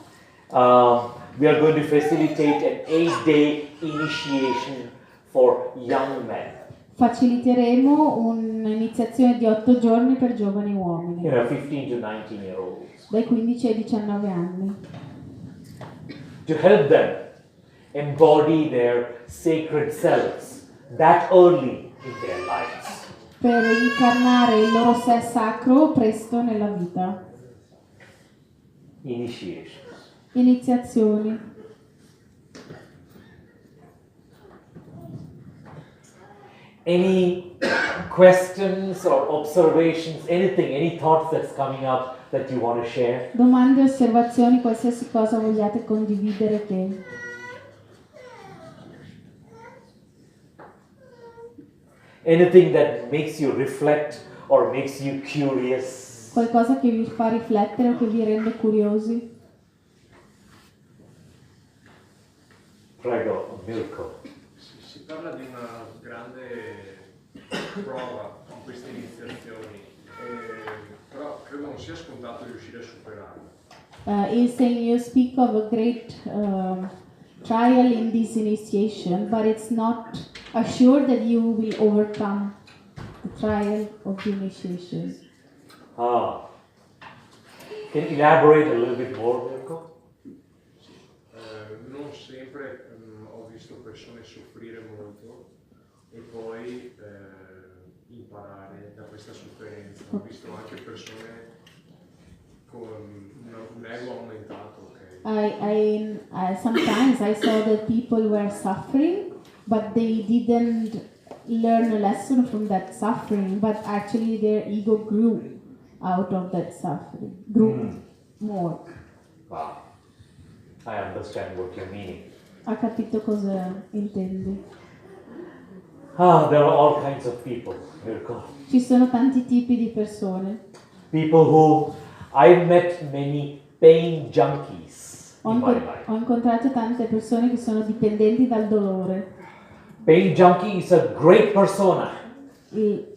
we are going to facilitate an 8-day initiation for young men. faciliteremo un'iniziazione di 8 giorni per giovani uomini. 15 to 19-year-olds. Dai 15 ai 19 anni. To help them embody their sacred selves that early in their lives. Per incarnare il loro sé sacro presto nella vita. Initiation. Iniziazioni. Any questions or observations, anything, any thoughts that's coming up that you want to share? Domande, osservazioni, qualsiasi cosa vogliate condividere che... Anything that makes you reflect or makes you curious? Qualcosa che vi fa riflettere o che vi rende curiosi? Prego, Mirko. Si parla di una grande prova in queste iniziazioni, però credo non sia scontato riuscire a superarlo. He's saying you speak of a great trial in this initiation, but it's not assured that you will overcome the trial of the initiation. Can you elaborate a little bit more, Mirko? Non sempre ho visto persone soffrire molto e poi imparare da questa sofferenza. Ho visto anche persone con un ego aumentato. I sometimes I saw that people were suffering, but they didn't learn a lesson from that suffering, but actually their ego grew out of that suffering, grew more. Wow, I understand what you mean. Ha capito cosa intendi? There are all kinds of people, Mirko. Ci sono tanti tipi di persone. People who I've met many pain junkies in my life. Ho incontrato tante persone che sono dipendenti dal dolore. Pain junkie is a great persona. Il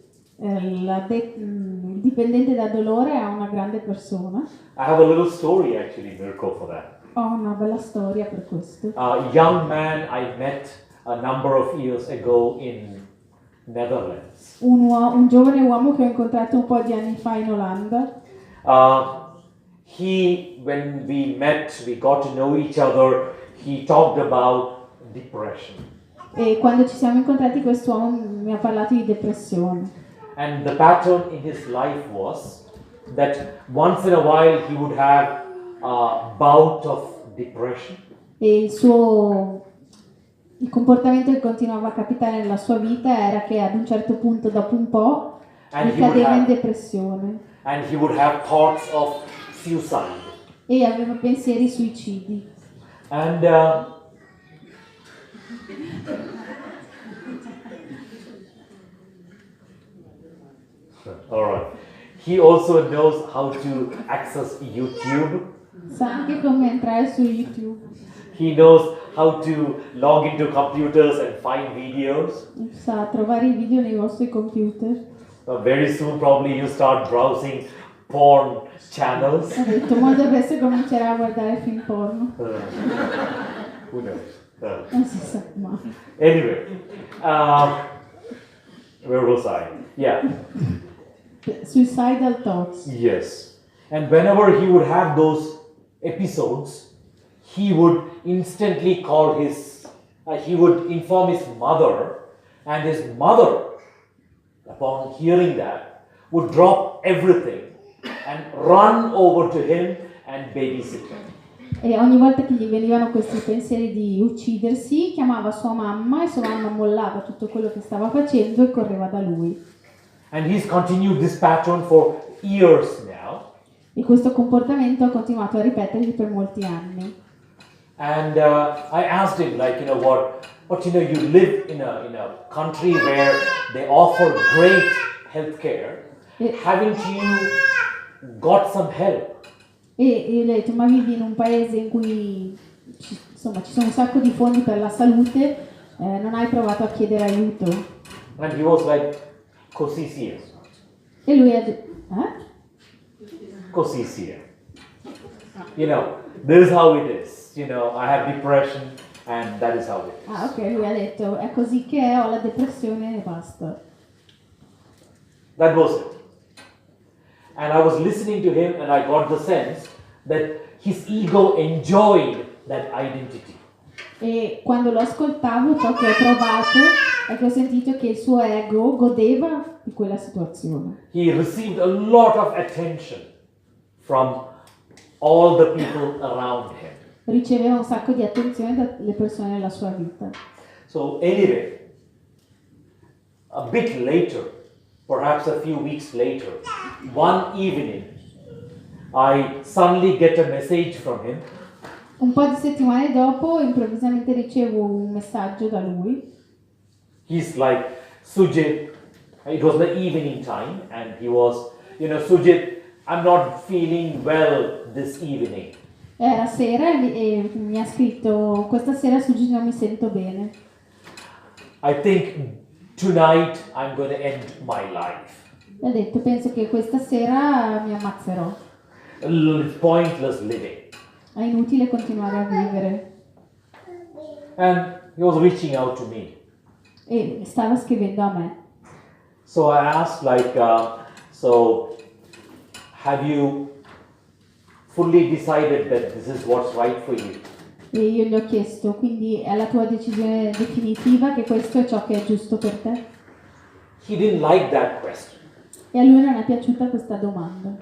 dipendente da dolore è una grande persona. I have a little story actually, Mirko, for that. Ho una bella storia per questo. A young man I met a number of years ago in Netherlands. Un giovane uomo che ho incontrato un po' di anni fa in Olanda. When we met, we got to know each other, he talked about depression. E quando ci siamo incontrati quest'uomo mi ha parlato di depressione. And the pattern in his life was that once in a while he would have a bout of depression. E il comportamento che continuava a capitare nella sua vita era che ad un certo punto, dopo un po', cadeva in depressione. And he would have thoughts of suicide. E aveva pensieri suicidi. And all right. He also knows how to access YouTube. Sa anche come entrare su YouTube. He knows how to log into computers and find videos. Sa trovare i video nei vostri computer. Very soon probably you start browsing porn channels. Ha detto, molto presto comincerà a guardare film porno. Who knows? Non si sa mai. Anyway, where was I? Yeah. Suicidal thoughts. Yes. And whenever he would have those episodes, he would instantly call he would inform his mother, and his mother, upon hearing that, would drop everything and run over to him and babysit him. E ogni volta che gli venivano questi pensieri di uccidersi, chiamava sua mamma e sua mamma mollava tutto quello che stava facendo e correva da lui. And he's continued this pattern for years now. E questo comportamento ha continuato a ripetergli per molti anni. And I asked him, what you live in a country where they offer great healthcare. Haven't you got some help? E io gli ho detto, ma vivi in un paese in cui ci sono un sacco di fondi per la salute, non hai provato a chiedere aiuto? And he was like, così sia. E lui ha detto, Così sia. This is how it is. I have depression and that is how it is. Ok, lui ha detto, è così che è, ho la depressione e basta. That was it. And I was listening to him and I got the sense that his ego enjoyed that identity. E quando lo ascoltavo, ciò che ho provato è che ho sentito che il suo ego godeva di quella situazione. He received a lot of attention from all the people around him. Riceveva un sacco di attenzione dalle persone nella sua vita. So anyway, a bit later, perhaps a few weeks later, one evening, I suddenly get a message from him. Un po' di settimane dopo, improvvisamente ricevo un messaggio da lui. He's like, Sujith, it was the evening time, and he was, Sujith, I'm not feeling well this evening. Era sera e mi ha scritto, questa sera Sujith non mi sento bene. I think tonight I'm going to end my life. E ha detto, penso che questa sera mi ammazzerò. It's pointless living. È inutile continuare a vivere. And he was reaching out to me. E stava scrivendo a me. So I asked, like, so have you fully decided that this is what's right for you? E io gli ho chiesto, quindi è la tua decisione definitiva che questo è ciò che è giusto per te? He didn't like that question. E a lui non è piaciuta questa domanda.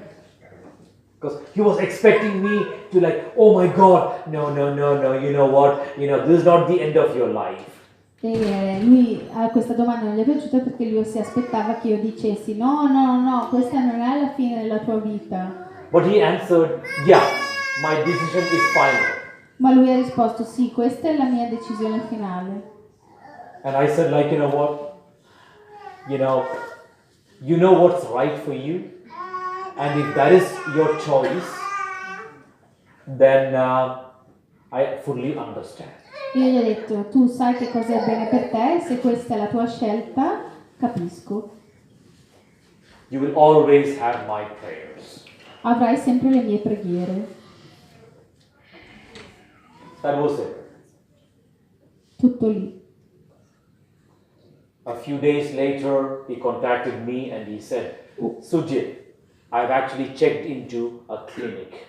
Because he was expecting me to like, oh my God, no, you know what, this is not the end of your life. E lui a questa domanda non gli è piaciuta perché lui si aspettava che io dicessi no, questa non è la fine della tua vita. But he answered, yeah, my decision is final. Ma lui ha risposto sì, questa è la mia decisione finale. And I said, like, you know what, you know what's right for you, and if that is your choice, then I fully understand. Io gli ho detto, tu sai che cosa è bene per te, se questa è la tua scelta, capisco. You will always have my prayers. Avrai sempre le mie preghiere. That was it. Tutto lì. A few days later, he contacted me and he said, Sujith, I've actually checked into a clinic.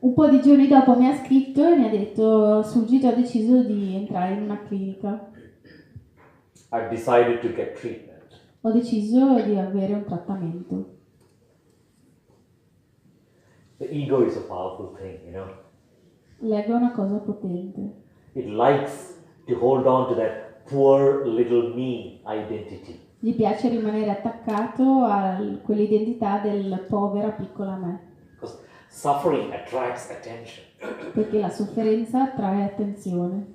Un po' di giorni dopo mi ha scritto e mi ha detto, Sujith, ho deciso di entrare in una clinica. I've decided to get treatment. Ho deciso di avere un trattamento. The ego is a powerful thing, L'ego è una cosa potente. It likes to hold on to that poor little me identity. Gli piace rimanere attaccato a quell'identità del povera piccola me. Because suffering attracts attention. Perché la sofferenza attrae attenzione.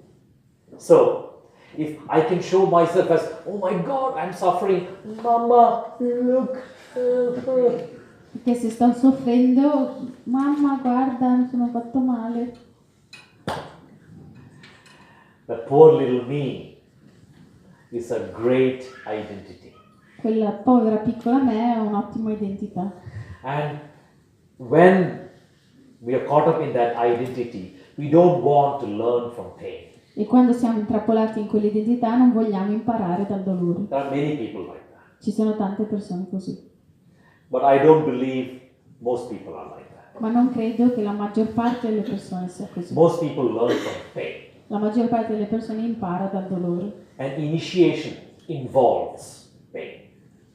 So, if I can show myself as, oh my God, I'm suffering, Mama, look. Perché se sto soffrendo, mamma, guarda, mi sono fatto male. The poor little me is a great identity. Quella povera piccola me è un'ottima identità. And when we are caught up in that identity, we don't want to learn from pain. E quando siamo intrappolati in quell'identità non vogliamo imparare dal dolore. There are many people like that. Ci sono tante persone così. But I don't believe most people are like that. Ma non credo che la maggior parte delle persone sia così. Most people learn from pain. La maggior parte delle persone impara dal dolore. And initiation involves pain.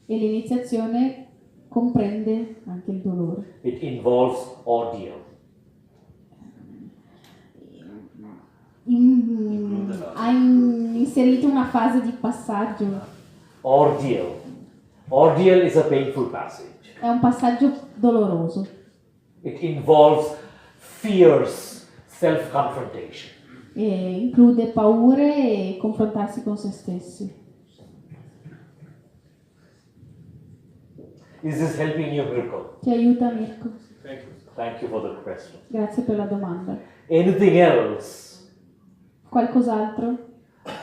E l'iniziazione comprende anche il dolore. It involves ordeal. Ha inserito una fase di passaggio. Ordeal. Ordeal is a painful passage. È un passaggio doloroso. It involves fierce self-confrontation. E include paure e confrontarsi con se stessi. Is this helping you, Mirko? Ti aiuta, Mirko? Thank you for the question. Grazie per la domanda. Anything else Qualcos'altro?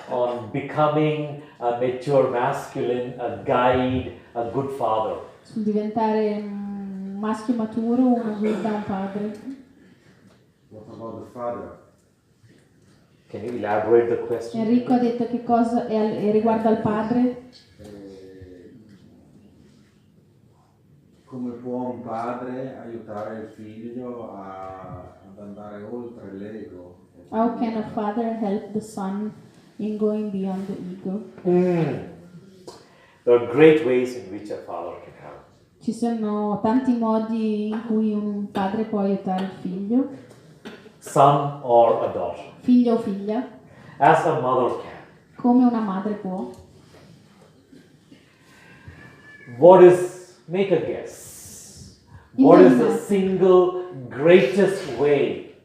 on becoming a mature masculine, a guide, a good father? Sul diventare un maschio maturo, una guida, un padre. What about the father? Can you elaborate the question? Enrico ha detto che cosa è riguardo al padre. Come può un padre aiutare il figlio ad andare oltre l'ego? How can a father help the son in going beyond the ego? There are great ways in which a father can help. Ci sono tanti modi in cui un padre può aiutare il figlio, Son or a daughter. figlio o figlia, As a mother can. come una madre può. Make a guess. What is the single greatest way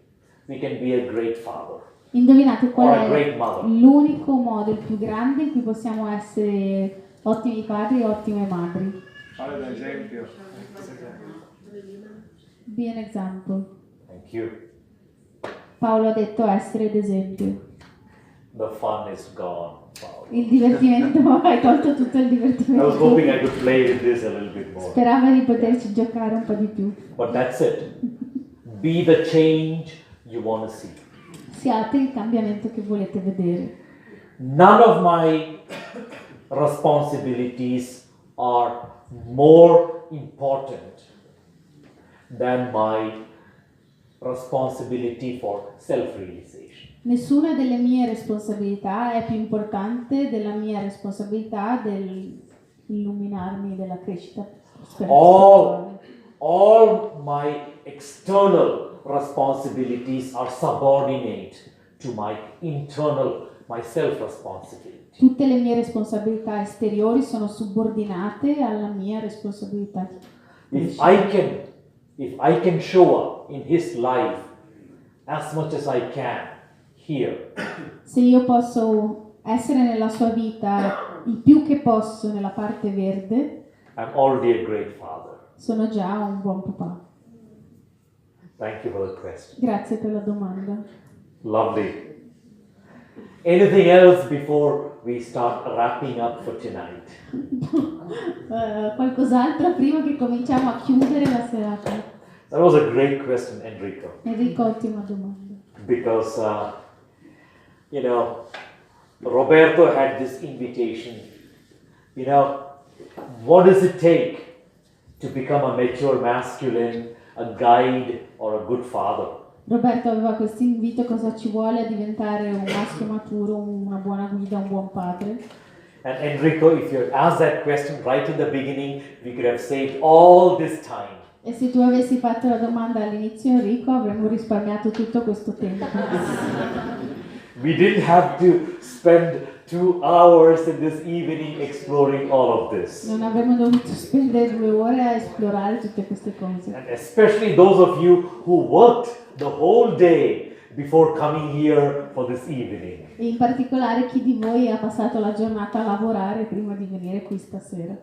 we can be a great father? Indovinate Or qual a è great mother? l'unico modo, il più grande in cui possiamo essere ottimi padri e ottime madri. Fare da esempio. Be an example. Thank you. Paolo ha detto essere d'esempio. The fun is gone, Paolo. Il divertimento, hai tolto tutto il I was divertimento. hoping I could play with this a little bit more. Sperava di poterci giocare un po' di più. But that's it. Be the change you want to see. Siate il cambiamento che volete vedere. None of my responsibilities are more important than my responsibility for self-realization. Nessuna delle mie responsabilità è più importante della mia responsabilità dell'illuminarmi, della crescita spirituale. All my external responsibilities are subordinate to my internal, my self-responsibility. Tutte le mie responsabilità esteriori sono subordinate alla mia responsabilità. If I can show up in his life as much as I can here, Se io posso essere nella sua vita il più che posso nella parte verde, I'm already a great father. sono già un buon papà. Thank you for the question. Grazie per la domanda. Lovely. Anything else before we start wrapping up for tonight? Qualcos'altro prima che cominciamo a chiudere la serata? That was a great question, Enrico. Enrico, ottima domanda. Because, Roberto had this invitation. What does it take to become a mature masculine, a guide, or a good father? Roberto aveva questo invito, cosa ci vuole a diventare un maschio maturo, una buona guida, un buon padre? And Enrico, if you had asked that question right in the beginning, we could have saved all this time. E se tu avessi fatto la domanda all'inizio, Enrico, avremmo risparmiato tutto questo tempo. We didn't have to spend 2 hours in this evening exploring all of this. Non avremmo dovuto spendere 2 ore a esplorare tutte queste cose. And especially those of you who worked the whole day before coming here for this evening. E in particolare chi di voi ha passato la giornata a lavorare prima di venire qui stasera.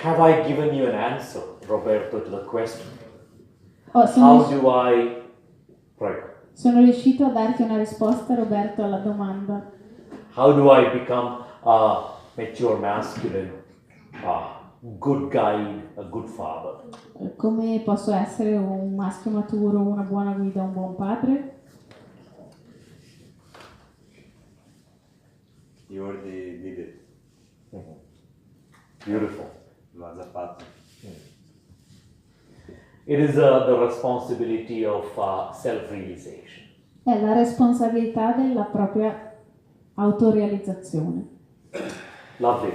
Have I given you an answer, Roberto, to the question? Oh, How do I... Prego. Sono riuscito a darti una risposta, Roberto, alla domanda. How do I become a mature masculine, a good guide, a good father? Come posso essere un maschio maturo, una buona guida, un buon padre? You already did it. Beautiful. L'ho già fatto. It is the responsibility of self-realization. È la responsabilità della propria autorealizzazione. Lovely.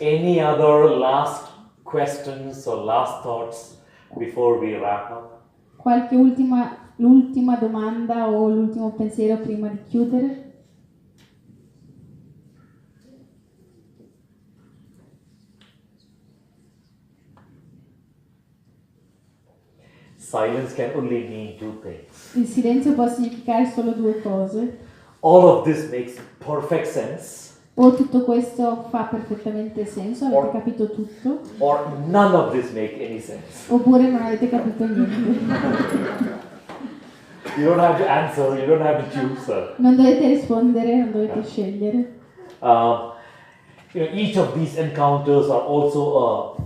Any other last questions or last thoughts before we wrap up? Qualche l'ultima domanda o l'ultimo pensiero prima di chiudere? Silence can only mean 2 things. Il silenzio può significare solo 2 cose. All of this makes perfect sense, O tutto questo fa perfettamente senso, avete capito tutto, or none of this make any sense. oppure non avete capito niente. You don't have to answer, you don't have to choose. Non dovete rispondere, non dovete scegliere. Each of these encounters are also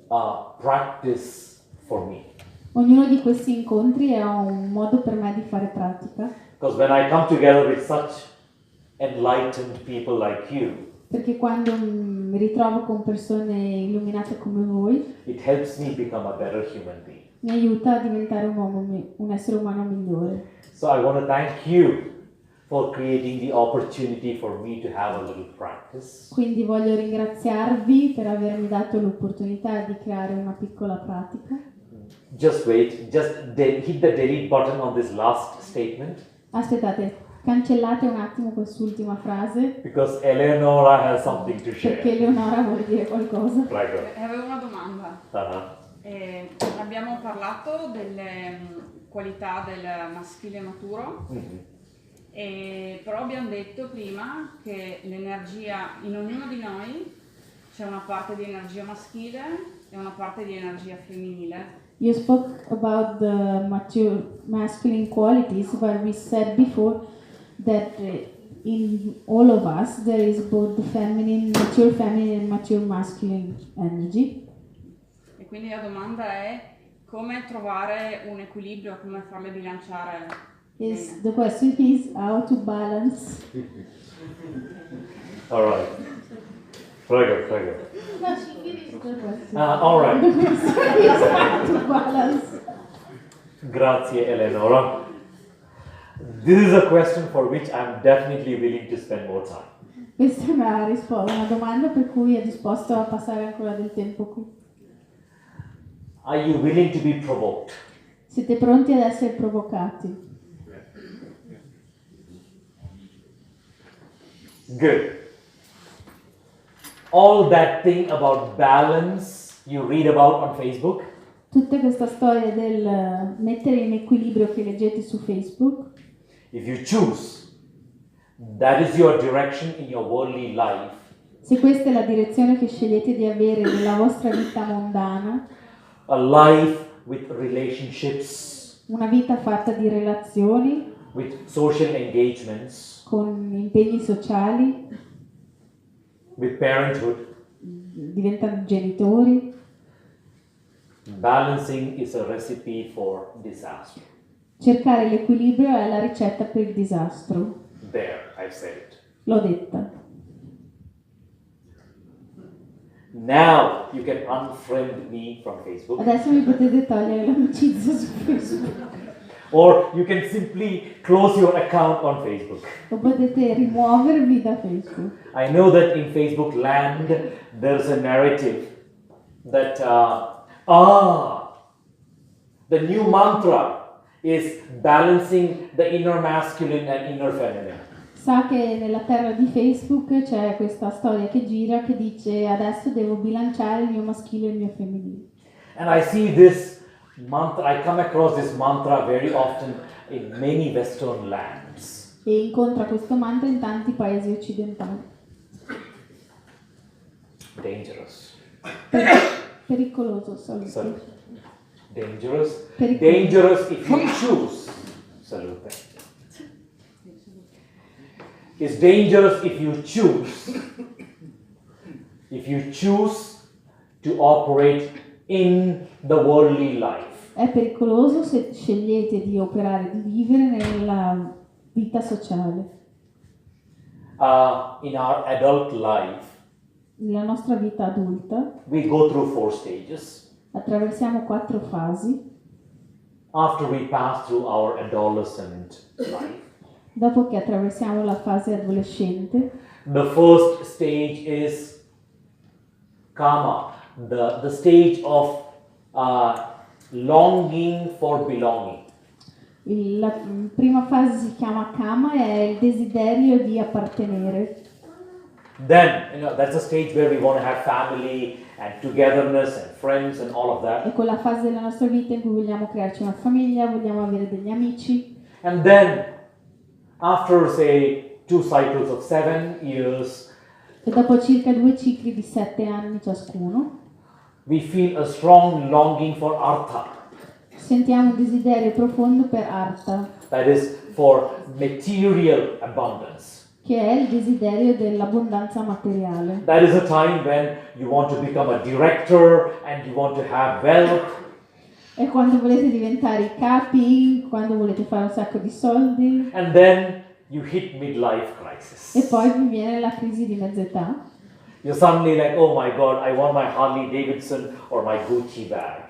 a practice for me. Ognuno di questi incontri è un modo per me di fare pratica. Because when I come together with such enlightened people like you, Perché quando mi ritrovo con persone illuminate come voi, it helps me become a better human being. mi aiuta a diventare un essere umano migliore. So I want to thank you for creating the opportunity for me to have a little practice. Quindi voglio ringraziarvi per avermi dato l'opportunità di creare una piccola pratica. Just wait, just hit the delete button on this last statement. Aspettate, cancellate un attimo quest'ultima frase. Because Eleonora has something to share. Perché Eleonora vuole dire qualcosa. Prego. Avevo una domanda. Abbiamo parlato delle qualità del maschile maturo, però abbiamo detto prima che l'energia, in ognuno di noi c'è una parte di energia maschile e una parte di energia femminile. You spoke about the mature masculine qualities, but we said before that in all of us there is both the feminine and mature masculine energy. E quindi la domanda è come trovare un equilibrio, come farle bilanciare. The question is how to balance. All right. Prego. No, she finished the question. All right. The question is how to balance. Grazie, Eleonora. This is a question for which I'm definitely willing to spend more time. Questa è una domanda per cui è disposto a passare ancora del tempo qui. Are you willing to be provoked? Siete pronti ad essere provocati? Good. All that thing about balance you read about on Facebook, Tutta questa storia del mettere in equilibrio che leggete su Facebook, if you choose, that is your direction in your worldly life, se questa è la direzione che scegliete di avere nella vostra vita mondana, a life with relationships, una vita fatta di relazioni, with social engagements, con impegni sociali, with parenthood, diventando genitori, balancing is a recipe for disaster. cercare l'equilibrio è la ricetta per il disastro. There, I've said it. L'ho detta. Now you can unfriend me from Facebook. Adesso mi potete togliere l'amicizia su Facebook. Or you can simply close your account on Facebook. O potete rimuovervi da Facebook. I know that in Facebook land there's a narrative that the new mantra is balancing the inner masculine and inner feminine. Sa che nella terra di Facebook c'è questa storia che gira che dice adesso devo bilanciare il mio maschile e il mio femminile. And I see this mantra, I come across this mantra very often in many Western lands. E incontra questo mantra in tanti paesi occidentali. Dangerous. Pericoloso, salute. Salute. Dangerous. Pericoloso. Dangerous if you choose. Salute. It's dangerous if you choose to operate in the worldly life. È pericoloso se scegliete di operare, di vivere nella vita sociale. In our adult life, Nella nostra vita adulta we go through 4 stages. attraversiamo 4 fasi. After we pass through our adolescent life, Dopo che attraversiamo la fase adolescente, the first stage is kama, the stage of longing for belonging. la prima fase si chiama kama e è il desiderio di appartenere. Then, that's a stage where we want to have family and togetherness and friends and all of È that. quella fase della nostra vita in cui vogliamo crearci una famiglia, vogliamo avere degli amici. And then, after say 2 cycles of 7 years, E dopo circa 2 cicli di 7 anni ciascuno, we feel a strong longing for artha. sentiamo un desiderio profondo per artha, That is for material abundance. che è il desiderio dell'abbondanza materiale. That is a time when you want to become a director and you want to have wealth. È quando volete diventare i capi, quando volete fare un sacco di soldi, And then you hit midlife crisis. e poi vi viene la crisi di mezz'età. You're suddenly like, oh my God, I want my Harley Davidson or my Gucci bag.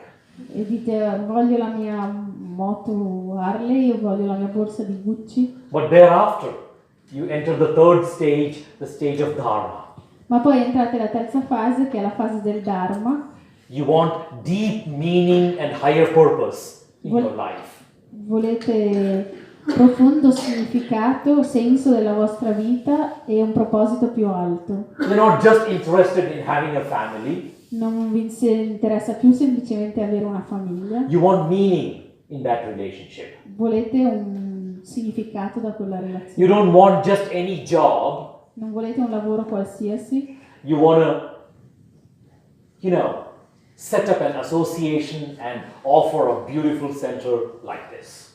E dite voglio la mia moto Harley, io voglio la mia borsa di Gucci. But thereafter, you enter the 3rd stage, the stage of Dharma. Ma poi entrate nella terza fase, che è la fase del Dharma. You want deep meaning and higher purpose in your life. Volete profondo significato, senso della vostra vita e un proposito più alto. You're not just interested in having a family. Non vi interessa più semplicemente avere una famiglia. You want meaning in that relationship. Volete un significato da quella relazione. You don't want just any job. Non volete un lavoro qualsiasi. You want to, set up an association and offer a beautiful center like this.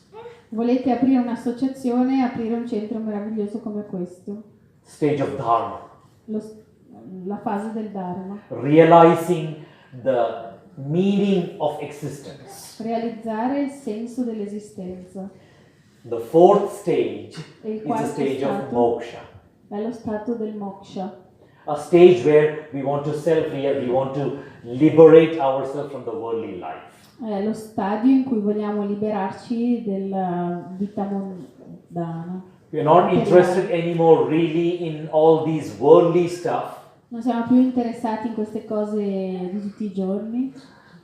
Volete aprire un'associazione, aprire un centro meraviglioso come questo. Stage of Dharma. La fase del Dharma. Realizing the meaning of existence. Realizzare il senso dell'esistenza. The fourth stage E il is the quarto stage of stato moksha. è lo stato del moksha. A stage where we want to we want to liberate ourselves from the worldly life. È lo stadio in cui vogliamo liberarci della vita mondana. We are not interested anymore really in all these worldly stuff. Non siamo più interessati in queste cose di tutti i giorni.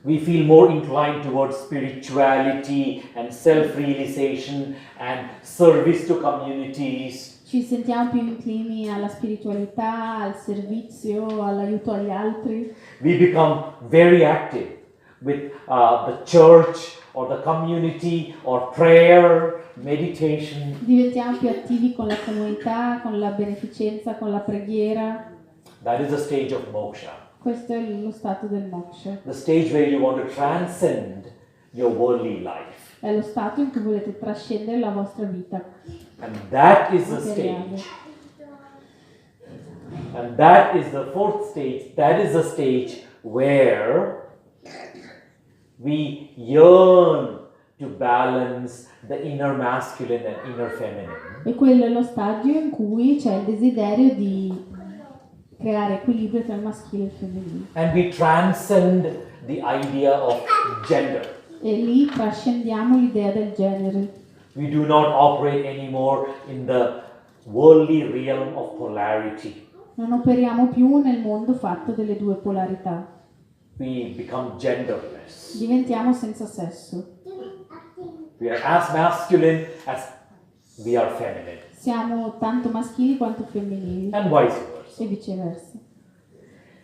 We feel more inclined towards spirituality and self-realization and service to communities. Ci sentiamo più inclini alla spiritualità, al servizio, all'aiuto agli altri. We become very active with the church or the community or prayer, meditation. Diventiamo più attivi con la comunità, con la beneficenza, con la preghiera. That is the stage of moksha. Questo è lo stato del moksha. The stage where you want to transcend your worldly life. È lo stato in cui volete trascendere la vostra vita. And that is the materiale. stage. And that is the fourth stage. That is the stage where we yearn to balance the inner masculine and inner feminine. E quello è lo stadio in cui c'è il desiderio di creare equilibrio tra il maschile e il femminile. And we transcend the idea of gender. E lì trascendiamo l'idea del genere. We do not operate anymore in the worldly realm of polarity. Non operiamo più nel mondo fatto delle due polarità. We become genderless. Diventiamo senza sesso. We are as masculine as we are feminine. Siamo tanto maschili quanto femminili. And vice versa. E viceversa.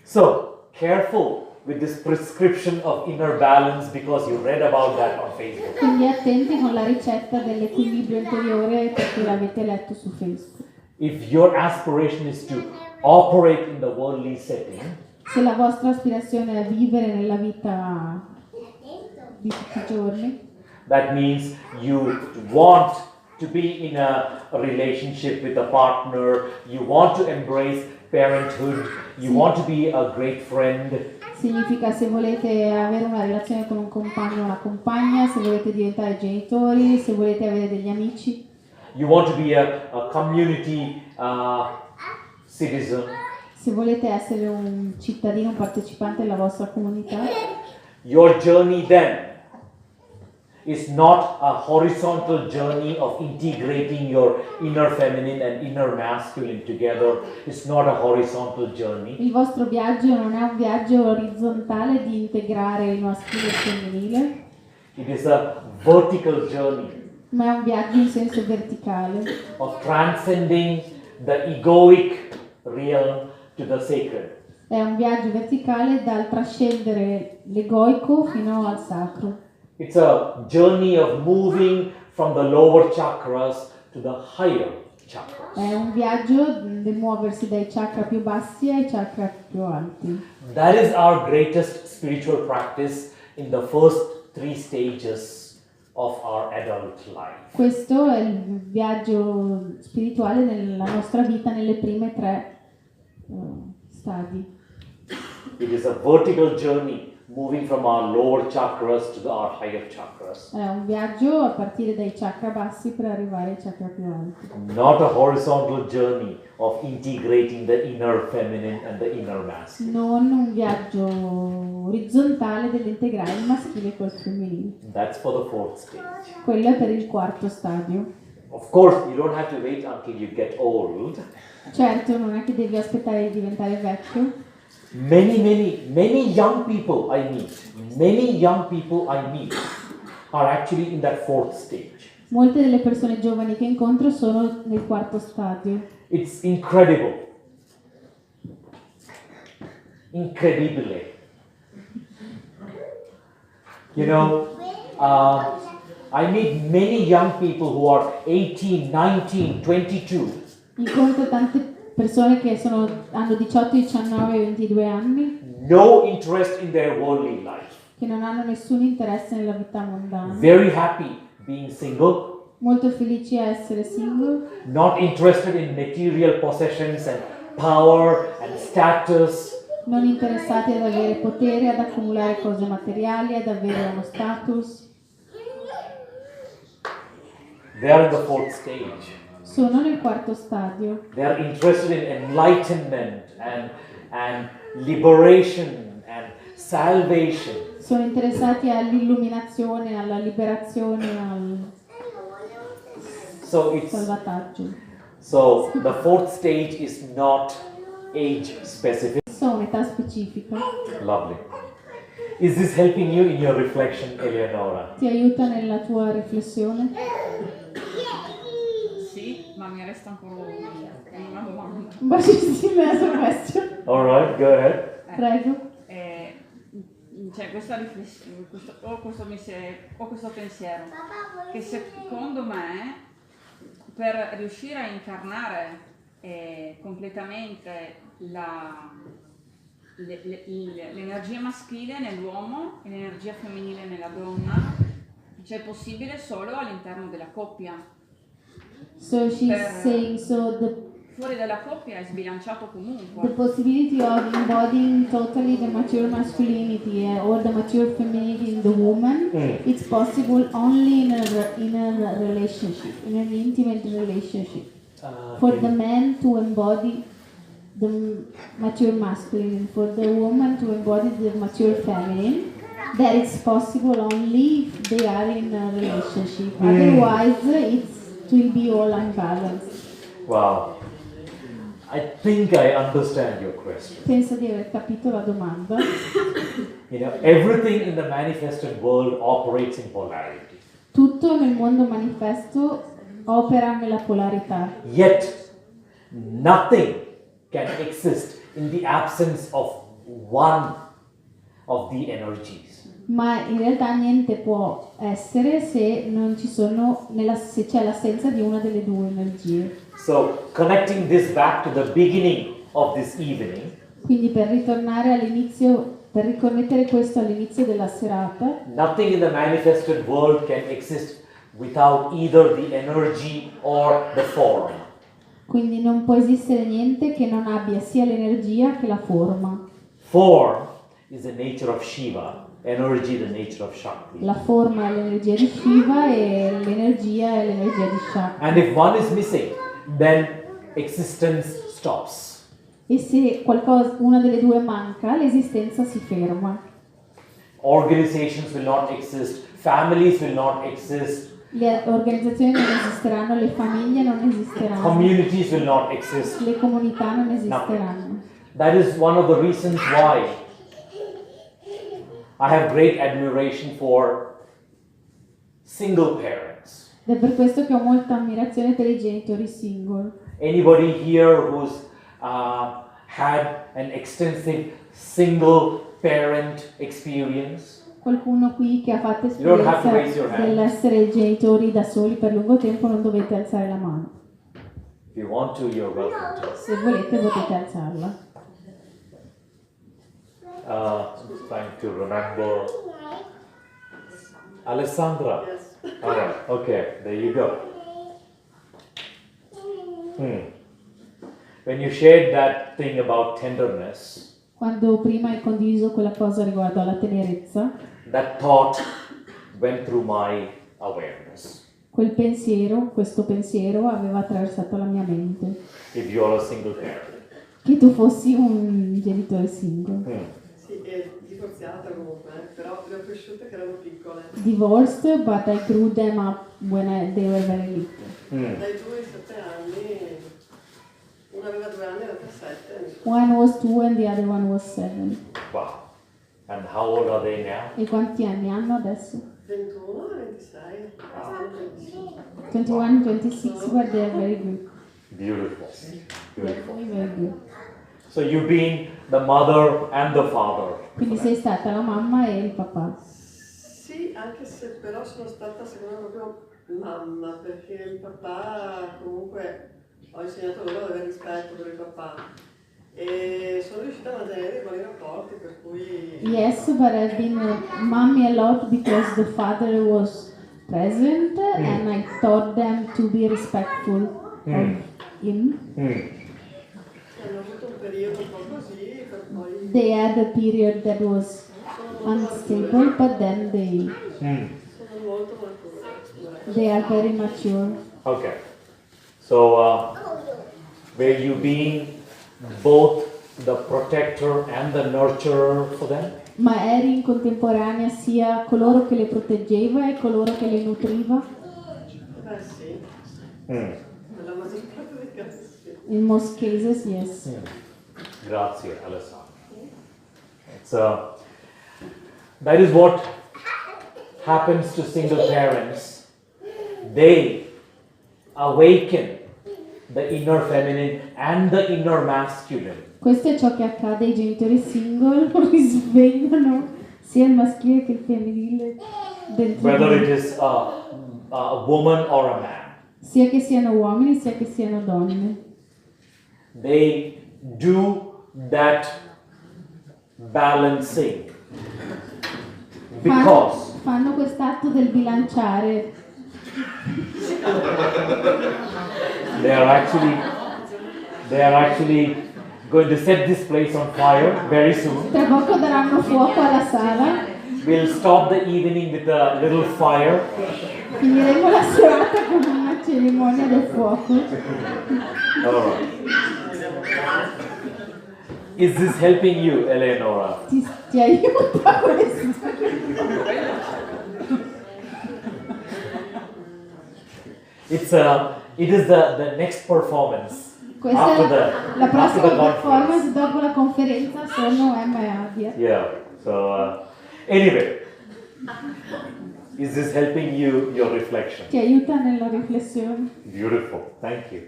So, careful with this prescription of inner balance because you read about that on Facebook. Quindi attenti con la ricetta dell'equilibrio interiore perché l'avete letto su Facebook. If your aspiration is to operate in the worldly setting, Se la vostra aspirazione è vivere nella vita di tutti i giorni, that means you want to be in a relationship with a partner, you want to embrace parenthood, you want to be a great friend. significa se volete avere una relazione con un compagno o una compagna, se volete diventare genitori, se volete avere degli amici. You want to be a community citizen. Se volete essere un cittadino, un partecipante della vostra comunità. Your journey then is not a horizontal journey of integrating your inner feminine and inner masculine together. It's not a horizontal journey. Il vostro viaggio non è un viaggio orizzontale di integrare il maschile e il femminile, It is a vertical journey ma è un viaggio in senso verticale, of transcending the egoic realm to the sacred. è un viaggio verticale dal trascendere l'egoico fino al sacro. It's a journey of moving from the lower chakras to the higher chakras. È un viaggio del muoversi dai chakra più bassi ai chakra più alti. That is our greatest spiritual practice in the first 3 stages of our adult life. Questo è il viaggio spirituale nella nostra vita nelle prime 3 stadi. It is a vertical journey moving from our lower chakras to our higher chakras. È un viaggio a partire dai chakra bassi per arrivare ai chakra più alti. Not a horizontal journey of integrating the inner feminine and the inner masculine. Non un viaggio orizzontale dell'integrare il maschile col femminile. That's for the 4th stage. Quello è per il quarto stadio. Of course, you don't have to wait until you get old. Certo, non è che devi aspettare di diventare vecchio. Many young people I meet are actually in that 4th stage. Molte delle persone giovani che incontro sono nel quarto stadio. It's incredible. Incredibile. You know, I meet many young people who are 18, 19, 22. Incontro tante persone che hanno 18, 19, 22 anni. No interest in their worldly life. Che non hanno nessun interesse nella vita mondana. Very happy being single. molto felici a essere single, not interested in material possessions and power and status. non interessati ad avere potere, ad accumulare cose materiali, ad avere uno status. They are in the fourth stage. Sono nel quarto stadio. They are interested in enlightenment and liberation and salvation. Sono interessati all'illuminazione, alla liberazione, al salvataggio. So the fourth stage is not age specific. Sono un'età specifica. Lovely. Is this helping you in your reflection, Eleonora? Ti aiuta nella tua riflessione? Sì, ma mi resta ancora una domanda. But she still has a question. All right, go ahead. Prego. C'è questa riflessione, questo pensiero, che secondo me per riuscire a incarnare completamente l'energia maschile nell'uomo e l'energia femminile nella donna, c'è possibile solo all'interno della coppia. So she's saying, fuori dalla coppia è sbilanciato comunque. the possibility of embodying totally the mature masculinity or the mature femininity in the woman, it's possible only in a relationship, in an intimate relationship. For the man to embody the mature masculine, for the woman to embody the mature feminine, that it's possible only if they are in a relationship. Otherwise, it will be all unbalanced. Wow. I think I understand your question. Penso di aver capito la domanda. You know, everything in the manifested world operates in polarity. Tutto nel mondo manifesto opera nella polarità. Yet, nothing can exist in the absence of one of the energies. Ma in realtà niente può essere se non ci sono se c'è l'assenza di una delle due energie. So, connecting this back to the beginning of this evening, Quindi per ritornare all'inizio, per riconnettere questo all'inizio della serata, nothing in the manifested world can exist without either the energy or the form. quindi non può esistere niente che non abbia sia l'energia che la forma. Form is the nature of Shiva, energy the nature of Shakti. La forma è l'energia di Shiva e l'energia è l'energia di Shakti. And if one is missing, then existence stops. E se una delle due manca, l'esistenza si ferma. Organizations will not exist, families will not exist, Le organizzazioni non esisteranno, le famiglie non esisteranno, communities will not exist. le comunità non esisteranno. That is one of the reasons why I have great admiration for single parents. Ed è per questo che ho molta ammirazione per i genitori single. Anybody here who's had an extensive single parent experience? Qualcuno qui che ha fatto You don't have to raise esperienza your hand. dell'essere genitori da soli per lungo tempo, non dovete alzare la mano. If you want to, you're welcome to. Se volete potete alzarla. I'm trying to remember. Alessandra. All right. Okay. There you go. When you shared that thing about tenderness, Quando prima hai condiviso quella cosa riguardo alla tenerezza, that thought went through my awareness. questo pensiero aveva attraversato la mia mente. If you're a single parent. Che tu fossi un genitore single. Sì, è divorziata comunque, però le ho cresciute che erano piccole. Divorced, but I grew them up when they were very little. Dai 2 ai 7 anni, una aveva 2 anni e l'altra 7. One was 2 and the other one was 7. Wow. And how old are they now? E quanti anni hanno adesso? 21 e 26. 21, 26, but they are very good. Beautiful. Beautiful. Very, very good. So you've been the mother and the father. Quindi sei stata la mamma e il papà. Sì, anche se però sono stata secondo me proprio mamma, perché il papà comunque ho insegnato loro ad avere rispetto per il papà e sono riuscita a mantenere dei buoni rapporti, per cui... Yes, but I've been mommy a lot because the father was present and I taught them to be respectful of him. Hanno avuto un periodo un po' così, per poi... They had a period that was unstable, but then they Sono molto maturi. they are very mature. Okay. So, were you being both the protector and the nurturer for them? Ma eri in contemporanea sia coloro che le proteggeva e coloro che le nutriva? Beh sì, nella maggior parte dei casi sì. In most cases, yes. Grazie, Alessandro. It's, that is what happens to single parents. They awaken the inner feminine and the inner masculine. Questo è ciò che accade ai genitori single, risvegliano sia il maschile che il femminile dentro Whether di it loro. is a woman or a man. Sia che siano uomini sia che siano donne. They do that balancing because Fanno quest'atto del bilanciare. they are actually going to set this place on fire very soon. Tra poco daranno fuoco alla sala. We'll stop the evening with a little fire. Finiremo la serata con una cerimonia del fuoco. All right. Is this helping you, Eleonora? Ti aiuta questo? It is the next performance. Questa after è la after prossima the conference. performance dopo la conferenza. Sono Emma e Adia. Yeah. So anyway, is this helping you your reflection? Ti aiuta nella riflessione. Beautiful. Thank you.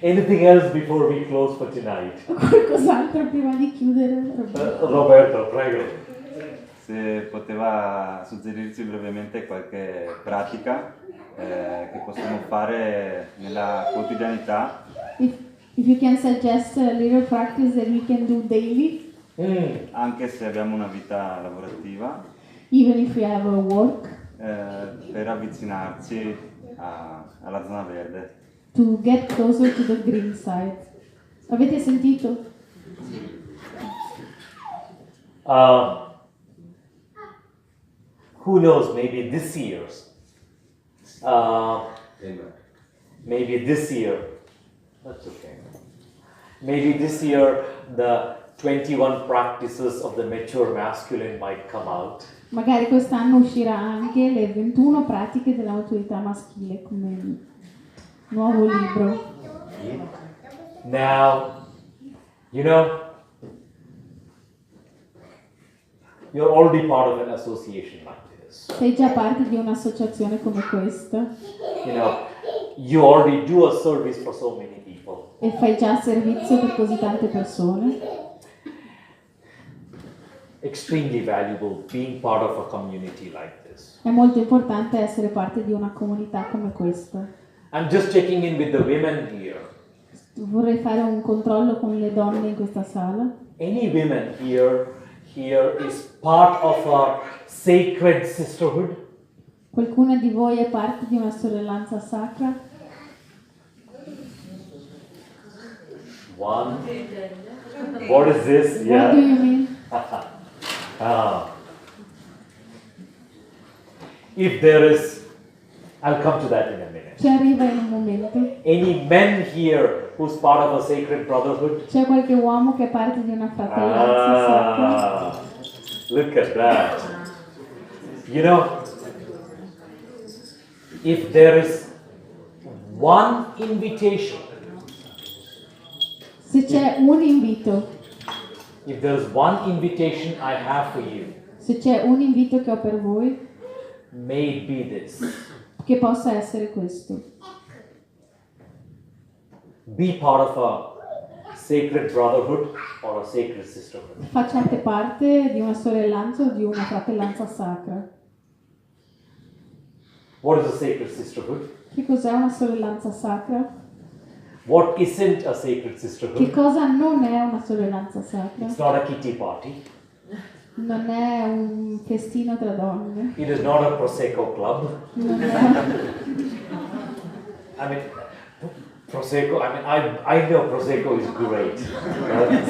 Anything else before we close for tonight? Qualcos'altro prima di chiudere? Roberto, prego. Se poteva suggerirci brevemente qualche pratica che possiamo fare nella quotidianità. If you can suggest a little practice that we can do daily, anche se abbiamo una vita lavorativa, even if we have a work, per avvicinarci alla zona verde. to get closer to the green side. Avete sentito? Who knows? Maybe this year. Maybe this year. That's okay. Maybe this year the 21 practices of the mature masculine might come out. Magari quest'anno uscirà anche le 21 pratiche della maturità maschile come nuovo libro. Now, you know, you're already part of an association like this. Sei già parte di un'associazione come questa You know, you already do a service for so many people. e fai già servizio per così tante persone. Extremely valuable being part of a community like this. È molto importante essere parte di una comunità come questa. I'm just checking in with the women here. Vorrei fare un controllo con le donne in questa sala. Any women here is part of a sacred sisterhood? Qualcuna di voi è parte di una sorellanza sacra? One. What is this? What do you mean? If there is, I'll come to that in a minute. Ci arriva in un momento. Any men here who's part of a sacred brotherhood? C'è qualche uomo che è parte di una fratellanza sacra? Look at that. You know, if there is one invitation, Se c'è un invito, if there is one invitation I have for you, se c'è un invito che ho per voi, may it be this. che possa essere questo. Be part of a sacred brotherhood or a sacred sisterhood. Facciate parte di una sorellanza o di una fratellanza sacra. What is a sacred sisterhood? Che cos'è una sorellanza sacra? What isn't a sacred Che sisterhood? cosa non è una sorellanza sacra? It's not a kitty party. Non è un festino tra donne. It is not a Prosecco club. Non è... I mean, Prosecco, I know Prosecco is great.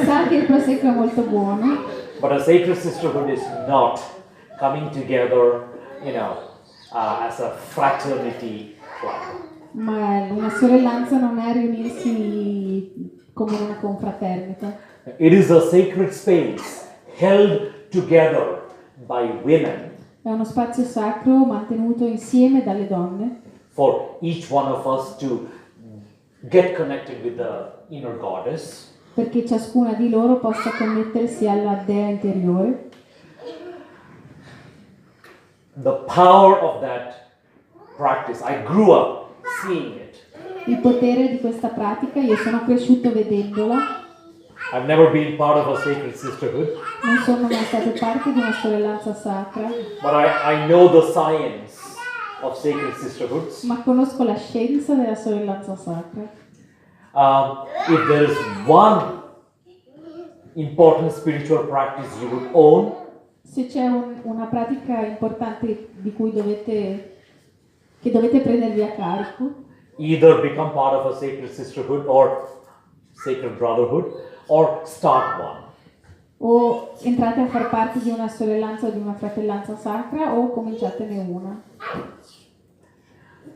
Sa che il prosecco è molto buono. But a sacred sisterhood is not coming together, as a fraternity club. Ma una sorellanza non è riunirsi come una confraternita. It is a sacred space held together by women. È uno spazio sacro mantenuto insieme dalle donne. For each one of us to get connected with the inner goddess. Perché ciascuna di loro possa connettersi alla dea interiore. The power of that practice, I grew up seeing it. Il potere di questa pratica, io sono cresciuto vedendola. I've never been part of a sacred sisterhood. Non sono mai stato parte di una sorellanza sacra. But I know the science of sacred sisterhoods. Ma conosco la scienza della sorellanza sacra. If there is one important spiritual practice you would own, se c'è una pratica importante di cui che dovete prendervi a carico, either become part of a sacred sisterhood or sacred brotherhood, or start one. O entrate a far parte di una sorellanza o di una fratellanza sacra, o cominciatene una.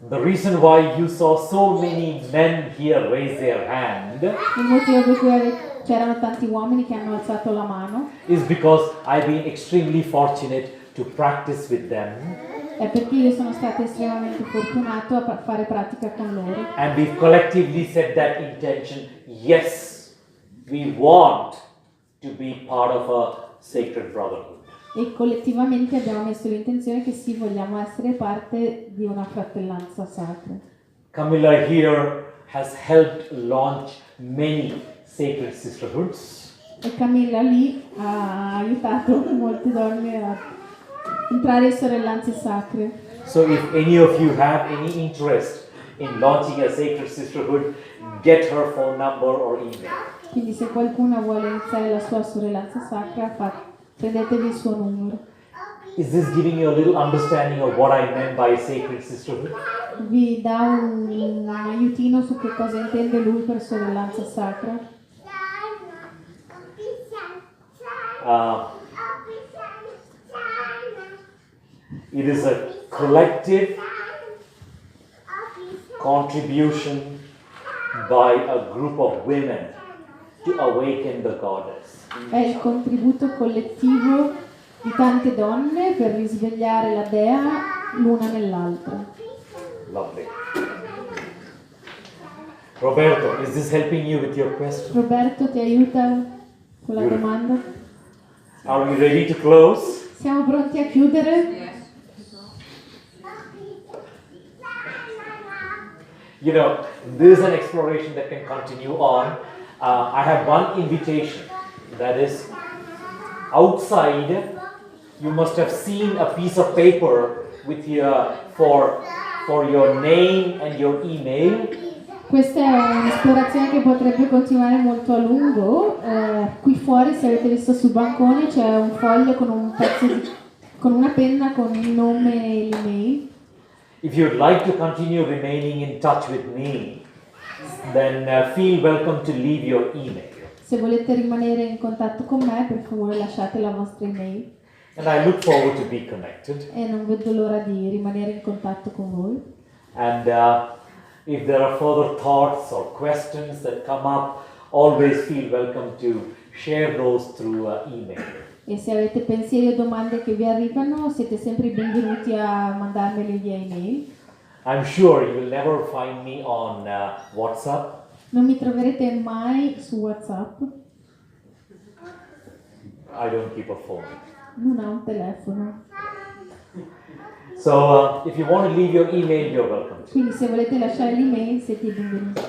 The reason why you saw so many men here raise their hand Il motivo per cui c'erano tanti uomini che hanno alzato la mano is because I've been extremely fortunate to practice with them. È perché io sono stata estremamente fortunato a fare pratica con loro. And we've collectively set that intention, yes, we want to be part of a sacred brotherhood. E collettivamente abbiamo messo l'intenzione che sì, vogliamo essere parte di una fratellanza sacra. Camilla here has helped launch many sacred sisterhoods. E Camilla lì ha aiutato molte donne a entrare in sorellanze sacre. So if any of you have any interest in launching a sacred sisterhood, get her phone number or email. Quindi se qualcuno vuole iniziare la sua sorellanza sacra, prendetevi il suo numero. Is this giving you a little understanding of what I meant by sacred sisterhood? Vi dà un aiutino su che cosa intende lui per sorellanza sacra? It is a collective contribution by a group of women to awaken the goddess. È il contributo collettivo di tante donne per risvegliare la dea l'una nell'altra. Lovely. Roberto, is this helping you with your question? Roberto, ti aiuta con la domanda? Are we ready to close? Siamo pronti a chiudere? You know, this is an exploration that can continue on. I have one invitation, that is, outside you must have seen a piece of paper with for your name and your email. Questa è un'esplorazione che potrebbe continuare molto a lungo. Qui fuori, se avete visto sul bancone, c'è un foglio con un pezzo con una penna con il nome e l'email. If you'd like to continue remaining in touch with me, then feel welcome to leave your email. Se volete rimanere in contatto con me, per favore lasciate la vostra email. And I look forward to be connected. E non vedo l'ora di rimanere in contatto con voi. And if there are further thoughts or questions that come up, always feel welcome to share those through email. E se avete pensieri o domande che vi arrivano, siete sempre benvenuti a mandarmeli via email. I'm sure you will never find me on WhatsApp. Non mi troverete mai su WhatsApp. I don't keep a phone. Non ho un telefono. So if you want to leave your email, you're welcome. Quindi se volete lasciare l'email, siete benvenuti.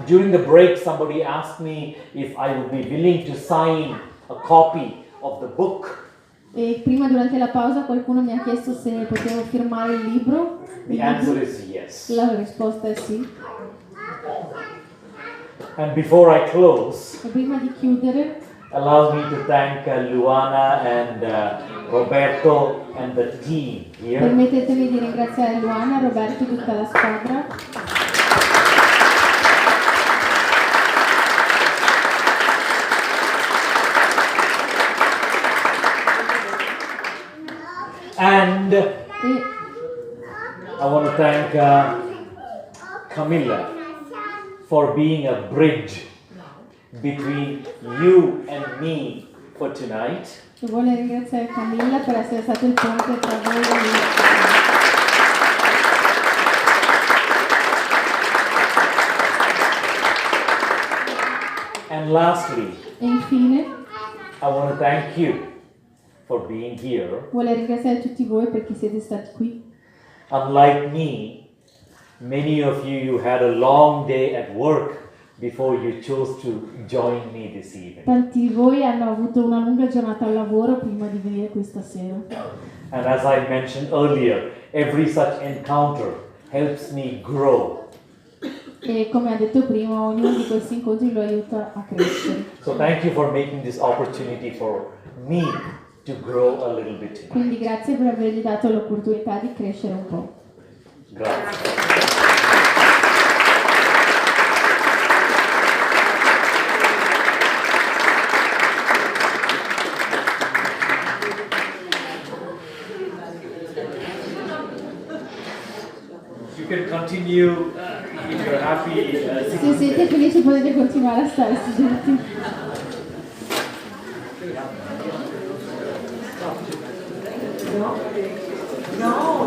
During the break, somebody asked me if I would be willing to sign a copy of the book. E prima, durante la pausa, qualcuno mi ha chiesto se potevo firmare il libro. The answer is yes. La risposta è sì. And before I close, E prima di chiudere, allow me to thank Luana and Roberto and the team here. Permettetemi di ringraziare Luana, Roberto e tutta la squadra. And I want to thank Camilla for being a bridge between you and me for tonight. E vuole ringraziare Camilla per essere stato il ponte tra voi e me. And lastly, E infine I want to thank you for being here. vuole ringraziare tutti voi perché siete stati qui. Unlike me, many of you had a long day at work before you chose to join me this evening. Tanti di voi hanno avuto una lunga giornata al lavoro prima di venire questa sera. And as I mentioned earlier, every such encounter helps me grow. E come ha detto prima, ognuno di questi incontri lo aiuta a crescere. So thank you for making this opportunity for me to grow a little bit. Quindi grazie per avergli dato l'opportunità di crescere un po'. Grazie. You can continue if you're happy. Se siete felici potete continuare a stare seduti. No.